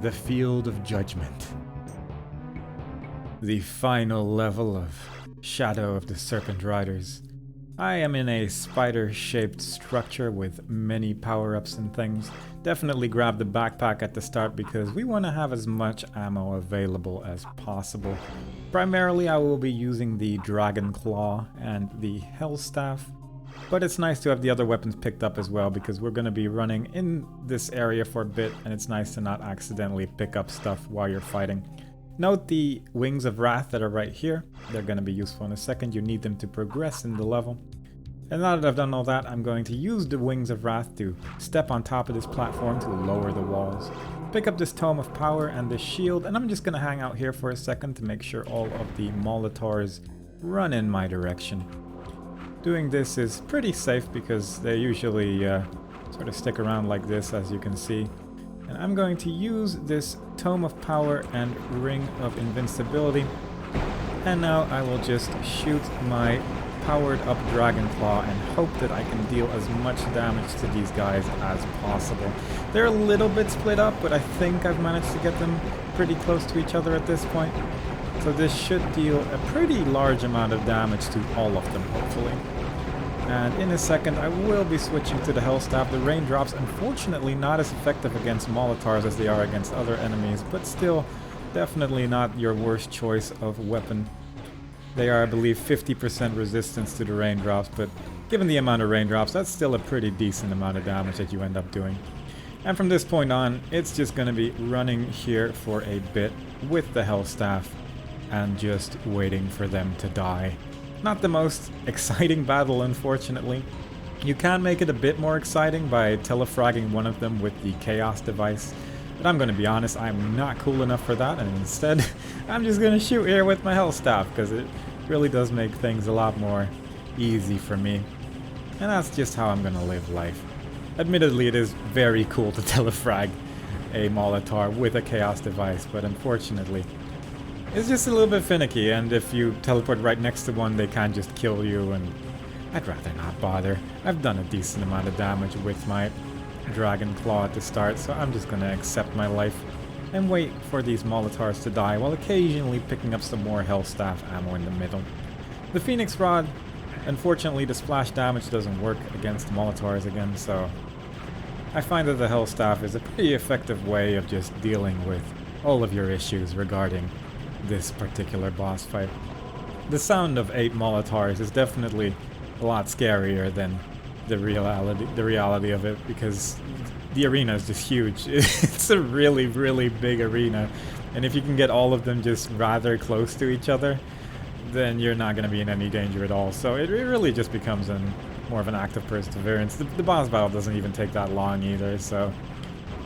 the Field of Judgement. The final level of Shadow of the Serpent Riders. I am in a spider-shaped structure with many power-ups and things. Definitely grab the backpack at the start because we want to have as much ammo available as possible. Primarily I will be using the Dragon Claw and the Hell Staff, but it's nice to have the other weapons picked up as well because we're going to be running in this area for a bit, and it's nice to not accidentally pick up stuff while you're fighting. Note the Wings of Wrath that are right here. They're going to be useful in a second. You need them to progress in the level. And now that I've done all that, I'm going to use the Wings of Wrath to step on top of this platform to lower the walls. Pick up this Tome of Power and this shield, and I'm just going to hang out here for a second to make sure all of the Molotars run in my direction. Doing this is pretty safe because they usually sort of stick around like this, as you can see. And I'm going to use this Tome of Power and Ring of Invincibility. And now I will just shoot my powered up Dragon Claw and hope that I can deal as much damage to these guys as possible. They're a little bit split up, but I think I've managed to get them pretty close to each other at this point. So this should deal a pretty large amount of damage to all of them, hopefully. And in a second, I will be switching to the Hellstaff. The raindrops, unfortunately, not as effective against Molotars as they are against other enemies, but still, definitely not your worst choice of weapon. They are, I believe, 50% resistance to the raindrops, but given the amount of raindrops, that's still a pretty decent amount of damage that you end up doing. And from this point on, it's just going to be running here for a bit with the Hellstaff and just waiting for them to die. Not the most exciting battle, unfortunately. You can make it a bit more exciting by telefragging one of them with the Chaos device, but I'm going to be honest, I'm not cool enough for that, and instead, I'm just going to shoot here with my Hellstaff, because it really does make things a lot more easy for me. And that's just how I'm going to live life. Admittedly, it is very cool to telefrag a Molotar with a Chaos device, but unfortunately, it's just a little bit finicky, and if you teleport right next to one, they can just kill you, and I'd rather not bother. I've done a decent amount of damage with my Dragon Claw at the start, so I'm just gonna accept my life and wait for these Molotars to die, while occasionally picking up some more Hellstaff ammo in the middle. The Phoenix Rod, unfortunately the splash damage doesn't work against Molotars again, so I find that the Hellstaff is a pretty effective way of just dealing with all of your issues regarding this particular boss fight. The sound of 8 Molotars is definitely a lot scarier than the reality of it, because the arena is just huge. It's a really, really big arena, and if you can get all of them just rather close to each other, then you're not going to be in any danger at all. So it really just becomes more of an act of perseverance. The boss battle doesn't even take that long either, so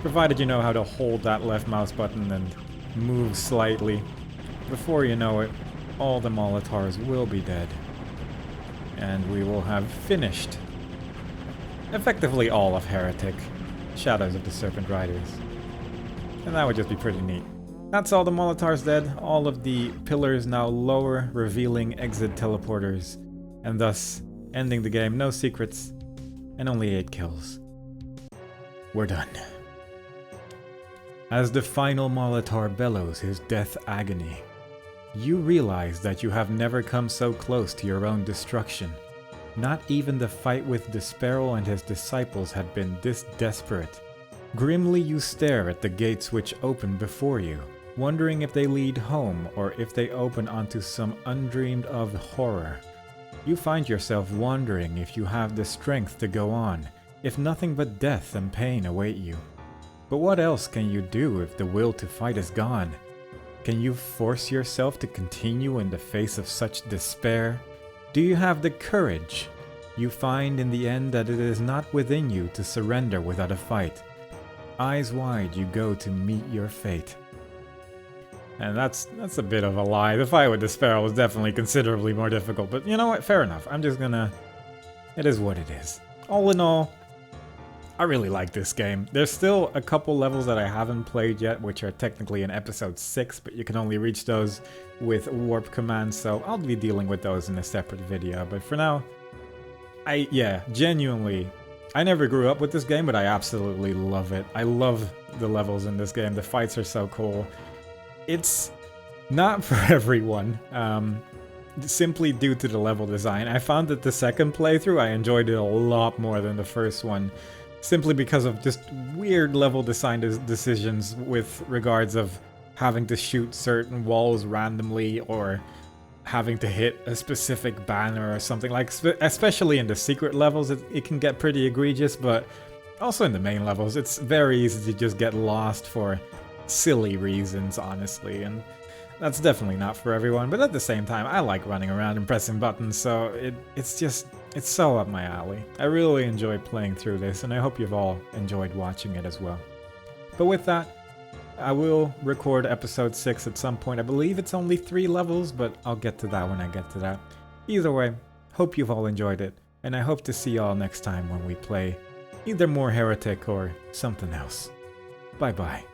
provided you know how to hold that left mouse button and move slightly, before you know it, all the Molotars will be dead. And we will have finished effectively all of Heretic, Shadows of the Serpent Riders. And that would just be pretty neat. That's all the Molotars dead, all of the pillars now lower, revealing exit teleporters, and thus ending the game. No secrets, and only 8 kills. We're done. As the final Molotar bellows his death agony, you realize that you have never come so close to your own destruction. Not even the fight with Desperal and his disciples had been this desperate. Grimly you stare at the gates which open before you, wondering if they lead home or if they open onto some undreamed of horror. You find yourself wondering if you have the strength to go on, if nothing but death and pain await you. But what else can you do if the will to fight is gone? Can you force yourself to continue in the face of such despair? Do you have the courage? You find in the end that it is not within you to surrender without a fight. Eyes wide you go to meet your fate. And that's a bit of a lie. The fight with Despair was definitely considerably more difficult, but you know what? Fair enough. I'm just gonna... It is what it is. All in all, I really like this game. There's still a couple levels that I haven't played yet, which are technically in episode 6, but you can only reach those with warp commands, so I'll be dealing with those in a separate video. But for now, genuinely, I never grew up with this game, but I absolutely love it. I love the levels in this game. The fights are so cool. It's not for everyone, simply due to the level design. I found that the second playthrough, I enjoyed it a lot more than the first one. Simply because of just weird level design decisions with regards of having to shoot certain walls randomly or having to hit a specific banner or something. Like, especially in the secret levels, it can get pretty egregious, but also in the main levels, it's very easy to just get lost for silly reasons, honestly, and that's definitely not for everyone. But at the same time, I like running around and pressing buttons, so it's so up my alley. I really enjoy playing through this, and I hope you've all enjoyed watching it as well. But with that, I will record episode 6 at some point. I believe it's only 3 levels, but I'll get to that when I get to that. Either way, hope you've all enjoyed it, and I hope to see y'all next time when we play either more Heretic or something else. Bye bye.